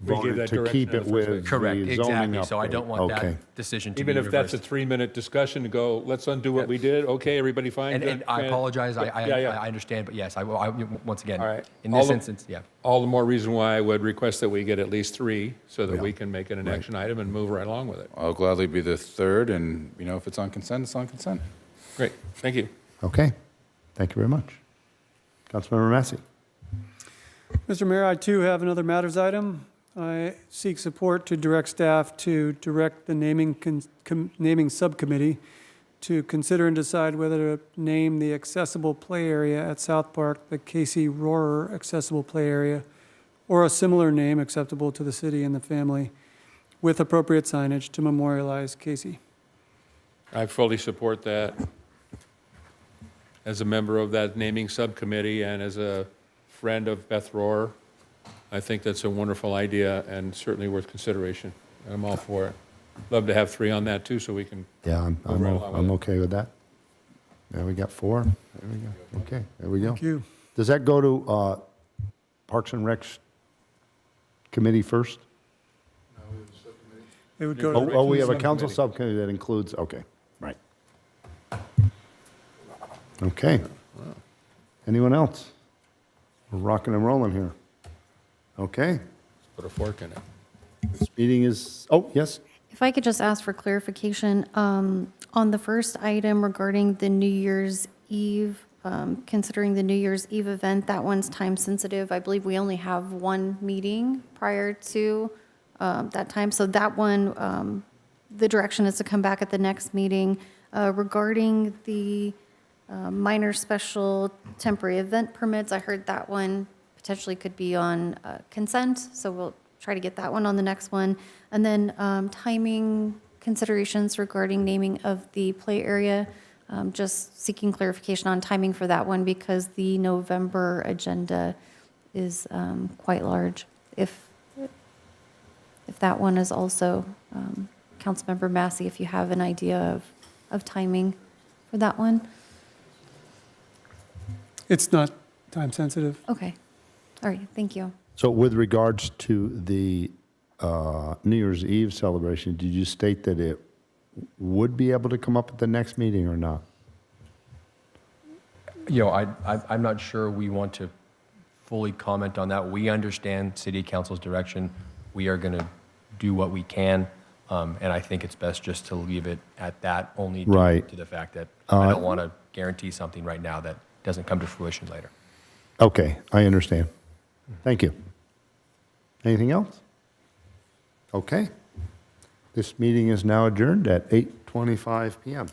voted that to direction keep in it the first with place. the Correct, zoning exactly. So I update. don't want Okay. that decision to Even be if that's a reversed. 3-minute discussion to go, let's undo what we did, okay, everybody fine? And Good? I apologize, Yeah, yeah. I understand, but yes, I will, once again, All right. in All this the- instance, yeah. All the more reason why I would request that we get at least 3 so that we can make it an action item and move right along with it. I'll gladly be the third, and, if it's on consent, it's on consent. Great, thank you. Okay, thank you very much. Councilmember Massey. Mr. Mayor, I too have another matters item. I seek support to direct staff to direct the naming subcommittee to consider and decide whether to name the accessible play area at South Park the Casey Rohrer Accessible Play Area, or a similar name acceptable to the city and the family, with appropriate signage to memorialize Casey. I fully support that. As a member of that naming subcommittee and as a friend of Beth Rohrer, I think that's a wonderful idea and certainly worth consideration. I'm all for it. Love to have 3 on that too, so we can. Yeah, I'm move right along with I'm it. okay with that. There we got 4. There we go. Okay, there we go. Thank you. Does that go to Parks and Recs Committee first? It would go to. Oh, we have a council subcommittee that includes, okay, right. Okay. Anyone else? We're rocking and rolling here. Okay, Put a fork in it. this meeting is, oh, yes? If I could just ask for clarification, on the first item regarding the New Year's Eve, considering the New Year's Eve event, that one's time sensitive. I believe we only have 1 meeting prior to that time. So that one, the direction is to come back at the next meeting. Regarding the minor special temporary event permits, I heard that one potentially could be on consent, so we'll try to get that one on the next one. And then timing considerations regarding naming of the play area, just seeking clarification on timing for that one because the November agenda is quite large. If that one is also, Councilmember Massey, if you have an idea of timing for that one. It's not time sensitive. Okay. All right, thank you. So with regards to the New Year's Eve celebration, did you state that it would be able to come up at the next meeting or not? I'm not sure we want to fully comment on that. We understand city council's direction. We are going to do what we can, and I think it's best just to leave it at that, only Right. to the fact that I don't want to guarantee something right now that doesn't come to fruition later. Okay, I understand. Thank you. Anything else? Okay. This meeting is now adjourned at 8:25 PM.